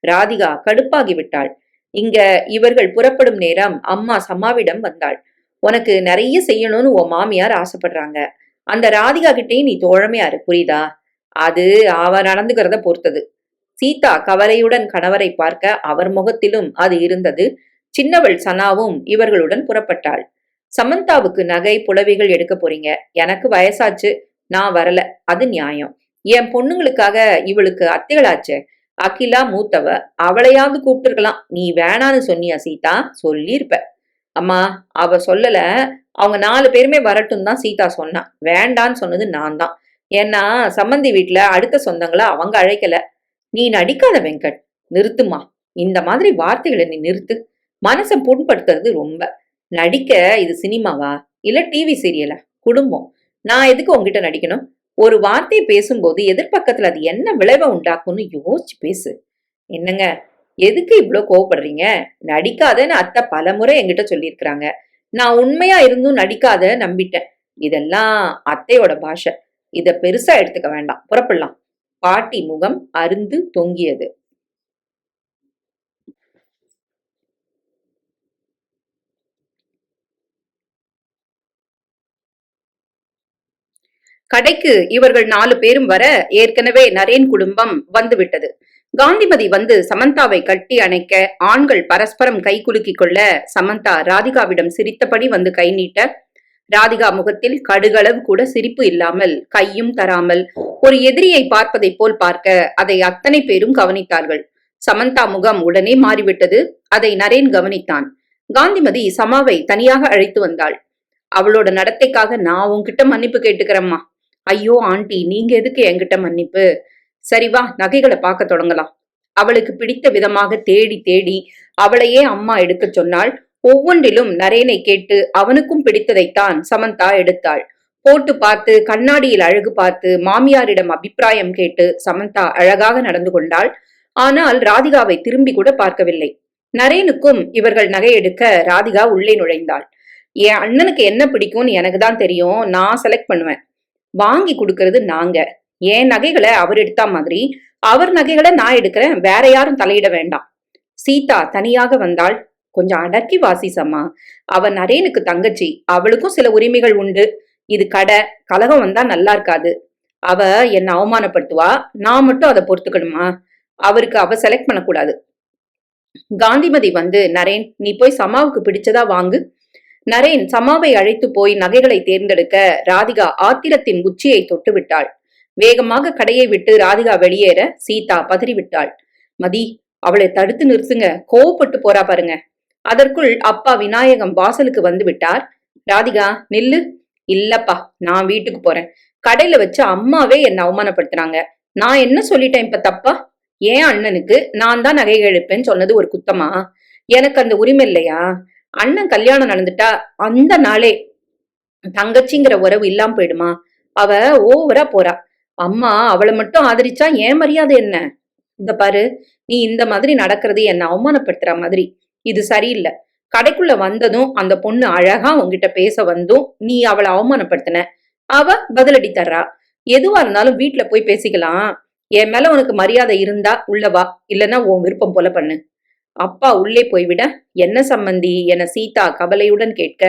ராதிகா கடுப்பாகி விட்டாள். இங்க இவர்கள் புறப்படும் நேரம் அம்மா சம்மாவிடம் வந்தாள். உனக்கு நிறைய செய்யணும்னு உன் மாமியார் ஆசைப்படுறாங்க. அந்த ராதிகா கிட்டையும் நீ தோழமையாரு, புரியுதா? அது அவ நடந்துக்கிறத பொறுத்தது. சீதா கவலையுடன் கணவரை பார்க்க அவர் முகத்திலும் அது இருந்தது. சின்னவள் சனாவும் இவர்களுடன் புறப்பட்டாள். சமந்தாவுக்கு நகை புடவைகள் எடுக்க போறீங்க. எனக்கு வயசாச்சு, நான் வரல. அது நியாயம். என் பொண்ணுங்களுக்காக இவளுக்கு அத்தைகளாச்சே. அகிலா மூத்தவ, அவளையாவது கூப்பிட்டுருக்கலாம். நீ வேணான்னு சொன்னியா சீதா? சொல்லியிருப்ப. அம்மா, அவ சொல்லல. அவங்க 4 பேருமே வரட்டும் தான் சீதா சொன்னா. வேண்டான்னு சொன்னது நான் தான். ஏன்னா சம்மந்தி வீட்டுல அடுத்த சொந்தங்களை அவங்க அழைக்கல. நீ நடிக்காத வெங்கட். நிறுத்துமா, இந்த மாதிரி வார்த்தைகளை நீ நிறுத்து. மனசை புண்படுத்துறது ரொம்ப. நடிக்க இது சினிமாவா இல்ல டிவி சீரியலா? குடும்பம். நான் எதுக்கு உங்ககிட்ட நடிக்கணும்? ஒரு வார்த்தையை பேசும்போது எதிர்பக்கத்துல அது என்ன விளைவை உண்டாக்கும்னு யோசிச்சு பேசு. என்னங்க, எதுக்கு இவ்வளவு கோவப்படுறீங்க? நடிக்காதன்னு அத்தை பலமுறை என்கிட்ட சொல்லியிருக்கிறாங்க. நான் உண்மையா இருந்தும் நடிக்காத நம்பிட்டேன். இதெல்லாம் அத்தையோட பாஷை. இத பெருசா எடுத்துக்க வேண்டாம். புறப்படலாம். பாட்டி முகம் அருந்து தொங்கியது. கடைக்கு இவர்கள் 4 பேரும் வர ஏற்கனவே நரேன் குடும்பம் வந்துவிட்டது. காந்திமதி வந்து சமந்தாவை கட்டி அணைக்க ஆண்கள் பரஸ்பரம் கை குலுக்கிக் கொள்ள சமந்தா ராதிகாவிடம் சிரித்தபடி வந்து கை நீட்ட, ராதிகா முகத்தில் கடுகளவு கூட சிரிப்பு இல்லாமல், கையும் தராமல், ஒரு எதிரியை பார்ப்பதை போல் பார்க்க அதை அத்தனை பேரும் கவனித்தார்கள். சமந்தா முகம் உடனே மாறிவிட்டது. அதை நரேன் கவனித்தான். காந்திமதி சமாவை தனியாக அழைத்து வந்தாள். அவளோட நடத்தைக்காக நான் உன்கிட்ட மன்னிப்பு கேட்டுக்கிறேம்மா. ஐயோ ஆண்டி, நீங்க எதுக்கு என்கிட்ட மன்னிப்பு? சரி வா, நகைகளை பார்க்க தொடங்கலாம். அவளுக்கு பிடித்த விதமாக தேடி தேடி அவளையே அம்மா எடுக்க சொன்னாள். ஒவ்வொன்றிலும் நரேனை கேட்டு அவனுக்கும் பிடித்ததைத்தான் சமந்தா எடுத்தாள். போட்டு பார்த்து கண்ணாடியில் அழகு பார்த்து மாமியாரிடம் அபிப்பிராயம் கேட்டு சமந்தா அழகாக நடந்து கொண்டாள். ஆனால் ராதிகாவை திரும்பி கூட பார்க்கவில்லை. நரேனுக்கும் இவர்கள் நகை எடுக்க ராதிகா உள்ளே நுழைந்தாள். என் அண்ணனுக்கு என்ன பிடிக்கும்னு எனக்கு தான் தெரியும், நான் செலக்ட் பண்ணுவேன். வாங்கி கொடுக்கறது நாங்க. என் நகைகளை அவர் எடுத்தா மாதிரி அவர் நகைகளை நான் எடுக்கிறேன், வேற யாரும் தலையிட வேண்டாம். சீதா தனியாக வந்தாள். கொஞ்சம் அடக்கி வாசிசம்மா, அவ நரேனுக்கு தங்கச்சி, அவளுக்கும் சில உரிமைகள் உண்டு. இது கடை, கலகம் வந்தா நல்லா இருக்காது. அவ என்ன அவமானப்படுத்துவா, நான் மட்டும் அதை பொறுத்துக்கணுமா? அவருக்கு அவ செலக்ட் பண்ணக்கூடாது. காந்திமதி வந்து, நரேன் நீ போய் சமாவுக்கு பிடிச்சதா வாங்கு. நரேன் சமாவை அழைத்து போய் நகைகளை தேர்ந்தெடுக்க ராதிகா ஆத்திரத்தின் உச்சியை தொட்டு விட்டாள். வேகமாக கடையை விட்டு ராதிகா வெளியேற சீதா பதறிவிட்டாள். மதி, அவளை தடுத்து நிறுத்துங்க, கோவப்பட்டு போறா பாருங்க. அதற்குள் அப்பா விநாயகம் வாசலுக்கு வந்து விட்டார். ராதிகா நில்லு. இல்லப்பா, நான் வீட்டுக்கு போறேன். கடையில வச்சு அம்மாவே என்ன அவமானப்படுத்துறாங்க. நான் என்ன சொல்லிட்டேன் இப்ப தப்பா? ஏன் அண்ணனுக்கு நான் தான் நகை எழுப்பேன்னு சொன்னது ஒரு குத்தமா? எனக்கு அந்த உரிமை இல்லையா? அண்ணன் கல்யாணம் நடந்துட்டா அந்த நாளே தங்கச்சிங்கிற உறவு இல்லாம போயிடுமா? அவ ஓவரா போறா. அம்மா அவளை மட்டும் ஆதரிச்சா ஏன் மரியாதை என்ன? இந்த பாரு, நீ இந்த மாதிரி நடக்கிறது என்ன அவமானப்படுத்துற மாதிரி. இது சரியில்லை. கடைக்குள்ள வந்ததும் அந்த பொண்ணு அழகா உங்ககிட்ட பேச வந்தும் நீ அவளை அவமானப்படுத்தின. அவ பதிலடி தர்றா. எதுவா இருந்தாலும் வீட்டுல போய் பேசிக்கலாம். என் மேல உனக்கு மரியாதை இருந்தா உள்ளவா, இல்லைன்னா உன் விருப்பம் போல பண்ணு. அப்பா உள்ளே போய்விட, என்ன சம்பந்தி என சீதா கவலையுடன் கேட்க,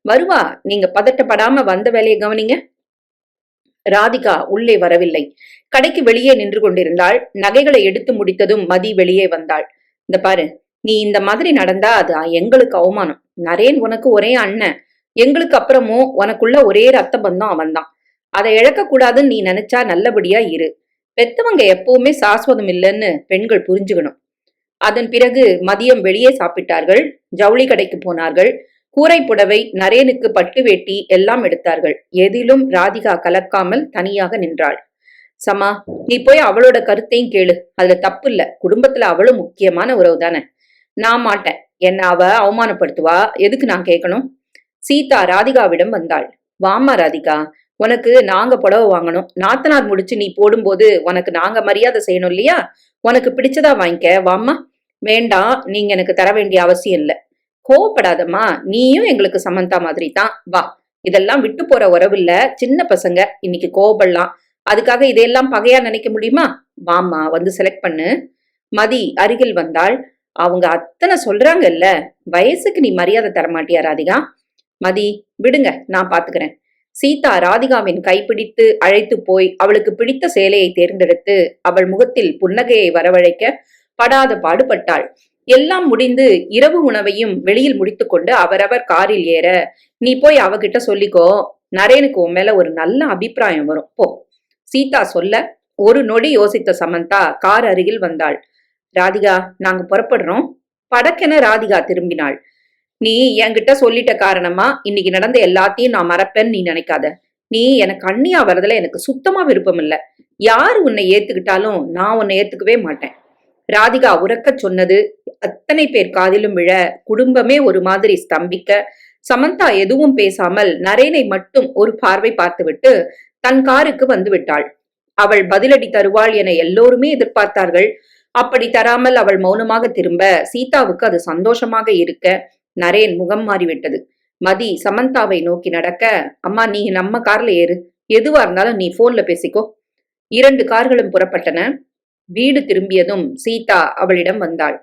வருவா, நீங்க பதட்டப்படாம வந்த வேலையை கவனிங்க. ராதிகா உள்ளே வரவில்லை. கடைக்கு வெளியே நின்று கொண்டிருந்தாள். நகைகளை எடுத்து முடித்ததும் மதி வெளியே வந்தாள். இந்த பாரு, நீ இந்த மாதிரி நடந்தா அது எங்களுக்கு அவமானம். நரேன் உனக்கு ஒரே அண்ணன், எங்களுக்கு அப்புறமும் உனக்குள்ள ஒரே ரத்த பந்தம் அவன்தான். அதை இழக்க கூடாதுன்னு நீ நினைச்சா நல்லபடியா இரு. பெத்தவங்க எப்பவுமே சாஸ்வதம் இல்லைன்னு பெண்கள் புரிஞ்சுக்கணும். அதன் பிறகு மதியம் வெளியே சாப்பிட்டார்கள். ஜவுளி கடைக்கு போனார்கள். கூரை புடவை, நரேனுக்கு பட்டு வேட்டி எல்லாம் எடுத்தார்கள். எதிலும் ராதிகா கலக்காமல் தனியாக நின்றாள். சமா, நீ போய் அவளோட கருத்தையும் கேளு. அதுல தப்பு இல்ல, குடும்பத்துல அவளும் முக்கியமான உறவு தானே. நான் மாட்டேன், என்ன அவ அவமானப்படுத்துவா, எதுக்கு நான் கேட்கணும்? சீதா ராதிகாவிடம் வந்தாள். வாமா ராதிகா, உனக்கு நாங்க புடவை வாங்கணும். நாத்தனார் முடிச்சு நீ போடும்போது உனக்கு நாங்க மரியாதை செய்யணும் இல்லையா? உனக்கு பிடிச்சதா வாங்கிக்க, வாமா. வேண்டாம், நீங்க எனக்கு தர வேண்டிய அவசியம் இல்ல. கோவப்படாதம்மா, நீயும் எங்களுக்கு சமந்தா மாதிரி தான், வா. இதெல்லாம் விட்டு போற உறவு இல்ல, சின்ன பசங்க, இன்னைக்கு கோவப்படலாம். அதுக்காக இதையெல்லாம் பகையா நினைக்க முடியுமா? வாமா, வந்து செலக்ட் பண்ணு. மதி அருகில் வந்தாள். அவங்க அத்தனை சொல்றாங்கல்ல, வயசுக்கு நீ மரியாதை தரமாட்டியா ராதிகா? மதி, விடுங்க, நான் பாத்துக்கிறேன். சீதா ராதிகாவின் கைப்பிடித்து அழைத்து போய் அவளுக்கு பிடித்த சேலையை தேர்ந்தெடுத்து அவள் முகத்தில் புன்னகையை வரவழைக்க படாத பாடுபட்டாள். எல்லாம் முடிந்து இரவு உணவையும் வெளியில் முடித்துக்கொண்டு அவரவர் காரில் ஏற, நீ போய் அவகிட்ட சொல்லிக்கோ, நரேனுக்கு உன் மேல ஒரு நல்ல அபிப்பிராயம் வரும் போ. சீதா சொல்ல ஒரு நொடி யோசித்த சமந்தா கார் அருகில் வந்தாள். ராதிகா, நாங்க புறப்படுறோம். படக்கென ராதிகா திரும்பினாள். நீ என்கிட்ட சொல்லிட்ட காரணமா இன்னைக்கு நடந்த எல்லாத்தையும் நான் மறப்பேன்னு நீ நினைக்காத. நீ எனக்கு அண்ணியா வரதுல எனக்கு சுத்தமா விருப்பம் இல்ல. யாரு உன்னை ஏத்துக்கிட்டாலும் நான் உன்னை ஏத்துக்கவே மாட்டேன். ராதிகா உறக்க சொன்னது அத்தனை பேர் காதிலும் விழ குடும்பமே ஒரு மாதிரி ஸ்தம்பிக்க, சமந்தா எதுவும் பேசாமல் நரேனை மட்டும் ஒரு பார்வை பார்த்துவிட்டு தன் காருக்கு வந்து விட்டாள். அவள் பதிலடி தருவாள் என எல்லோருமே எதிர்பார்த்தார்கள். அப்படி தராமல் அவள் மௌனமாக திரும்ப சீதாவுக்கு அது சந்தோஷமாக இருக்க நரேன் முகம் மாறிவிட்டது. மதி சமந்தாவை நோக்கி நடக்க, அம்மா நீ நம்ம கார்ல ஏறு, எதுவா இருந்தாலும் நீ போன்ல பேசிக்கோ. 2 கார்களும் புறப்பட்டன. வீடு திரும்பியதும் சீதா அவளிடம் வந்தாள்.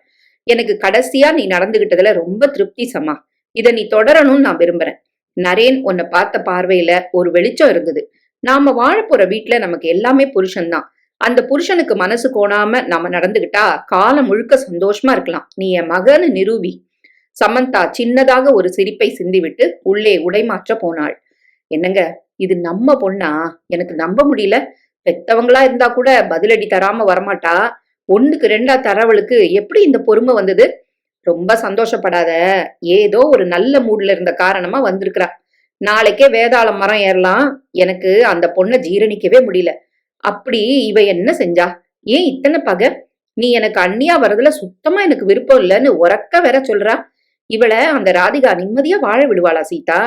எனக்கு கடைசியா நீ நடந்துகிட்டதுல ரொம்ப திருப்தி சமா. இத நீ தொடரணும்னு நான் விரும்புறேன். நரேன் உன்னை பார்த்த பார்வையில ஒரு வெளிச்சம் இருந்தது. நாம வாழ போற வீட்டுல நமக்கு எல்லாமே புருஷன்தான். அந்த புருஷனுக்கு மனசு கோணாம நாம நடந்துகிட்டா காலம் முழுக்க சந்தோஷமா இருக்கலாம். நீ என் மகன்னு நிரூபி. சமந்தா சின்னதாக ஒரு சிரிப்பை சிந்திவிட்டு உள்ளே உடைமாற்ற போனாள். என்னங்க, இது நம்ம பொண்ணா? எனக்கு நம்ப முடியல. பெத்தவங்களா இருந்தா கூட பதிலடி தராம வரமாட்டா. 1க்கு 2 தரவளுக்கு எப்படி இந்த பொறுமை வந்தது? ரொம்ப சந்தோஷப்படாத. ஏதோ ஒரு நல்ல மூட்ல இருந்த காரணமா வந்திருக்கிறா. நாளைக்கே வேதாளம் மரம் ஏறலாம். எனக்கு அந்த பொண்ணை ஜீரணிக்கவே முடியல. அப்படி இவ என்ன செஞ்சா? ஏன் இத்தனை பகை? நீ எனக்கு அண்ணியா வரதுல சுத்தமா எனக்கு விருப்பம் இல்லைன்னு உறக்க வேற சொல்றா. இவள அந்த ராதிகா நிம்மதியா வாழ விடுவாளா சீதா?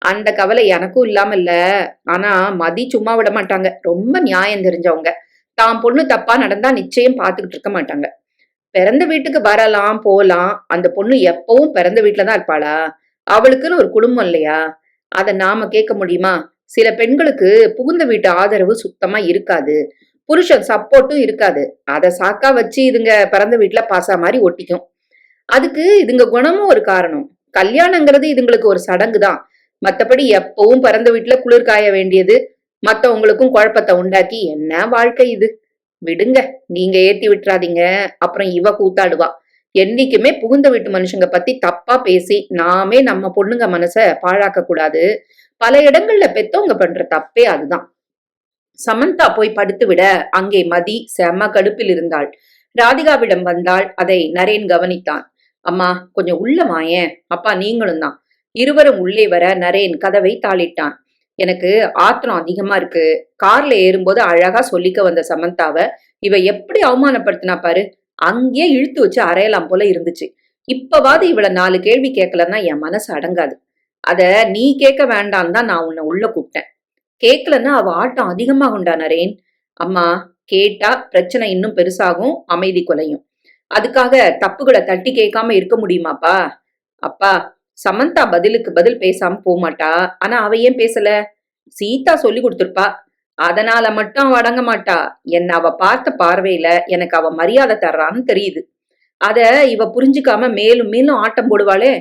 அந்த கவலை எனக்கும் இல்லாம இல்ல. ஆனா மதி சும்மா விட மாட்டாங்க. ரொம்ப நியாயம் தெரிஞ்சவங்க. தான் பொண்ணு தப்பா நடந்தா நிச்சயம் பாத்துக்கிட்டு இருக்க மாட்டாங்க. பிறந்த வீட்டுக்கு வரலாம் போலாம். அந்த பொண்ணு எப்பவும் பிறந்த வீட்டுலதான் இருப்பாளா? அவளுக்குன்னு ஒரு குடும்பம் இல்லையா? அத நாம கேட்க முடியுமா? சில பெண்களுக்கு புகுந்த வீட்டு ஆதரவு சுத்தமா இருக்காது. புருஷன் சப்போர்ட்டும் இருக்காது. அத சாக்கா வச்சு இதுங்க பிறந்த வீட்டுல பாசா மாதிரி ஒட்டிக்கும். அதுக்கு இதுங்க குணமும் ஒரு காரணம். கல்யாணங்கிறது இதுங்களுக்கு ஒரு சடங்கு தான். மத்தபடி எப்பவும் பிறந்த வீட்டுல குளிர் காய வேண்டியது, மத்தவங்களுக்கும் குழப்பத்தை உண்டாக்கி என்ன வாழ்க்கை இது? விடுங்க, நீங்க ஏத்தி விட்டுறாதீங்க. அப்புறம் இவ கூத்தாடுவா. என்னைக்குமே புகுந்த வீட்டு மனுஷங்க பத்தி தப்பா பேசி நாமே நம்ம பொண்ணுங்க மனச பாழாக்க கூடாது. பல இடங்கள்ல பெத்தவங்க பண்ற தப்பே அதுதான். சமந்தா போய் படுத்து விட அங்கே மதி செம கடுப்பில் இருந்தாள். ராதிகாவிடம் வந்தாள். அதை நரேன் கவனித்தான். அம்மா, கொஞ்சம் உள்ள வாயேன். அப்பா நீங்களும் தான். இருவரும் உள்ளே வர நரேன் கதவை தாளிட்டான். எனக்கு ஆத்திரம் அதிகமா இருக்கு. கார்ல ஏறும்போது அழகா சொல்லிக்க வந்த சமந்தாவ இவ எப்படி அவமானப்படுத்தினா பாரு. அங்கேயே இழுத்து வச்சு அறையலாம் போல இருந்துச்சு. இப்பவாது இவள 4 கேள்வி கேட்கலன்னா என் மனசு அடங்காது. அத நீ கேட்க வேண்டாம் தான் நான் உன்னை உள்ள கூப்பிட்டேன். கேட்கலன்னா அவ ஆட்டம் அதிகமாகும்டா நரேன். அம்மா, கேட்டா பிரச்சனை இன்னும் பெருசாகும், அமைதி குலையும். அதுக்காக தப்புகளை தட்டி கேட்காம இருக்க முடியுமாப்பா? அப்பா, சமந்தா பதிலுக்கு பதில் பேசாம போமாட்டா. ஆனா அவ ஏன் பேசல? சீதா சொல்லி கொடுத்திருப்பா. அதனால மட்டும் அவ அடங்க மாட்டா. என்ன அவ பார்த்த பார்வையில எனக்கு அவ மரியாதை தர்றான்னு தெரியுது. அத இவ புரிஞ்சுக்காம மேலும் மேலும் ஆட்டம் போடுவாளே.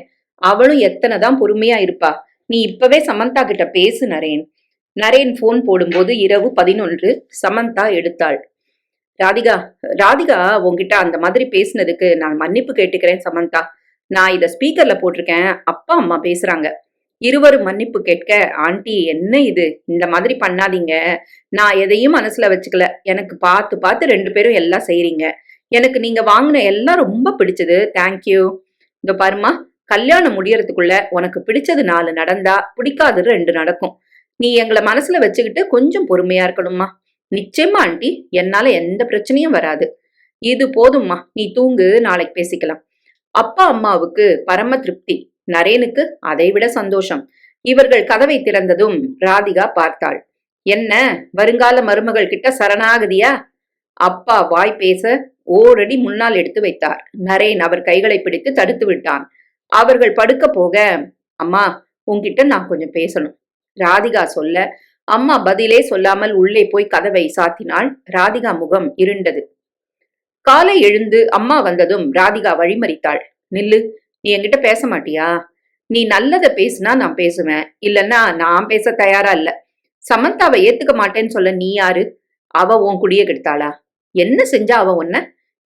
அவளும் எத்தனைதான் பொறுமையா இருப்பா. நீ இப்பவே சமந்தா கிட்ட பேசு நரேன். நரேன் போன் போடும்போது இரவு 11. சமந்தா எடுத்தாள். ராதிகா, ராதிகா, உன்கிட்ட அந்த மாதிரி பேசினதுக்கு நான் மன்னிப்பு கேட்டுக்கிறேன் சமந்தா. நான் இத ஸ்பீக்கர்ல போட்டிருக்கேன். அப்பா அம்மா பேசுறாங்க. இருவரும் மன்னிப்பு கேட்க, ஆண்டி என்ன இது? இந்த மாதிரி பண்ணாதீங்க. நான் எதையும் மனசுல வச்சுக்கல. எனக்கு பார்த்து பார்த்து 2 பேரும் எல்லாம் செய்றீங்க. எனக்கு நீங்க வாங்கின எல்லாம் ரொம்ப பிடிச்சது. தேங்க்யூ. இங்க பாருமா, கல்யாணம் முடியறதுக்குள்ள உனக்கு பிடிச்சது 4 நடந்தா பிடிக்காதது 2 நடக்கும். நீ எங்களை மனசுல வச்சுக்கிட்டு கொஞ்சம் பொறுமையா இருக்கணும்மா. நிச்சயமா ஆண்டி, என்னால எந்த பிரச்சனையும் வராது. இது போதும்மா, நீ தூங்கு, நாளைக்கு பேசிக்கலாம். அப்பா அம்மாவுக்கு பரம திருப்தி. நரேனுக்கு அதைவிட சந்தோஷம். இவர்கள் கதவை திறந்ததும் ராதிகா பார்த்தாள். என்ன, வருங்கால மருமகள் கிட்ட சரணாகதியா? அப்பா வாய் பேச ஓரடி முன்னால் எடுத்து வைத்தார். நரேன் அவர் கைகளை பிடித்து தடுத்து விட்டான். அவர்கள் படுக்க போக, அம்மா, உன்கிட்ட நான் கொஞ்சம் பேசணும். ராதிகா சொல்ல, அம்மா பதிலே சொல்லாமல் உள்ளே போய் கதவை சாத்தினாள். ராதிகா முகம் இருண்டது. காலை எழுந்து அம்மா வந்ததும் ராதிகா வழிமறித்தாள். நில்லு, நீ என்கிட்ட பேச மாட்டியா? நீ நல்லத பேசுனா நான் பேசுவேன், இல்லன்னா நான் பேச தயாரா இல்ல. சமந்தாவை ஏத்துக்க மாட்டேன்னு சொல்ல நீ யாரு? அவ உன் குடிய கெடுத்தாளா? என்ன செஞ்சா அவ உன்ன?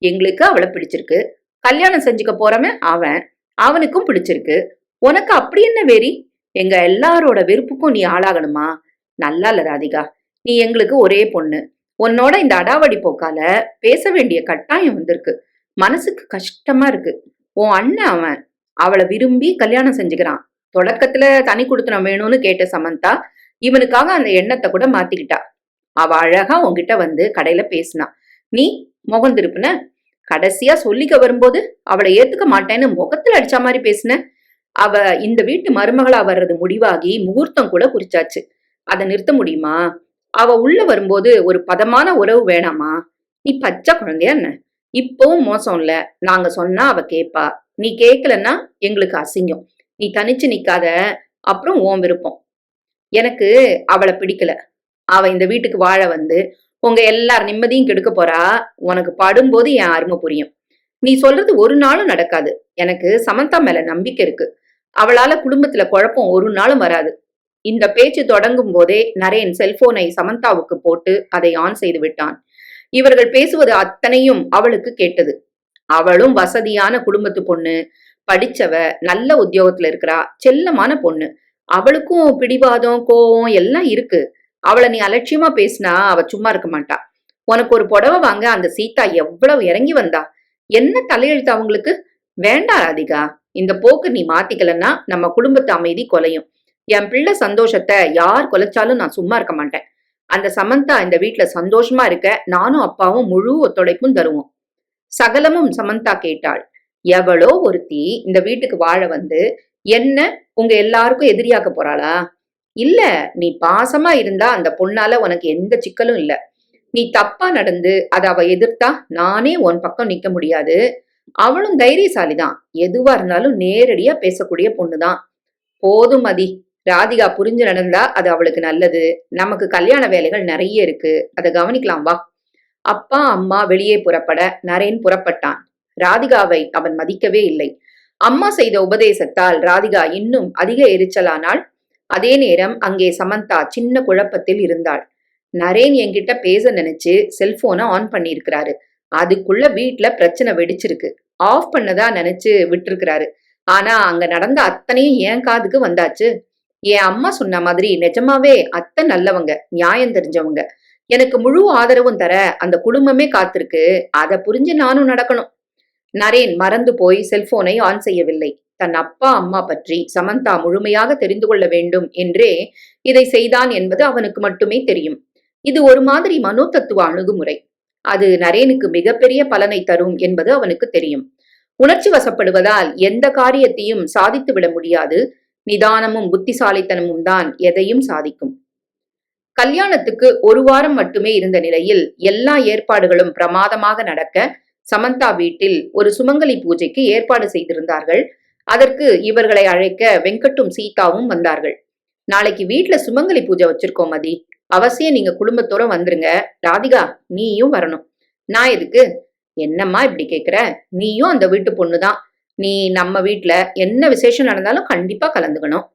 எங்களுக்கு அவளை பிடிச்சிருக்கு. கல்யாணம் செஞ்சுக்க போறவன் அவன், அவனுக்கும் பிடிச்சிருக்கு. உனக்கு அப்படி என்ன வெறி? எங்க எல்லாரோட வெறுப்புக்கும் நீ ஆளாகணுமா? நல்லா இல்ல ராதிகா. நீ எங்களுக்கு ஒரே பொண்ணு. உன்னோட இந்த அடாவடி போக்கால பேச வேண்டிய கட்டாயம் வந்திருக்கு. மனசுக்கு கஷ்டமா இருக்கு. உன் அண்ணன் அவன். அவளை விரும்பி கல்யாணம் செஞ்சுக்கிறான். தொடக்கத்துல தனி குடுத்தனம் வேணும்னு கேட்ட சமந்தா இவனுக்காக அந்த எண்ணத்தை கூட மாத்திக்கிட்டா. அவ அழகா உன்கிட்ட வந்து கடையில பேசினா. நீ முகம் திருப்புன. கடைசியா சொல்லிக்க வரும்போது அவளை ஏத்துக்க மாட்டேன்னு முகத்துல அடிச்ச மாதிரி பேசின. அவ இந்த வீட்டு மருமகளா வர்றது முடிவாகி முகூர்த்தம் கூட குறிச்சாச்சு. அதை நிறுத்த முடியுமா? அவ உள்ள வரும்போது ஒரு பதமான உறவு வேணாமா? நீ பச்சை குழந்தையா என்ன? இப்பவும் மோசம் இல்ல. நாங்க சொன்னா அவ கேப்பா. நீ கேட்கலன்னா எங்களுக்கு அசிங்கம். நீ தனிச்சு நிக்காத. அப்புறம் உன் விருப்பம். எனக்கு அவளை பிடிக்கல. அவ இந்த வீட்டுக்கு வாழ வந்து உங்க எல்லார் நிம்மதியும் கெடுக்க போறா. உனக்கு படும்போது என் அருமை புரியும். நீ சொல்றது ஒரு நாளும் நடக்காது. எனக்கு சமந்தா மேல நம்பிக்கை இருக்கு. அவளால குடும்பத்துல குழப்பம் ஒரு நாளும் வராது. இந்த பேச்சு தொடங்கும் போதே நரேன் செல்போனை சமந்தாவுக்கு போட்டு அதை ஆன் செய்து விட்டான். இவர்கள் பேசுவது அத்தனையும் அவளுக்கு கேட்டது. அவளும் வசதியான குடும்பத்து பொண்ணு, படிச்சவ, நல்ல உத்தியோகத்துல இருக்கிறா, செல்லமான பொண்ணு. அவளுக்கும் பிடிவாதம், கோவம் எல்லாம் இருக்கு. அவளை நீ அலட்சியமா பேசினா அவ சும்மா இருக்க மாட்டா. உனக்கு ஒரு புடவை வாங்க அந்த சீதா எவ்வளவு இறங்கி வந்தா. என்ன தலையெழுத்து அவங்களுக்கு? வேண்டா ராதிகா, இந்த போக்கு நீ மாத்திக்கலன்னா நம்ம குடும்பத்து அமைதி கொலையும். என் பிள்ளை சந்தோஷத்தை யார் கொலைச்சாலும் நான் சும்மா இருக்க மாட்டேன். அந்த சமந்தா இந்த வீட்டுல சந்தோஷமா இருக்க நானும் அப்பாவும் முழு ஒத்துழைப்பும் தருவோம். சகலமும் சமந்தா கேட்டாள். எவளோ ஒருத்தி இந்த வீட்டுக்கு வாழ வந்து என்ன உங்க எல்லாருக்கும் எதிரியாக்க போறாளா? இல்ல, நீ பாசமா இருந்தா அந்த பொண்ணால உனக்கு எந்த சிக்கலும் இல்ல. நீ தப்பா நடந்து அத அவ எதிர்த்தா நானே உன் பக்கம் நிக்க முடியாது. அவளும் தைரியசாலிதான். எதுவா இருந்தாலும் நேரடியா பேசக்கூடிய பொண்ணுதான். போதும் மதி. ராதிகா புரிஞ்சு நடந்தா அது அவளுக்கு நல்லது. நமக்கு கல்யாண வேலைகள் நிறைய இருக்கு. அத கவனிக்கலாம் வா. அப்பா அம்மா வெளியே புறப்பட நரேன் புறப்பட்டான். ராதிகாவை அவன் மதிக்கவே இல்லை. அம்மா செய்த உபதேசத்தால் ராதிகா இன்னும் அதிக எரிச்சலானாள். அதே நேரம் அங்கே சமந்தா சின்ன குழப்பத்தில் இருந்தாள். நரேன் என்கிட்ட பேச நினைச்சு செல்போனை ஆன் பண்ணியிருக்கிறாரு. அதுக்குள்ள வீட்ல பிரச்சனை வெடிச்சிருக்கு. ஆஃப் பண்ணதா நினைச்சு விட்டுருக்கிறாரு. ஆனா அங்க நடந்த அத்தனையும் என் காதுக்கு வந்தாச்சு. என் அம்மா சொன்ன மாதிரி நிஜமாவே அத்தை நல்லவங்க, நியாயம் தெரிஞ்சவங்க. எனக்கு முழு ஆதரவும் தர அந்த குடும்பமே காத்திருக்கு. அத புரிஞ்சு நானும் நடக்கணும். நரேன் மறந்து போய் செல்போனை ஆன் செய்யவில்லை. தன் அப்பா அம்மா பற்றி சமந்தா முழுமையாக தெரிந்து கொள்ள வேண்டும் என்றே இதை செய்தான் என்பது அவனுக்கு மட்டுமே தெரியும். இது ஒரு மாதிரி மனோதத்துவ அணுகுமுறை. அது நரேனுக்கு மிகப்பெரிய பலனை தரும் என்பது அவனுக்கு தெரியும். உணர்ச்சி வசப்படுவதால் எந்த காரியத்தையும் சாதித்து விட முடியாது. நிதானமும் புத்திசாலித்தனமும் தான் எதையும் சாதிக்கும். கல்யாணத்துக்கு ஒரு வாரம் மட்டுமே இருந்த நிலையில் எல்லா ஏற்பாடுகளும் பிரமாதமாக நடக்க சமந்தா வீட்டில் ஒரு சுமங்கலி பூஜைக்கு ஏற்பாடு செய்திருந்தார்கள். அதற்கு இவர்களை அழைக்க வெங்கட்டும் சீதாவும் வந்தார்கள். நாளைக்கு வீட்டுல சுமங்கலி பூஜை வச்சிருக்கோம் மதி. அவசியம் நீங்க குடும்பத்தோட வந்துருங்க. ராதிகா நீயும் வரணும். நான் எதுக்கு? என்னம்மா இப்படி கேக்குற? நீயும் அந்த வீட்டு பொண்ணுதான். நீ நம்ம வீட்டுல என்ன விசேஷம் நடந்தாலும் கண்டிப்பா கலந்துக்கணும்.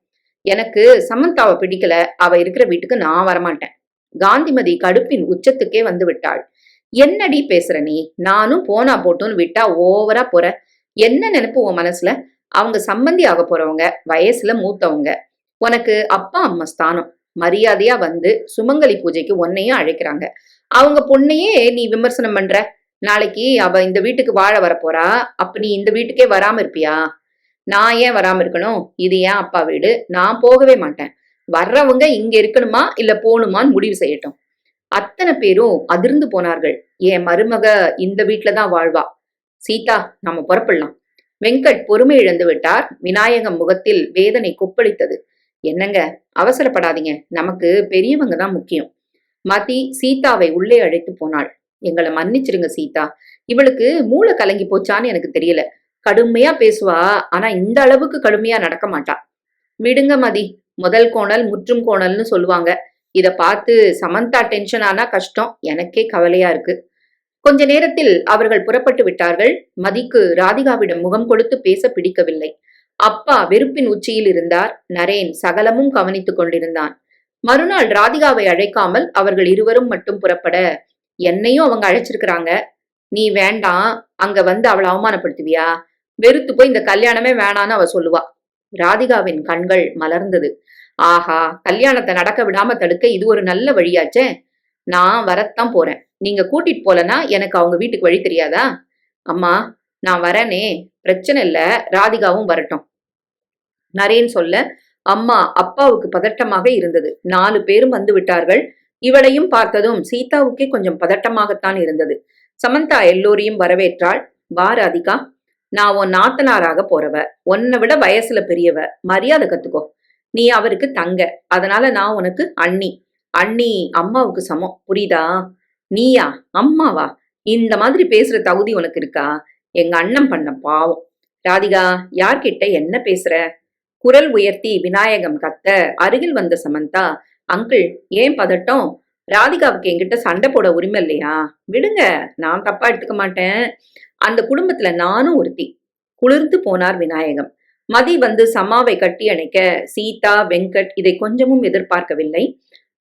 எனக்கு சமந்தாவை பிடிக்கல. அவ இருக்கிற வீட்டுக்கு நான் வரமாட்டேன். காந்திமதி கடுப்பின் உச்சத்துக்கே வந்து விட்டாள். என்னடி பேசுற நீ? நானும் போனா போட்டுன்னு விட்டா ஓவரா போற. என்ன நினைப்பு உன் மனசுல? அவங்க சம்பந்தி ஆக போறவங்க, வயசுல மூத்தவங்க. உனக்கு அப்பா அம்மா ஸ்தானம். மரியாதையா வந்து சுமங்கலி பூஜைக்கு உன்னையும் அழைக்கிறாங்க. அவங்க பொண்ணையே நீ விமர்சனம் பண்ற. நாளைக்கு அவ இந்த வீட்டுக்கு வாழ வரப்போறா. அப்ப நீ இந்த வீட்டுக்கே வராம இருப்பியா? நான் ஏன் வராம இருக்கணும்? இது ஏன் அப்பா வீடு. நான் போகவே மாட்டேன். வர்றவங்க இங்க இருக்கணுமா இல்ல போகணுமான்னு முடிவு செய்யட்டும். அத்தனை பேரும் அதிர்ந்து போனார்கள். என் மருமக இந்த வீட்டுலதான் வாழ்வா. சீதா, நாம புறப்படலாம். வெங்கட் பொறுமை இழந்து விட்டார். விநாயகம் முகத்தில் வேதனை கொப்பளித்தது. என்னங்க, அவசரப்படாதீங்க. நமக்கு பெரியவங்க தான் முக்கியம். மதி சீதாவை உள்ளே அழைத்து போனாள். எங்களை மன்னிச்சிருங்க சீதா. இவளுக்கு மூளை கலங்கி போச்சான்னு எனக்கு தெரியல. கடுமையா பேசுவா. ஆனா இந்த அளவுக்கு கடுமையா நடக்க மாட்டா. விடுங்க மதி. முதல் கோணல் முற்றும் கோணல்னு சொல்லுவாங்க. இத பார்த்து சமந்தா டென்ஷன் ஆனா கஷ்டம். எனக்கே கவலையா இருக்கு. கொஞ்ச நேரத்தில் அவர்கள் புறப்பட்டு விட்டார்கள். மதிக்கு ராதிகாவிடம் முகம் கொடுத்து பேச பிடிக்கவில்லை. அப்பா வெறுப்பின் உச்சியில் இருந்தார். நரேன் சகலமும் கவனித்துக் கொண்டிருந்தான். மறுநாள் ராதிகாவை அழைக்காமல் அவர்கள் இருவரும் மட்டும் புறப்பட, என்னையும் அவங்க அழைச்சிருக்கிறாங்க. நீ வேண்டாம். அங்க வந்து அவளை அவமானப்படுத்துவியா? வெறுத்து போய் இந்த கல்யாணமே வேணான்னு அவ சொல்லுவா. ராதிகாவின் கண்கள் மலர்ந்தது. ஆஹா, கல்யாணத்தை நடக்க விடாம தடுக்க இது ஒரு நல்ல வழியாச்சே. நான் வரத்தான் போறேன். நீங்க கூட்டிட்டு போலனா எனக்கு அவங்க வீட்டுக்கு வழி தெரியாதா? அம்மா, நான் வரேனே. பிரச்சனை இல்ல, ராதிகாவும் வரட்டும். நரேன் சொல்ல அம்மா அப்பாவுக்கு பதட்டமாக இருந்தது. 4 பேரும் வந்து விட்டார்கள். இவளையும் பார்த்ததும் சீதாவுக்கே கொஞ்சம் பதட்டமாகத்தான் இருந்தது. சமந்தா எல்லோரையும் வரவேற்றாள். வா ராதிகா, நான் உன் நாத்தனாராக போறவ. உன்னை விட வயசுல பெரியவ. மரியாதை கத்துக்கோ. நீ அவருக்கு தங்க. அதனால நான் உனக்கு அண்ணி. அண்ணி அம்மாவுக்கு சமம். புரியுதா? நீயா அம்மாவா? இந்த மாதிரி பேசுற தகுதி உனக்கு இருக்கா? எங்க அண்ணன் பண்ண பாவம். ராதிகா, யார்கிட்ட என்ன பேசுற? குரல் உயர்த்தி விநாயகம் கத்த அருகில் வந்த சமந்தா, அங்கிள் ஏன் பதட்டம்? ராதிகாவுக்கு என்கிட்ட சண்டை போட உரிமை இல்லையா? விடுங்க, நான் தப்பா எடுத்துக்க மாட்டேன். அந்த குடும்பத்துல நானும் ஒருத்தி. குளிர்ந்து போனார் விநாயகம். மதி வந்து சமாவை கட்டி அணைக்க சீதா வெங்கட் இதை கொஞ்சமும் எதிர்பார்க்கவில்லை.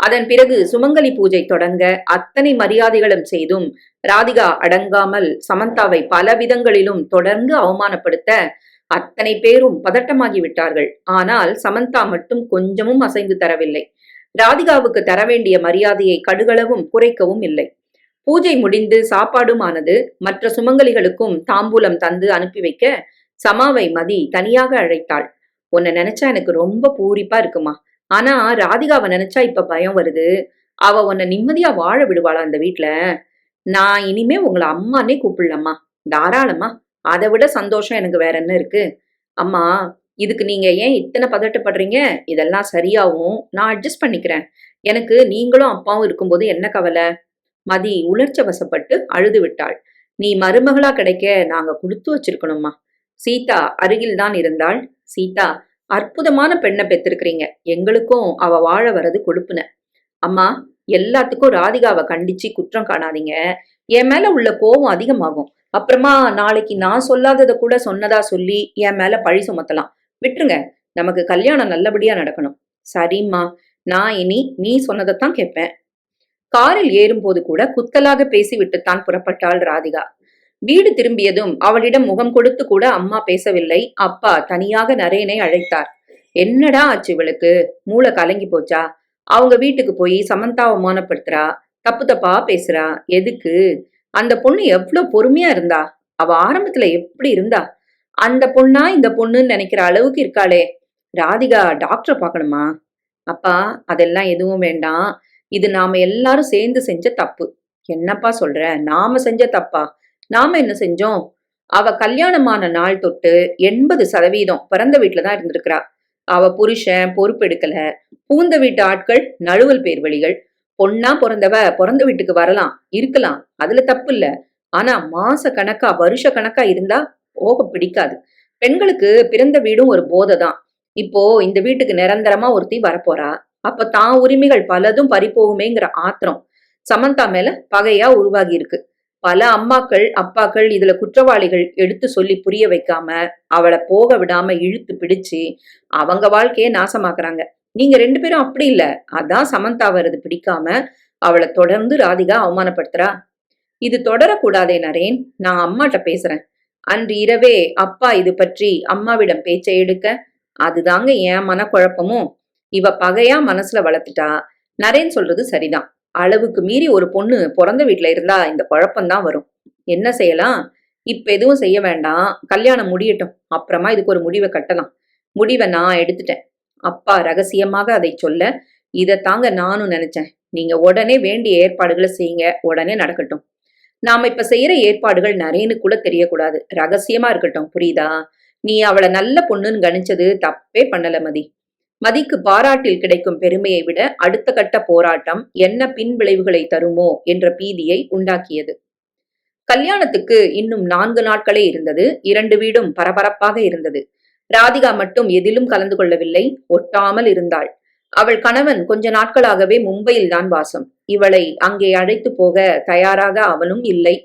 அதன் பிறகு சுமங்கலி பூஜை தொடங்க அத்தனை மரியாதைகளும் செய்தும் ராதிகா அடங்காமல் சமந்தாவை பல விதங்களிலும் தொடர்ந்து அவமானப்படுத்த அத்தனை பேரும் பதட்டமாகி விட்டார்கள். ஆனால் சமந்தா மட்டும் கொஞ்சமும் அசைந்து தரவில்லை. ராதிகாவுக்கு தர வேண்டிய மரியாதையை கடுகளவும் குறைக்கவும் இல்லை. பூஜை முடிந்து சாப்பாடும் ஆனது. மற்ற சுமங்கலிகளுக்கும் தாம்பூலம் தந்து அனுப்பி வைக்க சமாவை மதி தனியாக அழைத்தாள். உன்னை நினைச்சா எனக்கு ரொம்ப பூரிப்பா இருக்குமா. ஆனா ராதிகாவை நினைச்சா இப்ப பயம் வருது. அவ உன்னை நிம்மதியா வாழ விடுவாளா அந்த வீட்டுல? நான் இனிமே உங்களை அம்மானே கூப்பிடலம்மா. தாராளமா. அதை விட சந்தோஷம் எனக்கு வேற என்ன இருக்கு? அம்மா, இதுக்கு நீங்க ஏன் இத்தனை பதட்டப்படுறீங்க? இதெல்லாம் சரியாவும் நான் அட்ஜஸ்ட் பண்ணிக்கிறேன். எனக்கு நீங்களும் அப்பாவும் இருக்கும்போது என்ன கவலை? மதி உணர்ச்சி வசப்பட்டு அழுது விட்டாள். நீ மருமகளா கிடைக்க நாங்க கொடுத்து வச்சிருக்கணும்மா. சீதா அருகில் தான் இருந்தாள். சீதா, அற்புதமான பெண்ணை பெத்திருக்கிறீங்க. எங்களுக்கும் அவ வாழ வர்றது கொடுப்புன. அம்மா, எல்லாத்துக்கும் ராதிகாவை கண்டிச்சு குற்றம் காணாதீங்க. என் மேல உள்ள கோபம் அதிகமாகும். அப்புறமா நாளைக்கு நான் சொல்லாததை கூட சொன்னதா சொல்லி என் மேல பழி சுமத்தலாம். விட்டுருங்க. நமக்கு கல்யாணம் நல்லபடியா நடக்கணும். சரிம்மா, நான் இனி நீ சொன்னதைத்தான் கேட்பேன். காரில் ஏறும்போது கூட குத்தலாக பேசிவிட்டுத்தான் புறப்பட்டாள் ராதிகா. வீடு திரும்பியதும் அவளிடம் முகம் கொடுத்து கூட அம்மா பேசவில்லை. அப்பா தனியாக நரேனை அழைத்தார். என்னடா ஆச்சு இவளுக்கு? மூளை கலங்கி போச்சா? அவங்க வீட்டுக்கு போய் சமந்தாவை அவமானப்படுத்துறா, தப்பு தப்பா பேசுறா. எதுக்கு? அந்த பொண்ணு எவ்வளவு பொறுமையா இருந்தா. அவ ஆரம்பத்துல எப்படி இருந்தா? அந்த பொண்ணா இந்த பொண்ணுன்னு நினைக்கிற அளவுக்கு இருக்காளே. ராதிகா டாக்டரை பார்க்கணுமா? அப்பா, அதெல்லாம் எதுவும் வேண்டாம். இது நாம எல்லாரும் சேர்ந்து செஞ்ச தப்பு. என்னப்பா சொல்ற? நாம செஞ்ச தப்பா? நாம என்ன செஞ்சோம்? அவ கல்யாணமான நாள் தொட்டு 80% பிறந்த வீட்டுல தான் இருந்திருக்கிறா. அவ புருஷன் பொறுப்பெடுக்கல. பூந்த வீட்டு ஆட்கள் நழுவல் பேர் வழிகள். பொண்ணா பிறந்தவ பிறந்த வீட்டுக்கு வரலாம், இருக்கலாம், அதுல தப்பு இல்ல. ஆனா மாச கணக்கா வருஷ கணக்கா இருந்தா போக பிடிக்காது. பெண்களுக்கு பிறந்த வீடும் ஒரு போதை தான். இப்போ இந்த வீட்டுக்கு நிரந்தரமா ஒருத்தி வரப்போறா. அப்ப தான் உரிமைகள் பலதும் பறிப்போகுமேங்கிற ஆத்திரம் சமந்தா மேல பகையா உருவாகி இருக்கு. பல அம்மாக்கள் அப்பாக்கள் இதுல குற்றவாளிகள் எடுத்து சொல்லி புரிய வைக்காம அவளை போக விடாம இழுத்து பிடிச்சு அவங்க வாழ்க்கைய நாசமாக்குறாங்க. நீங்க 2 பேரும் அப்படி இல்ல. அதான் சமந்தா வருது பிடிக்காம அவளை தொடர்ந்து ராதிகா அவமானப்படுத்துறா. இது தொடரக்கூடாதே நரேன். நான் அம்மாட்ட பேசுறேன். அன்று இரவே அப்பா இது பற்றி அம்மாவிடம் பேச்சை எடுக்க, அதுதாங்க என் மனக்குழப்பமும். இவ பகையா மனசுல வளர்த்துட்டா. நரேன் சொல்றது சரிதான். அளவுக்கு மீறி ஒரு பொண்ணு பிறந்த வீட்டுல இருந்தா இந்த குழப்பம்தான் வரும். என்ன செய்யலாம்? இப்ப எதுவும் செய்ய வேண்டாம். கல்யாணம் முடியட்டும். அப்புறமா இதுக்கு ஒரு முடிவை கட்டலாம். முடிவை நான் எடுத்துட்டேன். அப்பா ரகசியமாக அதை சொல்ல, இதை தாங்க நானும் நினைச்சேன். நீங்க உடனே வேண்டிய ஏற்பாடுகளை செய்யுங்க. உடனே நடக்கட்டும். நாம இப்ப செய்யற ஏற்பாடுகள் நரேனுக்கு கூட தெரியக்கூடாது. ரகசியமா இருக்கட்டும். புரியுதா? நீ அவளை நல்ல பொண்ணுன்னு கணிச்சது தப்பே பண்ணல மதி. மதிக்கு பாராட்டில் கிடைக்கும் பெருமையை விட அடுத்த கட்ட போராட்டம் என்ன பின் விளைவுகளை தருமோ என்ற பீதியை உண்டாக்கியது. கல்யாணத்துக்கு இன்னும் 4 நாட்களே இருந்தது. 2 வீடும் பரபரப்பாக இருந்தது. ராதிகா மட்டும் எதிலும் கலந்து கொள்ளவில்லை. ஒட்டாமல் இருந்தாள். அவள் கணவன் கொஞ்ச நாட்களாகவே மும்பையில் தான் வாசம். இவளை அங்கே அழைத்து போக தயாராக அவனும் இல்லை.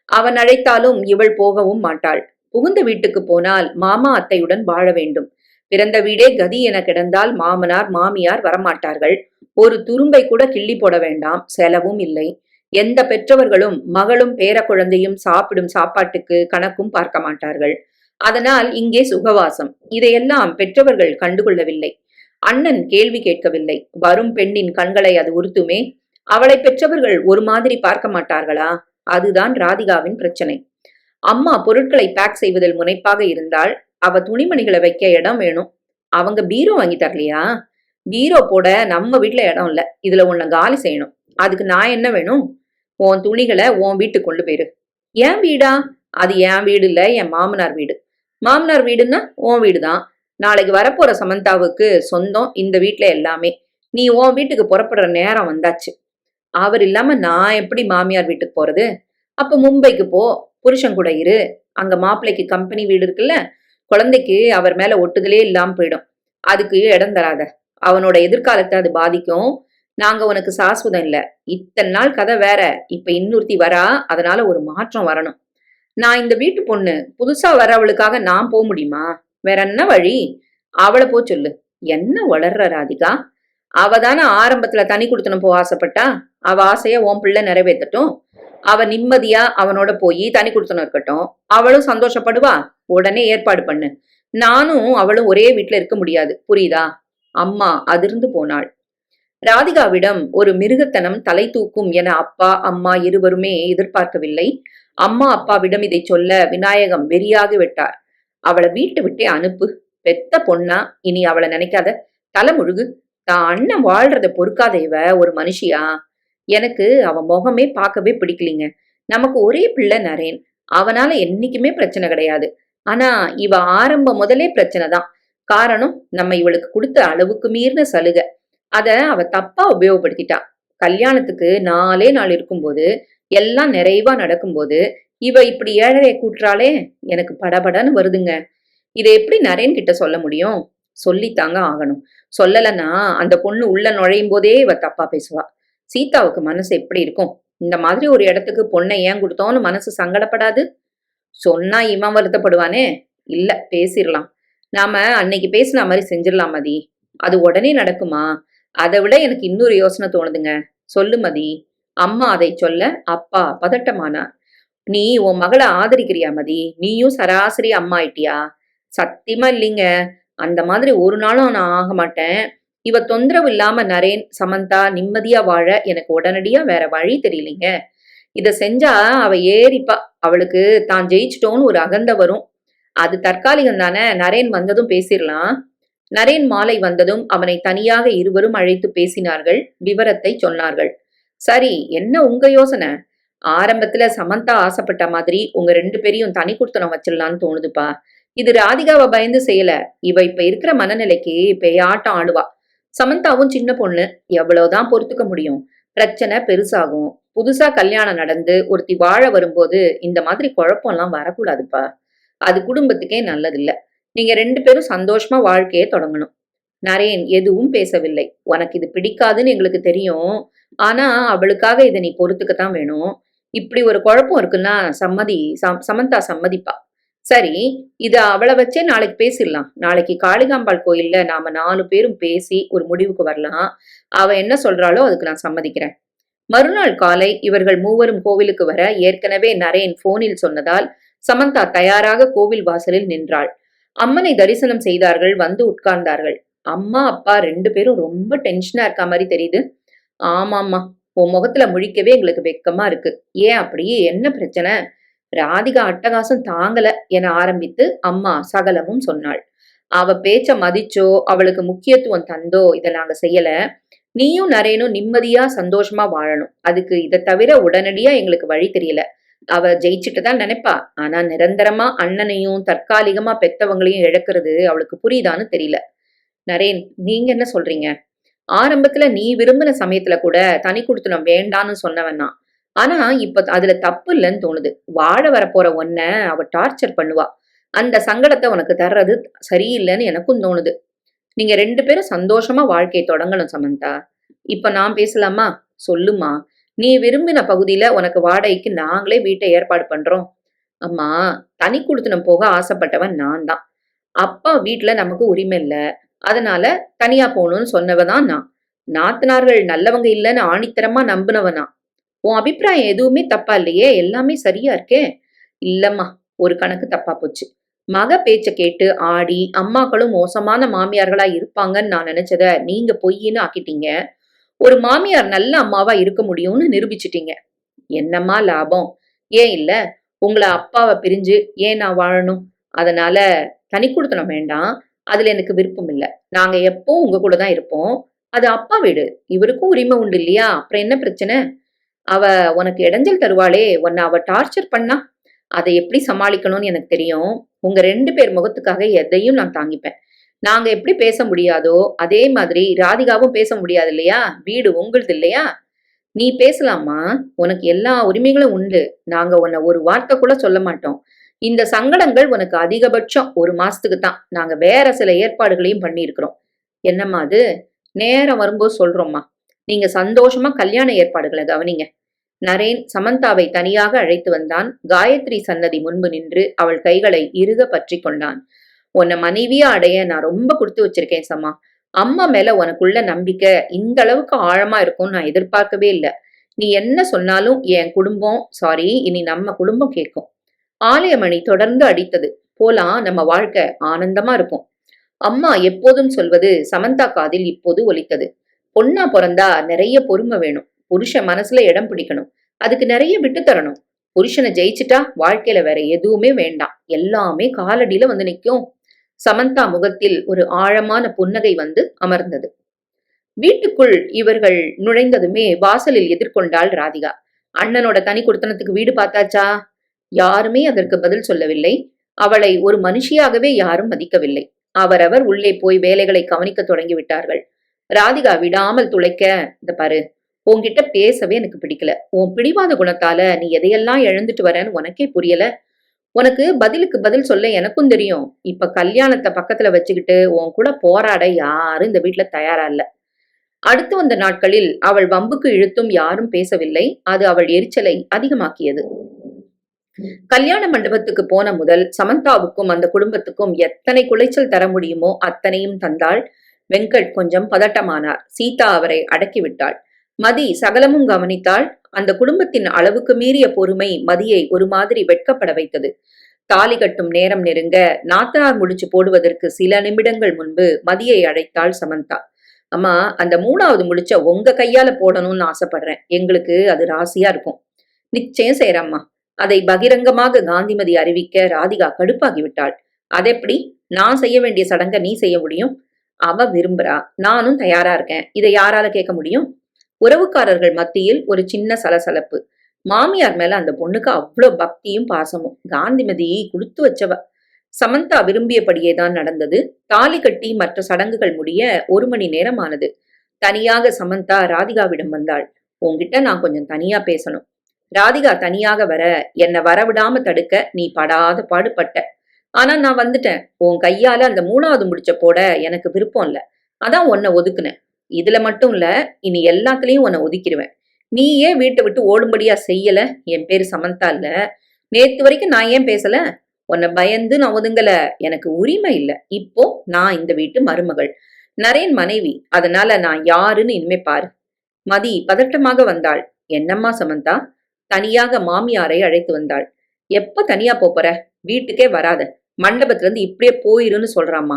அவன் அழைத்தாலும் இவள் போகவும் மாட்டாள். புகுந்த வீட்டுக்கு போனால் மாமா அத்தையுடன் வாழ வேண்டும். பிறந்த வீடே கதி என கிடந்தால் மாமனார் மாமியார் வரமாட்டார்கள். ஒரு துரும்பை கூட கிள்ளி போட வேண்டாம். செலவும் இல்லை. எந்த பெற்றவர்களும் மகளும் பேர குழந்தையும் சாப்பிடும் சாப்பாட்டுக்கு கணக்கும் பார்க்க மாட்டார்கள். அதனால் இங்கே சுகவாசம். இதையெல்லாம் பெற்றவர்கள் கண்டுகொள்ளவில்லை. அண்ணன் கேள்வி கேட்கவில்லை. வரும் பெண்ணின் கண்களை அது உறுத்துமே. அவளை பெற்றவர்கள் ஒரு மாதிரி பார்க்க மாட்டார்களா? அதுதான் ராதிகாவின் பிரச்சனை. அம்மா பொருட்களை பேக் செய்வதில் முனைப்பாக இருந்தால் அவ துணிமணிகளை வைக்க இடம் வேணும். அவங்க பீரோ வாங்கி தரலையா? பீரோ போட நம்ம வீட்டுல இடம் இல்ல. இதுல உன்னை காலி செய்யணும். அதுக்கு நான் என்ன வேணும்? உன் துணிகளை உன் வீட்டுக்கு கொண்டு போயிரு. என் வீடா? அது என் வீடு இல்ல, என் மாமனார் வீடு. மாமனார் வீடுன்னா உன் வீடுதான். நாளைக்கு வரப்போற சமந்தாவுக்கு சொந்தம் இந்த வீட்டுல எல்லாமே. நீ உன் வீட்டுக்கு புறப்படுற நேரம் வந்தாச்சு. அவர் இல்லாம நான் எப்படி மாமியார் வீட்டுக்கு போறது? அப்ப மும்பைக்கு போ, புருஷன் கூட இரு. அங்க மாப்பிள்ளைக்கு கம்பெனி வீடு இருக்குல்ல. குழந்தைக்கு அவர் மேல ஒட்டுதலே இல்லாம போயிடும். அதுக்கு இடம் தராத. அவனோட எதிர்காலத்தை அது பாதிக்கும். நாங்க உனக்கு சாஸ்வதம் இல்ல. இத்தனை நாள் கதை வேற. இப்ப இன்னொருத்தி வரா. அதனால ஒரு மாற்றம் வரணும். நான் இந்த வீட்டு பொண்ணு. புதுசா வரவளுக்காக நான் போக முடியுமா? வேற என்ன வழி? அவளை போ சொல்லு. என்ன வளர்ற ராதிகா? அவதானே ஆரம்பத்துல தனி கொடுத்தனும் போக ஆசைப்பட்டா. அவ ஆசைய உன் பிள்ளை நிறைவேற்றட்டும். அவ நிம்மதியா அவனோட போய் தனி கொடுத்தனும் இருக்கட்டும். அவளும் சந்தோஷப்படுவா. உடனே ஏற்பாடு பண்ணு. நானும் அவளும் ஒரே வீட்டுல இருக்க முடியாது. புரியுதா? அம்மா அதிர்ந்து போனாள். ராதிகாவிடம் ஒரு மிருகத்தனம் தலை தூக்கும் என அப்பா அம்மா இருவருமே எதிர்பார்க்கவில்லை. அம்மா அப்பாவிடம் இதை சொல்ல விநாயகம் வெறியாகி விட்டார். அவளை வீட்டை விட்டே அனுப்பு. பெத்த பொண்ணா, இனி அவளை நினைக்காத. தலை முழுகு. தான் அண்ணன் வாழ்றத பொறுக்காத இவ ஒரு மனுஷியா? எனக்கு அவ முகமே பார்க்கவே பிடிக்கலிங்க. நமக்கு ஒரே பிள்ளை நரேன். அவனால என்னைக்குமே பிரச்சனை கிடையாது. ஆனா இவ ஆரம்பம் முதலே பிரச்சனை தான். காரணம் நம்ம இவளுக்கு கொடுத்த அளவுக்கு மீறின சலுகை. அத அவ தப்பா உபயோகப்படுத்திட்டா. கல்யாணத்துக்கு 4 நாள் இருக்கும்போது, எல்லாம் நிறைவா நடக்கும்போது, இவ இப்படி ஏழரைய கூட்டுறாளே, எனக்கு படபடன்னு வருதுங்க. இத எப்படி நரேன் கிட்ட சொல்ல முடியும்? சொல்லித்தாங்க ஆகணும். சொல்லலன்னா அந்த பொண்ணு உள்ள நுழையும் போதே இவ தப்பா பேசுவா. சீதாவுக்கு மனசு எப்படி இருக்கும்? இந்த மாதிரி ஒரு இடத்துக்கு பொண்ணை ஏன் கொடுத்தோன்னு மனசு சங்கடப்படாது? சொன்னா இவன் வருத்தப்படுவானே. இல்ல, பேசிரலாம். நாம அன்னைக்கு பேசின மாதிரி செஞ்சிடலாம் மதி. அது உடனே நடக்குமா? அதை விட எனக்கு இன்னொரு யோசனை தோணுதுங்க. சொல்லு மதி. அம்மா அதை சொல்ல அப்பா பதட்டமானார். நீ உன் மகளை ஆதரிக்கிறியா மதி? நீயும் சராசரி அம்மா ஆயிட்டியா? சத்தியமா இல்லைங்க. அந்த மாதிரி ஒரு நாளும் நான் ஆக மாட்டேன். இவ தொந்தரவு இல்லாம நரேன், சமந்தா நிம்மதியா வாழ எனக்கு உடனடியா வேற வழி தெரியலீங்க. இத செஞ்சா அவ ஏறிப்பா. அவளுக்கு தான் ஜெயிச்சிட்டோன்னு ஒரு அகந்த வரும். அது தற்காலிகம் தானே. நரேன் வந்ததும் பேசிடலாம். நரேன் மாலை வந்ததும் அவனை தனியாக இருவரும் அழைத்து பேசினார்கள். விவரத்தை சொன்னார்கள். சரி, என்ன உங்க யோசனை? ஆரம்பத்துல சமந்தா ஆசைப்பட்ட மாதிரி உங்க 2 பேரையும் தனி குடுத்தனம் வச்சிடலான்னு தோணுதுப்பா. இது ராதிகாவை பயந்து செய்யல. இவ இப்ப இருக்கிற மனநிலைக்கு பேயாட்டம் ஆடுவா. சமந்தாவும் சின்ன பொண்ணு. எவ்வளவுதான் பொறுத்துக்க முடியும்? பிரச்சனை பெருசாகும். புதுசா கல்யாணம் நடந்து ஒருத்தி வாழ வரும்போது இந்த மாதிரி குழப்பம்லாம் வரக்கூடாதுப்பா. அது குடும்பத்துக்கே நல்லதில்ல. நீங்க 2 பேரும் சந்தோஷமா வாழ்க்கையை தொடங்கணும். நரேன் எதுவும் பேசவில்லை. உனக்கு இது பிடிக்காதுன்னு எங்களுக்கு தெரியும். ஆனா அவளுக்காக இதை நீ பொறுத்துக்கத்தான் வேணும். இப்படி ஒரு குழப்பம் இருக்குன்னா சமந்தா சம்மதிப்பா. சரி, இத அவளை வச்சே நாளைக்கு பேசிடலாம். நாளைக்கு காளிகாம்பாள் கோயில்ல நாம 4 பேரும் பேசி ஒரு முடிவுக்கு வரலாம். அவ என்ன சொல்றாளோ அதுக்கு நான் சம்மதிக்கிறேன். மறுநாள் காலை இவர்கள் மூவரும் கோவிலுக்கு வர ஏற்கனவே நரேன் போனில் சொன்னதால் சமந்தா தயாராக கோவில் வாசலில் நின்றாள். அம்மனை தரிசனம் செய்தார்கள். வந்து உட்கார்ந்தார்கள். அம்மா அப்பா 2 பேரும் ரொம்ப டென்ஷனா இருக்க மாதிரி தெரியுது. ஆமாம்மா, உன் முகத்துல முழிக்கவே எங்களுக்கு வெக்கமா இருக்கு. ஏன் அப்படி? என்ன பிரச்சனை? ராதிகா அட்டகாசம் தாங்கல என ஆரம்பித்து அம்மா சகலமும் சொன்னாள். அவ பேச்ச மதிச்சோ அவளுக்கு முக்கியத்துவம் தந்தோ இதை நாங்க செய்யல. நீயும் நரேனும் நிம்மதியா சந்தோஷமா வாழணும். அதுக்கு இதை தவிர உடனடியா எங்களுக்கு வழி தெரியல. அவ ஜெயிச்சுட்டு தான் நினைப்பா. ஆனா நிரந்தரமா அண்ணனையும் தற்காலிகமா பெத்தவங்களையும் இழக்கிறது அவளுக்கு புரியுதான்னு தெரியல. நரேன், நீங்க என்ன சொல்றீங்க? ஆரம்பத்துல நீ விரும்பின சமயத்துல கூட தனி குடுத்தனம் வேண்டான்னு சொன்னவன் தான். ஆனா இப்ப அதுல தப்பு இல்லைன்னு தோணுது. வாழ வரப்போற ஒன்ன அவ டார்ச்சர் பண்ணுவா. அந்த சங்கடத்தை உனக்கு தர்றது சரியில்லைன்னு எனக்கும் தோணுது. நீங்க 2 பேரும் சந்தோஷமா வாழ்க்கையை தொடங்கணும் சமந்தா. இப்ப நான் பேசலாமா? சொல்லுமா. நீ விரும்பின பகுதியில உனக்கு வாடகைக்கு நாங்களே வீட்டை ஏற்பாடு பண்றோம். அம்மா, தனி குடுத்தனம் போக ஆசைப்பட்டவன் நான் தான். அப்பா வீட்டுல நமக்கு உரிமை இல்ல. அதனால தனியா போகணும்னு சொன்னவதான் நான். நாத்தனார்கள் நல்லவங்க இல்லைன்னு ஆணித்தரமா நம்பினவனா. உன் அபிப்பிராயம் எதுவுமே தப்பா இல்லையே, எல்லாமே சரியா இருக்கே. இல்லம்மா, ஒரு கணக்கு தப்பா போச்சு. மக பேச்ச கேட்டு ஆடி அம்மாக்களும் மோசமான மாமியார்களா இருப்பாங்கன்னு நான் நினைச்சத நீங்க பொய்ன்னு ஆக்கிட்டீங்க. ஒரு மாமியார் நல்ல அம்மாவா இருக்க முடியும்னு நிரூபிச்சிட்டீங்க. என்னம்மா லாபம்? ஏன் இல்ல? உங்களை அப்பாவை பிரிஞ்சு ஏன் நான் வாழணும்? அதனால தனி குடுத்தனம் வேண்டாம். அதுல எனக்கு விருப்பம் இல்ல. நாங்க எப்பவும் உங்க கூட தான் இருப்போம். அது அப்பா வீடு. இவருக்கும் உரிமை உண்டு இல்லையா? அப்புறம் என்ன பிரச்சனை? அவ உனக்கு இடைஞ்சல் தருவாளே, உன்னை அவ டார்ச்சர் பண்ணா அதை எப்படி சமாளிக்கணும்னு எனக்கு தெரியும். உங்க 2 பேர் முகத்துக்காக எதையும் நான் தாங்கிப்பேன். நாங்க எப்படி பேச முடியாதோ அதே மாதிரி ராதிகாவும் பேச முடியாது இல்லையா? வீடு உங்களுது இல்லையா? நீ பேசலாமா. உனக்கு எல்லா உரிமைகளும் உண்டு. நாங்க உன்னை ஒரு வார்த்தை கூட சொல்ல மாட்டோம். இந்த சங்கடங்கள் உனக்கு அதிகபட்சம் 1 மாசத்துக்கு தான். நாங்க வேற சில ஏற்பாடுகளையும் பண்ணியிருக்கிறோம். என்னம்மா அது? நேரம் வரும்போது சொல்றோம்மா. நீங்க சந்தோஷமா கல்யாண ஏற்பாடுகளை கவனிங்க. நரேன் சமந்தாவை தனியாக அழைத்து வந்தான். காயத்ரி சன்னதி முன்பு நின்று அவள் கைகளை இறுக பற்றி கொண்டான். உன்னை மனைவியா அடைய நான் ரொம்ப கொடுத்து வச்சிருக்கேன் சம்மா. அம்மா மேல உனக்குள்ள நம்பிக்கை இந்த அளவுக்கு ஆழமா இருக்கும்னு நான் எதிர்பார்க்கவே இல்லை. நீ என்ன சொன்னாலும் என் குடும்பம், சாரி, இனி நம்ம குடும்பம் கேட்கும். ஆலயமணி தொடர்ந்து அடித்தது. போலாம், நம்ம வாழ்க்கை ஆனந்தமா இருக்கும். அம்மா எப்போதும் சொல்வது சமந்தா காதில் இப்போது ஒலித்தது. பொண்ணா பிறந்தா நிறைய பொறுமை வேணும். புருஷன் மனசுல இடம் பிடிக்கணும். அதுக்கு நிறைய விட்டு தரணும். புருஷனை ஜெயிச்சுட்டா வாழ்க்கையில வேற எதுவுமே வேண்டாம். எல்லாமே காலடியில வந்து நிக்கும். சமந்தா முகத்தில் ஒரு ஆழமான புன்னகை வந்து அமர்ந்தது. வீட்டுக்குள் இவர்கள் நுழைந்ததுமே வாசலில் எதிர்கொண்டாள் ராதிகா. அண்ணனோட தனி குடுத்தனத்துக்கு வீடு பார்த்தாச்சா? யாருமே அதற்கு பதில் சொல்லவில்லை. அவளை ஒரு மனுஷியாகவே யாரும் மதிக்கவில்லை. அவரவர் உள்ளே போய் வேலைகளை கவனிக்க தொடங்கிவிட்டார்கள். ராதிகா விடாமல் துளைக்க, இந்த பாரு, உன்கிட்ட பேசவே எனக்கு பிடிக்கல. உன் பிடிவாத குணத்தால நீ எதையெல்லாம் இழந்துட்டு வரேன்னு உனக்கே புரியல. உனக்கு பதிலுக்கு பதில் சொல்ல எனக்கும் தெரியும். இப்ப கல்யாணத்தை பக்கத்துல வச்சுக்கிட்டு உன் கூட போராட யாரும் இந்த வீட்டுல தயாரா இல்ல. அடுத்து வந்த நாட்களில் அவள் வம்புக்கு இழுத்தும் யாரும் பேசவில்லை. அது அவள் எரிச்சலை அதிகமாக்கியது. கல்யாண மண்டபத்துக்கு போன முதல் சமந்தாவுக்கும் அந்த குடும்பத்துக்கும் எத்தனை குலைச்சல் தர முடியுமோ அத்தனையும் தந்தாள். வெங்கட் கொஞ்சம் பதட்டமானார். சீதா அவரை அடக்கிவிட்டாள். மதி சகலமும் கவனித்தாள். அந்த குடும்பத்தின் அளவுக்கு மீறிய பொறுமை மதியை ஒரு மாதிரி வெட்கப்பட வைத்தது. தாலி கட்டும் நேரம் நெருங்க நாத்தனார் முடிச்சு போடுவதற்கு சில நிமிடங்கள் முன்பு மதியை அழைத்தாள் சமந்தா. அம்மா, அந்த 3வது முடிச்ச உங்க கையால போடணும்னு ஆசைப்படுறேன். எங்களுக்கு அது ராசியா இருக்கும். நிச்சயம் செய்யறம்மா. அதை பகிரங்கமாக காந்திமதி அறிவிக்க ராதிகா கடுப்பாகிவிட்டாள். அதெப்படி நான் செய்ய வேண்டிய சடங்க நீ செய்ய முடியும்? அவ விரும்புறா, நானும் தயாரா இருக்கேன். இதை யாரால கேட்க முடியும்? உறவுக்காரர்கள் மத்தியில் ஒரு சின்ன சலசலப்பு. மாமியார் மேல அந்த பொண்ணுக்கு அவ்வளவு பக்தியும் பாசமும். காந்திமதி கொடுத்து வச்சவ. சமந்தா விரும்பியபடியேதான் நடந்தது. தாலி கட்டி மற்ற சடங்குகள் முடிய 1 மணி நேரம் ஆனது. தனியாக சமந்தா ராதிகாவிடம் வந்தாள். உன்கிட்ட நான் கொஞ்சம் தனியா பேசணும். ராதிகா தனியாக வர என்னை வரவிடாம தடுக்க நீ படாத பாடுபட்ட. ஆனா நான் வந்துட்டேன். உன் கையால அந்த 3வது முடிச்ச போட எனக்கு விருப்பம் இல்ல. அதான் உன்னை ஒதுக்குனேன். இதுல மட்டும் இல்ல, இனி எல்லாத்துலயும் உன்னை ஒதுக்கிடுவேன். நீ ஏன் வீட்டை விட்டு ஓடும்படியா செய்யல? என் பேரு சமந்தா இல்ல. நேத்து வரைக்கும் நான் ஏன் பேசல? உன்னை பயந்து நான் ஒதுங்கல. எனக்கு உரிமை இல்ல. இப்போ நான் இந்த வீட்டு மருமகள், நரேன் மனைவி. அதனால நான் யாருன்னு இனிமே பாரு. மதி பதட்டமாக வந்தாள். என்னம்மா சமந்தா? தனியாக மாமியாரை அழைத்து வந்தாள். எப்ப தனியா போற? வீட்டுக்கே வராத. மண்டபத்துல இருந்து இப்படியே போயிருன்னு சொல்றாம்மா.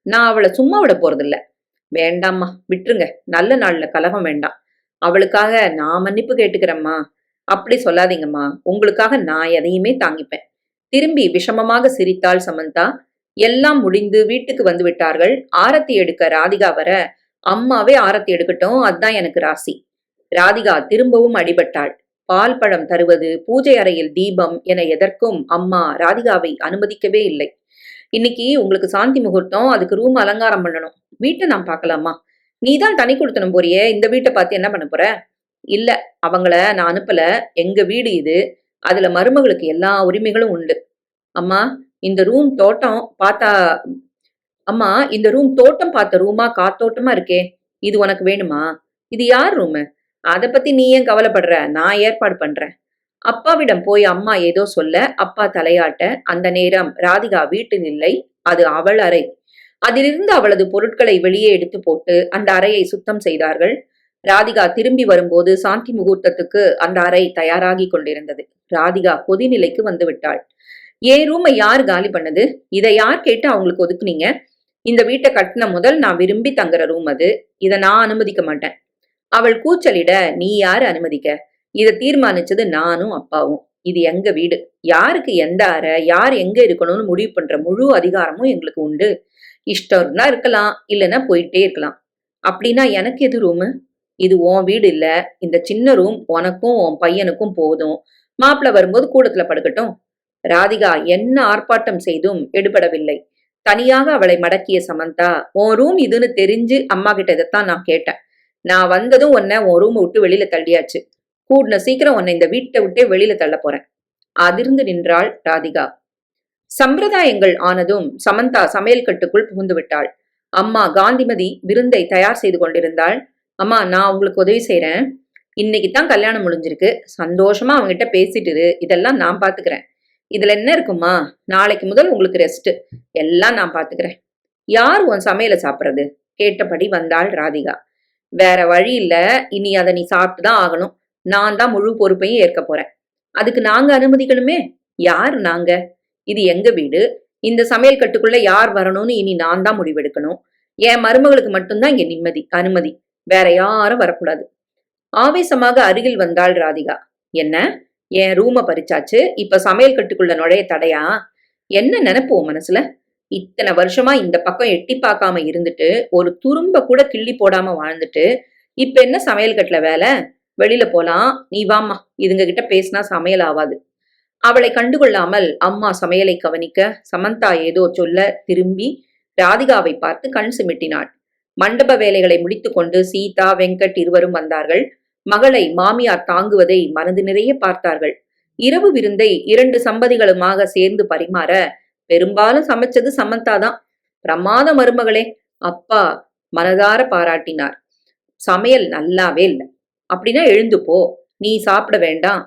நான் அவளை சும்மா விட போறதில்ல. வேண்டாம்மா, விட்டுருங்க. நல்ல நாள்ல கலகம் வேண்டாம். அவளுக்காக நான் மன்னிப்பு கேட்டுக்கிறேம்மா. அப்படி சொல்லாதீங்கம்மா. உங்களுக்காக நான் எதையுமே தாங்கிப்பேன். திரும்பி விஷமமாக சிரித்தாள் சமந்தா. எல்லாம் முடிந்து வீட்டுக்கு வந்து விட்டார்கள். ஆரத்தி எடுக்க ராதிகா வர, அம்மாவே ஆரத்தி எடுக்கட்டும், அதுதான் எனக்கு ராசி. ராதிகா திரும்பவும் அடிபட்டாள். பால் பழம் தருவது, பூஜை அறையில் தீபம் என எதற்கும் அம்மா ராதிகாவை அனுமதிக்கவே இல்லை. இன்னைக்கு உங்களுக்கு சாந்தி முகூர்த்தம், அதுக்கு ரூம் அலங்காரம் பண்ணணும். வீட்டை நான் பார்க்கலாமா? நீதான் தனி கொடுத்தனும் போறியே, இந்த வீட்டை பார்த்து என்ன பண்ண போற? இல்ல, அவங்கள நான் அனுப்பல. எங்க வீடு இது. அதுல மருமகளுக்கு எல்லா உரிமைகளும் உண்டு. அம்மா, இந்த ரூம் தோட்டம் பார்த்தா அம்மா இந்த ரூம் தோட்டம் பார்த்த ரூமா காத்தோட்டமா இருக்கே, இது உனக்கு வேணுமா? இது யார் ரூமு? அதை பத்தி நீ ஏன் கவலைப்படுற? நான் ஏற்பாடு பண்றேன். அப்பாவிடம் போய் அம்மா ஏதோ சொல்ல அப்பா தலையாட்ட அந்த நேரம் ராதிகா வீட்டில் இல்லை. அது அவள் அறை. அதிலிருந்து அவளது பொருட்களை வெளியே எடுத்து போட்டு அந்த அறையை சுத்தம் செய்தார்கள். ராதிகா திரும்பி வரும்போது சாந்தி முகூர்த்தத்துக்கு அந்த அறை தயாராகி கொண்டிருந்தது. ராதிகா கொதிநிலைக்கு வந்து விட்டாள். ஏன் ரூமை யார் காலி பண்ணது? இதை யார் கேட்டு அவங்களுக்கு ஒதுக்குனீங்க? இந்த வீட்டை கட்டின முதல் நான் விரும்பி தங்குற ரூம் அது. இதை நான் அனுமதிக்க மாட்டேன். அவள் கூச்சலிட, நீ யாரு அனுமதிக்க? இதை தீர்மானிச்சது நானும் அப்பாவும். இது எங்க வீடு. யாருக்கு எந்த அறை, யார் எங்க இருக்கணும்னு முடிவு பண்ற முழு அதிகாரமும் எங்களுக்கு உண்டு. இஷ்டம் இருந்தா இருக்கலாம், இல்லைன்னா போயிட்டே இருக்கலாம். அப்படின்னா எனக்கு எது ரூமு? இது உன் வீடு இல்ல. இந்த சின்ன ரூம் உனக்கும் உன் பையனுக்கும் போதும். மாப்பிள்ள வரும்போது கூடத்துல படுக்கட்டும். ராதிகா என்ன ஆர்ப்பாட்டம் செய்தும் எடுபடவில்லை. தனியாக அவளை மடக்கிய சமந்தா, உன் ரூம் இதுன்னு தெரிஞ்சு அம்மா கிட்ட இதைத்தான் நான் கேட்டேன். நான் வந்ததும் உன்னை உன் ரூமை விட்டு வெளியில தள்ளியாச்சு. கூடின சீக்கிரம் உன்னை இந்த வீட்டை விட்டே வெளியில தள்ள போறேன். அதிர்ந்து நின்றாள் ராதிகா. சம்பிரதாயங்கள் ஆனதும் சமந்தா சமையல் கட்டுக்குள் புகுந்து விட்டாள். அம்மா காந்திமதி விருந்தை தயார் செய்து கொண்டிருந்தாள். அம்மா, நான் உங்களுக்கு உதவி செய்யறேன். இன்னைக்கு தான் கல்யாணம் முடிஞ்சிருக்கு. சந்தோஷமா அவங்ககிட்ட பேசிட்டு இதெல்லாம் நான் பாத்துக்கிறேன். இதுல என்ன இருக்குமா? நாளைக்கு முதல் உங்களுக்கு ரெஸ்ட். எல்லாம் நான் பாத்துக்கிறேன். யார் உன் சமையலை சாப்பிட்றது? கேட்டபடி வந்தாள் ராதிகா. வேற வழி இல்ல. இனி அதை நீ சாப்பிட்டுதான் ஆகணும். நான் தான் முழு பொறுப்பையும் ஏற்க போறேன். அதுக்கு நாங்க அனுமதிக்கணுமே. யார் நாங்க? இது எங்க வீடு. இந்த சமையல் கட்டுக்குள்ள யார் வரணும்னு இனி நான் தான் முடிவெடுக்கணும். என் மருமகளுக்கு மட்டும்தான் இங்க நிம்மதி, அனுமதி. வேற யாரும் வரக்கூடாது. ஆவேசமாக அருகில் வந்தாள் ராதிகா. என்ன, என் ரூமை பறிச்சாச்சு, இப்ப சமையல் கட்டுக்குள்ள நுழைய தடையா? என்ன நினைப்போ மனசுல? இத்தனை வருஷமா இந்த பக்கம் எட்டி பார்க்காம இருந்துட்டு, ஒரு துரும்ப கூட கிள்ளி போடாம வாழ்ந்துட்டு, இப்ப என்ன சமையல் கட்டுல வேலை? வெளியில போலாம். நீ வாமா, இதுங்க கிட்ட பேசினா சமையல் ஆவாது. அவளை கண்டுகொள்ளாமல் அம்மா சமையலை கவனிக்க சமந்தா ஏதோ சொல்ல திரும்பி ராதிகாவை பார்த்து கண் சிமிட்டினாள். மண்டப வேலைகளை முடித்துக்கொண்டு சீதா வெங்கட் இருவரும் வந்தார்கள். மகளை மாமியார் தாங்குவதை மனது நிறைய பார்த்தார்கள். இரவு விருந்தை 2 சம்பதிகளுமாக சேர்ந்து பரிமாற பெரும்பாலும் சமைச்சது சமந்தா தான். பிரமாத மருமகளே, அப்பா மனதார பாராட்டினார். சமையல் நல்லாவே இல்லை. அப்படின்னா எழுந்து போ, நீ சாப்பிட வேண்டாம்,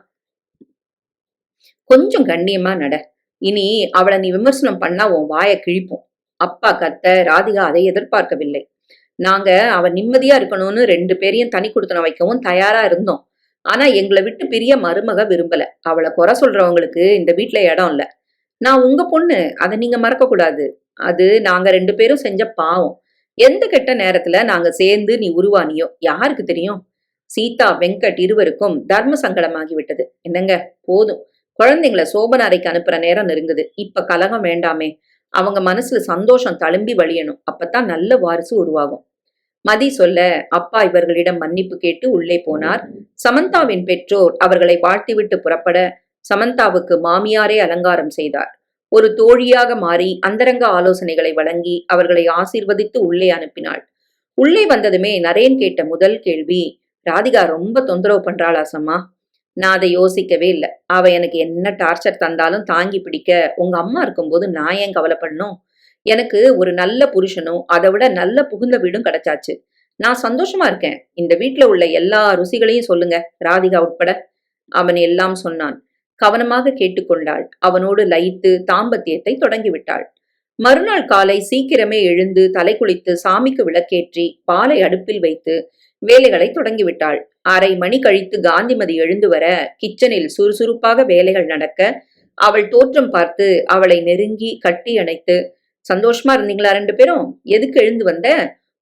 கொஞ்சம் கண்ணியமா நட, இனி அவளை நீ விமர்சனம் பண்ணா உன் வாயை கிழிப்போம். அப்பா கத்த. ராதிகா அதை எதிர்பார்க்கவில்லை. நாங்க அவ நிம்மதியா இருக்கணும்னு 2 பேரையும் தனி கொடுத்தன வைக்கவும் தயாரா இருந்தோம். ஆனா எங்களை விட்டு பிரிய மருமக விரும்பல. அவளை குறை சொல்றவங்களுக்கு இந்த வீட்டுல இடம் இல்ல. நான் உங்க பொண்ணு, அதை நீங்க மறக்க கூடாது. அது நாங்க 2 பேரும் செஞ்ச பாவம். எந்த கெட்ட நேரத்துல நாங்க சேர்ந்து நீ உருவானியோ யாருக்கு தெரியும். சீதா வெங்கட் இருவருக்கும் தர்ம சங்கடமாகிவிட்டது. என்னங்க, போதும், குழந்தைங்கள சோபன அறைக்கு அனுப்புற நேரம் நெருங்குது. இப்ப கலகம் வேண்டாமே. அவங்க மனசுல சந்தோஷம் தழும்பி வழியணும். அப்பதான் நல்ல வாரிசு உருவாகும். மதி சொல்ல அப்பா இவர்களிடம் மன்னிப்பு கேட்டு உள்ளே போனார். சமந்தாவின் பெற்றோர் அவர்களை வாழ்த்திவிட்டு புறப்பட சமந்தாவுக்கு மாமியாரே அலங்காரம் செய்தார். ஒரு தோழியாக மாறி அந்தரங்க ஆலோசனைகளை வழங்கி அவர்களை ஆசீர்வதித்து உள்ளே அனுப்பினாள். உள்ளே வந்ததுமே நரேன் கேட்ட முதல் கேள்வி, ராதிகா ரொம்ப தொந்தரவு பண்றாளா சம்மா? நான் அதை யோசிக்கவே இல்லை. அவ எனக்கு என்ன டார்ச்சர் தந்தாலும் தாங்கி பிடிக்க உங்க அம்மா இருக்கும்போது நான் ஏன் கவலைப்படணும்? எனக்கு ஒரு நல்ல புருஷனும் அதை விட நல்ல புகுந்த வீடும் கிடைச்சாச்சு. நான் சந்தோஷமா இருக்கேன். இந்த வீட்டுல உள்ள எல்லா ருசிகளையும் சொல்லுங்க, ராதிகா உட்பட. அவன் எல்லாம் சொன்னான். கவனமாக கேட்டுக்கொண்டாள். அவனோடு லயித்து தாம்பத்தியத்தை தொடங்கிவிட்டாள். மறுநாள் காலை சீக்கிரமே எழுந்து தலை குளித்து சாமிக்கு விளக்கேற்றி பாலை அடுப்பில் வைத்து வேலைகளை தொடங்கிவிட்டாள். 1/2 மணி கழித்து காந்திமதி எழுந்து வர கிச்சனில் சுறுசுறுப்பாக வேலைகள் நடக்க அவள் தோற்றம் பார்த்து அவளை நெருங்கி கட்டி அணைத்து, சந்தோஷமா இருந்தீங்களா 2 பேரும்? எதுக்கு எழுந்து வந்த?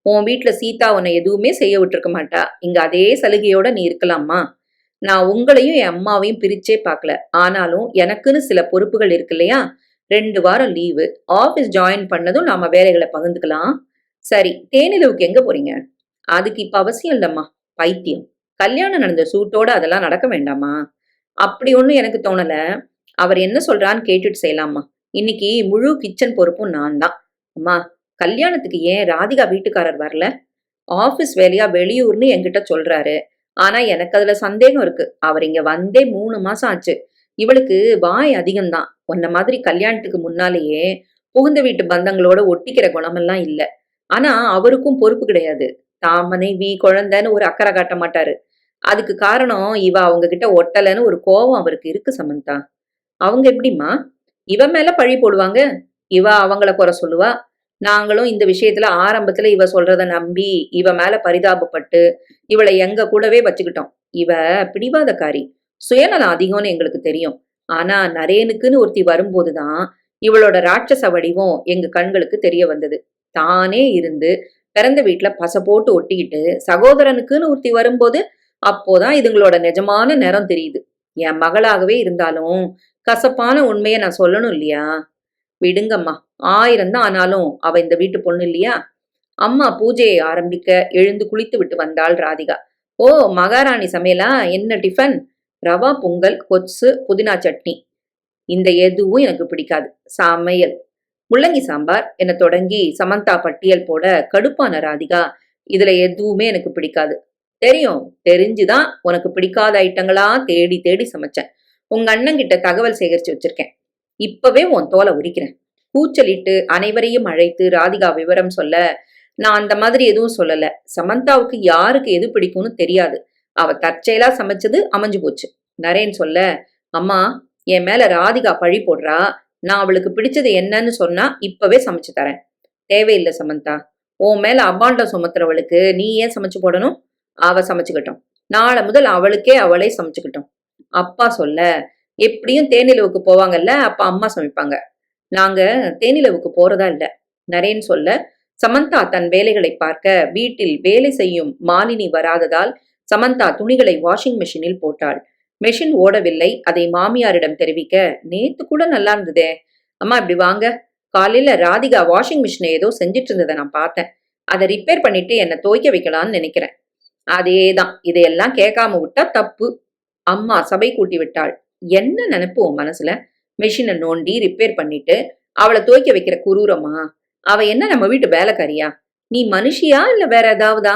உன் வீட்டுல சீதா உன்னை எதுவுமே செய்ய விட்டுருக்க மாட்டா. இங்க அதே சலுகையோட நீ இருக்கலாமா? நான் உங்களையும் என் அம்மாவையும் பிரிச்சே பார்க்கல. ஆனாலும் எனக்குன்னு சில பொறுப்புகள் இருக்கு இல்லையா? 2 வாரம் லீவு. ஆபீஸ் ஜாயின் பண்ணதும் நாம வேலைகளை பகிர்ந்துக்கலாம். சரி, தேனிலவுக்கு எங்க போறீங்க? அதுக்கு இப்ப அவசியம் இல்லம்மா. பைத்தியம். கல்யாணம் நடந்த சூட்டோட அதெல்லாம் நடக்க வேண்டாமா? அப்படி ஒண்ணும் எனக்கு தோணல. அவர் என்ன சொல்றான்னு கேட்டுட்டு செய்யலாமா. இன்னைக்கு முழு கிச்சன் பொறுப்பும் நான் தான். அம்மா, கல்யாணத்துக்கு ஏன் ராதிகா வீட்டுக்காரர் வரல? ஆபீஸ் வேலையா வெளியூர்னு என்கிட்ட சொல்றாரு. ஆனா எனக்கு அதுல சந்தேகம் இருக்கு. அவர் இங்க வந்தே 3 மாசம் ஆச்சு. இவளுக்கு வாய் அதிகம்தான். உன்ன மாதிரி கல்யாணத்துக்கு முன்னாலேயே புகுந்த வீட்டு பந்தங்களோட ஒட்டிக்கிற குணமெல்லாம் இல்ல. ஆனா அவருக்கும் பொறுப்பு கிடையாது. தான் மனைவி குழந்தைன்னு ஒரு அக்கறை காட்ட மாட்டாரு. அதுக்கு காரணம் இவ அவங்க கிட்ட ஒட்டலன்னு ஒரு கோபம் அவருக்கு இருக்கு சமந்தா. அவங்க எப்படிம்மா இவ மேல பழி போடுவாங்க? இவ அவங்கள குறை சொல்லுவா. நாங்களும் இந்த விஷயத்துல ஆரம்பத்துல இவ சொல்றத நம்பி இவ மேல பரிதாபப்பட்டு இவளை எங்க கூடவே வச்சுக்கிட்டோம். இவ பிடிவாதக்காரி, சுயநலம் அதிகம்னு எங்களுக்கு தெரியும். ஆனா நரேனுக்குன்னு ஒருத்தி வரும்போதுதான் இவளோட ராட்சச வடிவம் எங்க கண்களுக்கு தெரிய வந்தது. தானே இருந்து பிறந்த வீட்டுல பச போட்டு ஒட்டிக்கிட்டு சகோதரனுக்குன்னு ஒருத்தி வரும்போது அப்போதான் இதுங்களோட நிஜமான நிறம் தெரியுது. என் மகளாகவே இருந்தாலும் கசப்பான உண்மையை நான் சொல்லணும் இல்லையா? விடுங்கம்மா, 1000 தான் ஆனாலும் அவ இந்த வீட்டு பொண்ணு இல்லையா? அம்மா பூஜையை ஆரம்பிக்க எழுந்து குளித்து விட்டு வந்தாள் ராதிகா. ஓ, மகாராணி சமையலா? என்ன டிஃபன்? ரவா பொங்கல், கொச்சு, புதினா சட்னி. இந்த எதுவும் எனக்கு பிடிக்காது. சமையல் முள்ளங்கி சாம்பார் என தொடங்கி சமந்தா பட்டியல் போட கடுப்பான ராதிகா, இதுல எதுவுமே எனக்கு பிடிக்காது. தெரியும், தெரிஞ்சுதான் உனக்கு பிடிக்காத ஐட்டங்களா தேடி தேடி சமைச்சேன். உங்க அண்ணன் கிட்ட தகவல் சேகரிச்சு வச்சிருக்கேன். இப்பவே உன் தோலை உரிக்கிறேன். கூச்சலிட்டு அனைவரையும் அழைத்து ராதிகா விவரம் சொல்ல, நான் அந்த மாதிரி எதுவும் சொல்லல. சமந்தாவுக்கு யாருக்கு எது பிடிக்கும்னு தெரியாது. அவ தற்செயலா சமைச்சது அமைஞ்சு போச்சு. நரேன் சொல்ல, அம்மா, என் மேல ராதிகா பழி போடுறா. நான் அவளுக்கு பிடிச்சது என்னன்னு சொன்னா இப்பவே சமைச்சு தரேன். தேவையில்லை சமந்தா. உன் மேல அபாண்டம் சுமத்துறவளுக்கு நீ ஏன் சமைச்சு போடணும்? அவ சமைச்சுக்கிட்டோம். நாளை முதல் அவளுக்கே அவளே சமைச்சுக்கிட்டோம். அப்பா சொல்ல, எப்படியும் தேனிலவுக்கு போவாங்கல்ல, அப்ப அம்மா சமைப்பாங்க. நாங்க தேனிலவுக்கு போறதா இல்ல. நரேன் சொல்ல, சமந்தா தன் வேலைகளை பார்க்க வீட்டில் வேலை செய்யும் மாலினி வராததால் சமந்தா துணிகளை வாஷிங் மெஷினில் போட்டாள். மெஷின் ஓடவில்லை. அதை மாமியாரிடம் தெரிவிக்க, நேத்து கூட நல்லா இருந்ததே. அம்மா இப்படி வாங்க. காலையில ராதிகா வாஷிங் மிஷினை ஏதோ செஞ்சிட்டு இருந்ததை நான் பார்த்தேன். அதை ரிப்பேர் பண்ணிட்டு என்னை துவைக்க வைக்கலாம்னு நினைக்கிறேன். அதேதான், இதையெல்லாம் கேட்காம விட்டா தப்பு. அம்மா சபை கூட்டி விட்டாள். என்ன நினைப்பு உன் மனசுல? மெஷினை நோண்டி ரிப்பேர் பண்ணிட்டு அவளை துவைக்க வைக்கிற குரூரமா? அவ என்ன நம்ம வீட்டு வேலைக்காரியா? நீ மனுஷியா இல்ல வேற ஏதாவதா?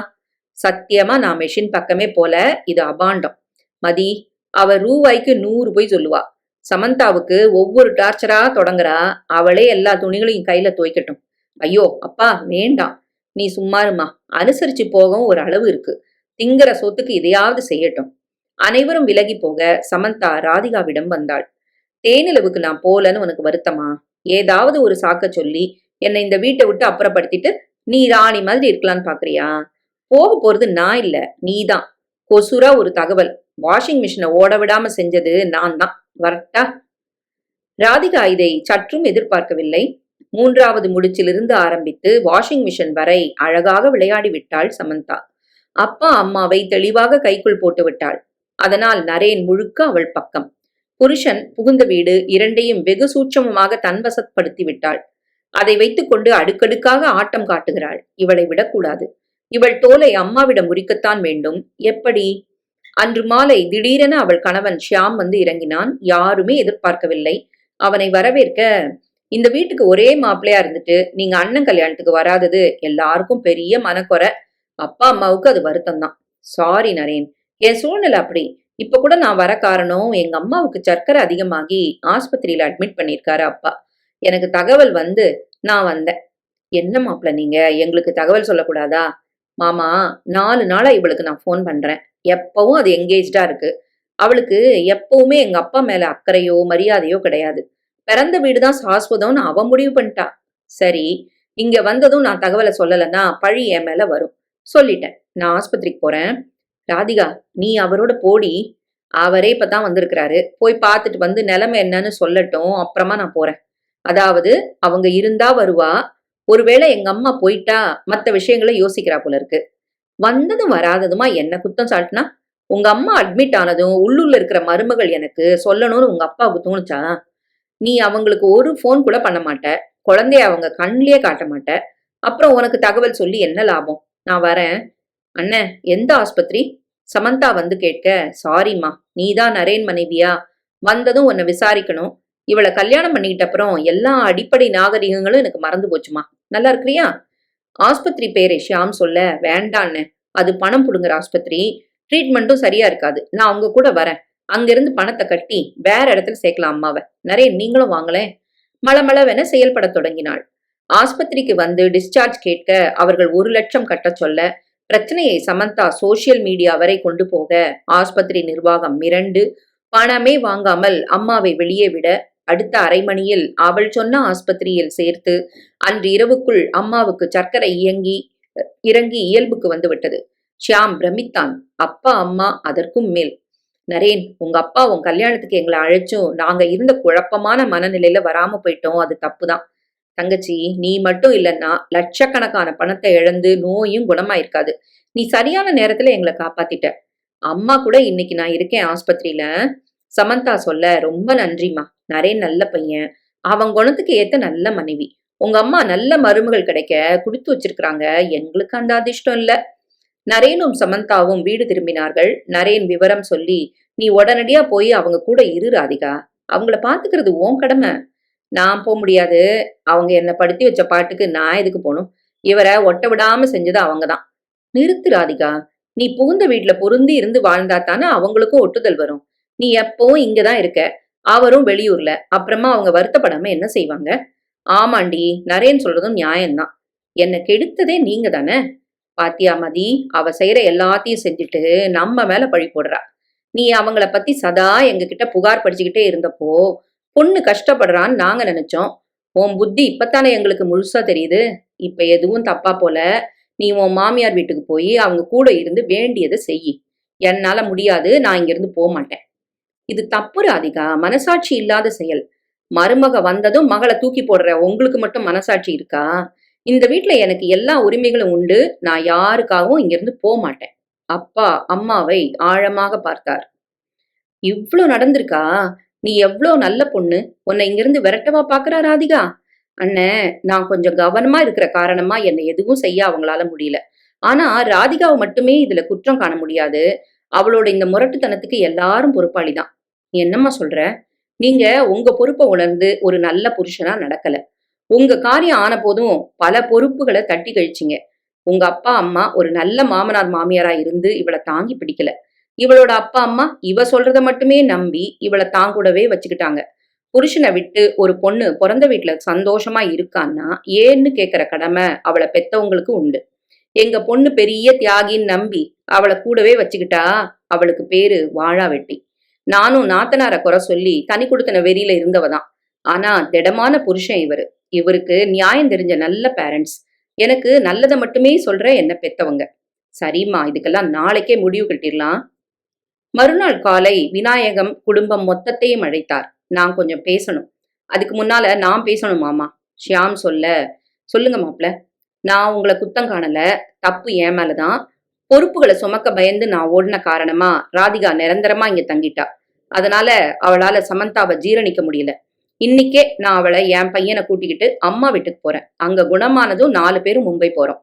சத்தியமா நான் மெஷின் பக்கமே போல. இது அபாண்டம். மதி, அவ ரூபாய்க்கு 100 போய் சொல்லுவா. சமந்தாவுக்கு ஒவ்வொரு டார்ச்சரா தொடங்குறா. அவளே எல்லா துணிகளையும் கையில துவைக்கட்டும். ஐயோ அப்பா, வேண்டாம். நீ சும்மாருமா. அனுசரிச்சு போகவும் ஒரு அளவு இருக்கு. திங்கிற சொத்துக்கு இதையாவது செய்யட்டும். அனைவரும் விலகி போக சமந்தா ராதிகாவிடம் வந்தாள். தேனிலவுக்கு நான் போலன்னு உனக்கு வருத்தமா? ஏதாவது ஒரு சாக்க சொல்லி என்னை இந்த வீட்டை விட்டு அப்புறப்படுத்திட்டு நீ ராணி மாதிரி இருக்கலான்னு பாக்குறியா? போக போறது நான் இல்ல, நீதான். கொசுரா ஒரு தகவல். வாஷிங் மிஷினை ஓட விடாம செஞ்சது நான் தான். வரட்டா? ராதிகா இதை சற்றும் எதிர்பார்க்கவில்லை. 3வது முடிச்சிலிருந்து ஆரம்பித்து வாஷிங் மிஷின் வரை அழகாக விளையாடி விட்டாள் சமந்தா. அப்பா அம்மாவை தெளிவாக கைக்குள் போட்டு விட்டாள். அதனால் நரேன் முழுக்க அவள் பக்கம். புருஷன் புகுந்த வீடு இரண்டையும் வெகு சூட்சமமாக தன்வசப்படுத்தி விட்டாள். அதை வைத்துக்கொண்டு அடுக்கடுக்காக ஆட்டம் காட்டுகிறாள். இவளை விடக்கூடாது. இவள் தோலை அம்மாவிடம் உரிக்கத்தான் வேண்டும். எப்படி? அன்று மாலை திடீரென அவள் கணவன் ஷியாம் வந்து இறங்கினான். யாருமே எதிர்பார்க்கவில்லை. அவனை வரவேற்க, இந்த வீட்டுக்கு ஒரே மாப்பிள்ளையா இருந்துட்டு நீங்க அண்ணன் கல்யாணத்துக்கு வராதது எல்லாருக்கும் பெரிய மனக்குறை. அப்பா அம்மாவுக்கு அது வருத்தம் தான். சாரி நரேன், என் சூழ்நிலை அப்படி. இப்ப கூட நான் வர காரணம், எங்க அம்மாவுக்கு சர்க்கரை அதிகமாகி ஆஸ்பத்திரியில அட்மிட் பண்ணிருக்காரு அப்பா. எனக்கு தகவல் வந்து நான் வந்தேன். என்ன மாப்பிள்ள நீங்க எங்களுக்கு தகவல் சொல்லக்கூடாதா? மாமா, 4 நாளா இவளுக்கு நான் போன் பண்றேன். எப்பவும் அது எங்கேஜ்டா இருக்கு. அவளுக்கு எப்பவுமே எங்க அப்பா மேல அக்கறையோ மரியாதையோ கிடையாது. பிறந்த வீடுதான் சாஸ்வதம்னு அவ முடிவு பண்ணிட்டா. சரி, இங்க வந்ததும் நான் தகவலை சொல்லலைன்னா பழி என் மேல வரும். சொல்லிட்டேன், நான் ஆஸ்பத்திரிக்கு போறேன். ராதிகா, நீ அவரோட போடி. அவரே இப்பதான் வந்திருக்கிறாரு. போய் பார்த்துட்டு வந்து நிலைமை என்னன்னு சொல்லட்டும், அப்புறமா நான் போறேன். அதாவது அவங்க இருந்தா வருவா. ஒருவேளை எங்க அம்மா போயிட்டா மத்த விஷயங்களை யோசிக்கிறா போல இருக்கு. வந்ததும் வராததுமா என்ன குத்தம் சாட்டினா? உங்க அம்மா அட்மிட் ஆனதும் உள்ளூர்ல இருக்கிற மருமகள் எனக்கு சொல்லணும்னு உங்க அப்பாவுக்கு தோணுச்சா? நீ அவங்களுக்கு ஒரு போன் கூட பண்ண மாட்ட. குழந்தைய அவங்க கண்ணிலேயே காட்ட மாட்ட. அப்புறம் உனக்கு தகவல் சொல்லி என்ன லாபம்? நான் வரேன். அண்ணன், எந்த ஆஸ்பத்திரி? சமந்தா வந்து கேட்க, சாரிம்மா, நீதான் நரேன் மனைவியா? வந்ததும் உன்னை விசாரிக்கணும். இவளை கல்யாணம் பண்ணிக்கிட்ட அப்புறம் எல்லா அடிப்படை நாகரிகங்களும் எனக்கு மறந்து போச்சுமா. நல்லா இருக்கிறியா? ஆஸ்பத்திரி பேரை ஷியாம் சொல்ல, வேண்டான்னு. அது பணம் புடுங்குற ஆஸ்பத்திரி. ட்ரீட்மெண்ட்டும் சரியா இருக்காது. நான் அவங்க கூட வரேன். அங்கிருந்து பணத்தை கட்டி வேற இடத்துல சேர்க்கலாம் அம்மாவை. நரேன், நீங்களும் வாங்களேன். மளமளவென செயல்பட தொடங்கினாள். ஆஸ்பத்திரிக்கு வந்து டிஸ்சார்ஜ் கேட்க அவர்கள் 1 லட்சம் கட்ட சொல்ல, பிரச்சனையை சமந்தா சோசியல் மீடியா வரை கொண்டு போக ஆஸ்பத்திரி நிர்வாகம் மிரண்டு பணமே வாங்காமல் அம்மாவை வெளியே விட, அடுத்த அரை மணியில் அவள் சொன்ன ஆஸ்பத்திரியில் சேர்த்து அன்று இரவுக்குள் அம்மாவுக்கு சர்க்கரை இறங்கி இயல்புக்கு வந்து விட்டது. ஷியாம் பிரமித்தான். அப்பா அம்மா அதற்கும் மேல். நரேன், உங்க அப்பா உன் கல்யாணத்துக்கு எங்களை அழைச்சும் நாங்க இருந்த குழப்பமான மனநிலையில வராம போயிட்டோம். அது தப்புதான். தங்கச்சி, நீ மட்டும் இல்லைன்னா லட்சக்கணக்கான பணத்தை இழந்து நோயும் குணமாயிருக்காது. நீ சரியான நேரத்துல எங்களை காப்பாத்திட்ட. அம்மா கூட இன்னைக்கு நான் இருக்கேன் ஆஸ்பத்திரியில. சமந்தா சொல்ல, ரொம்ப நன்றிமா. நரேன் நல்ல பையன். அவன் குணத்துக்கு ஏத்த நல்ல மனைவி. உங்க அம்மா நல்ல மருமகள் கிடைக்க குடுத்து வச்சிருக்கிறாங்க. எங்களுக்கு அந்த அதிர்ஷ்டம் இல்ல. நரேனும் சமந்தாவும் வீடு திரும்பினார்கள். நரேன் விவரம் சொல்லி, நீ உடனடியா போய் அவங்க கூட இரு ராதிகா. அவங்கள பாத்துக்கிறது உன் கடமை. நான் போக முடியாது. அவங்க என்ன படுத்தி வச்ச பாட்டுக்கு நான் எதுக்கு போகணும்? இவரை ஒட்ட விடாம செஞ்சது அவங்கதான். நிறுத்து ராதிகா. நீ புகுந்த வீட்டுல பொருந்தி இருந்து வாழ்ந்தா தானே அவங்களுக்கும் ஒட்டுதல் வரும். நீ எப்பவும் இங்கதான் இருக்க, அவரும் வெளியூர்ல. அப்புறமா அவங்க வருத்தப்படாம என்ன செய்வாங்க? ஆமாண்டி, நரேன் சொல்றதும் நியாயம்தான். என்ன கெடுத்ததே நீங்க தானே. பாத்தியா மதி, அவ செய்யற எல்லாத்தையும் செஞ்சுட்டு நம்ம மேல பழி போடுறா. நீ அவங்கள பத்தி சதா எங்க கிட்ட புகார் படிச்சுக்கிட்டே இருந்தப்போ பொண்ணு கஷ்டப்படுறான்னு நாங்க நினைச்சோம். உன் புத்தி இப்பத்தானே எங்களுக்கு முழுசா தெரியுது. இப்ப எதுவும் தப்பா போல. நீ உன் மாமியார் வீட்டுக்கு போய் அவங்க கூட இருந்து வேண்டியதை செய். என்னால முடியாது, நான் இங்கிருந்து போக மாட்டேன். இது தப்பு ராதிகா, மனசாட்சி இல்லாத செயல். மருமக வந்ததும் மகளை தூக்கி போடுற உங்களுக்கு மட்டும் மனசாட்சி இருக்கா? இந்த வீட்டுல எனக்கு எல்லா உரிமைகளும் உண்டு. நான் யாருக்காகவும் இங்கிருந்து போக மாட்டேன். அப்பா அம்மாவை ஆழமாக பார்த்தார். இவ்ளோ நடந்திருக்கா? நீ எவ்ளோ நல்ல பொண்ணு. உன்னை இங்கிருந்து விரட்டவா பாக்குறா ராதிகா? அண்ணே, நான் கொஞ்சம் கவனமா இருக்கிற காரணமா என்னை எதுவும் செய்ய அவங்களால முடியல. ஆனா ராதிகாவை மட்டுமே இதுல குற்றம் காண முடியாது. அவளோட இந்த முரட்டுத்தனத்துக்கு எல்லாரும் பொறுப்பாளிதான். என்னம்மா சொல்ற? நீங்க உங்க பொறுப்ப உணர்ந்து ஒரு நல்ல புருஷனா நடக்கல. உங்க காரியம் ஆன போதும் பல பொறுப்புகள தட்டி கழிச்சீங்க. உங்க அப்பா, அம்மா ஒரு நல்ல மாமனார், மாமியாரா இருந்து இவள தாங்கி பிடிக்கல. இவளோட அப்பா, அம்மா இவ சொல்றத மட்டுமே நம்பி இவள தாங்கூடவே வச்சுக்கிட்டாங்க. புருஷன விட்டு ஒரு பொண்ணு பொறந்த வீட்ல சந்தோஷமா இருக்கான்னா, ஏன்னு கேட்கிற கடமை அவள பெத்தவங்களுக்கு உண்டு. எங்க பொண்ணு பெரிய தியாகின்னு நம்பி அவள கூடவே வச்சுக்கிட்டா, அவளுக்கு பேரு வாழா வெட்டி. நானும் நாத்தனார குறை சொல்லி தனி குடித்தன வெறியில இருந்தவ தான். ஆனா திடமான புருஷன் இவரு. இவருக்கு நியாயம் தெரிஞ்ச நல்ல பேரண்ட்ஸ். எனக்கு நல்லத மட்டுமே சொல்ற என்ன பெத்தவங்க. சரிம்மா, இதுக்கெல்லாம் நாளைக்கே முடிவு கட்டிடலாம். மறுநாள் காலை விநாயகம் குடும்பம் மொத்தத்தையும் அழைத்தார். நான் கொஞ்சம் பேசணும். அதுக்கு முன்னால நான் பேசணும் மாமா. ஷியாம் சொல்ல, சொல்லுங்க மாப்ள. நான் உங்கள குத்தம் காணல. தப்பு என் மேலதான். பொறுப்புகள சுமக்க பயந்து நான் ஓடுன காரணமா ராதிகா நிரந்தரமா இங்க தங்கிட்டா. அதனால அவளால சமந்தாவ ஜீரணிக்க முடியல. இன்னிக்கே நான் அவள என் பையனை கூட்டிக்கிட்டு அம்மா வீட்டுக்கு போறேன். அங்க குணமானதும் 4 பேரும் மும்பை போறோம்.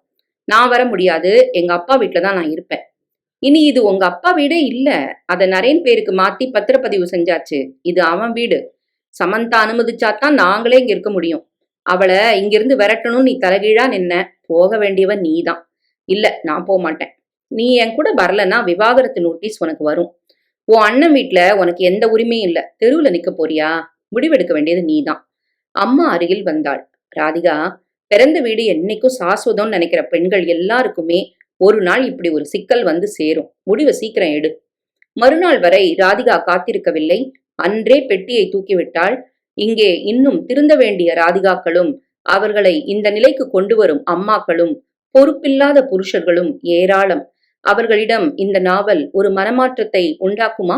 நான் வர முடியாது. எங்க அப்பா வீட்ல தான் நான் இருப்பேன். இனி இது உங்க அப்பா வீடே இல்ல. அத நரேன் பேருக்கு மாத்தி பத்திரப்பதிவு செஞ்சாச்சு. இது அவன் வீடு. சமந்தா அனுமதிச்சாதான் நாங்களே இங்க இருக்க முடியும். அவள இங்கிருந்து விரட்டணும்னு நீ தலைகீழா நின்ன. போக வேண்டியவன் நீதான். இல்ல, நான் போக மாட்டேன். நீ என் கூட வரலன்னா விவாகரத்து நோட்டீஸ் உனக்கு வரும். உன் அண்ணன் வீட்ல உனக்கு எந்த உரிமையும் இல்ல. தெருவுல நிக்க போறியா? முடிவெடுக்க வேண்டியது நீதான். அம்மா அருகில் வந்தாள். ராதிகா, பிறந்த வீடு என்னைக்கும் சாஸ்வதம்னு நினைக்கிற பெண்கள் எல்லாருக்குமே ஒரு நாள் இப்படி ஒரு சிக்கல் வந்து சேரும். முடிவை சீக்கிரம் எடு. மறுநாள் வரை ராதிகா காத்திருக்கவில்லை. அன்றே பெட்டியை தூக்கிவிட்டாள். இங்கே இன்னும் திருந்த வேண்டிய ராதிகாக்களும் அவர்களை இந்த நிலைக்கு கொண்டு வரும் அம்மாக்களும் பொறுப்பில்லாத புருஷர்களும் ஏராளம். அவர்களிடம் இந்த நாவல் ஒரு மனமாற்றத்தை உண்டாக்குமா?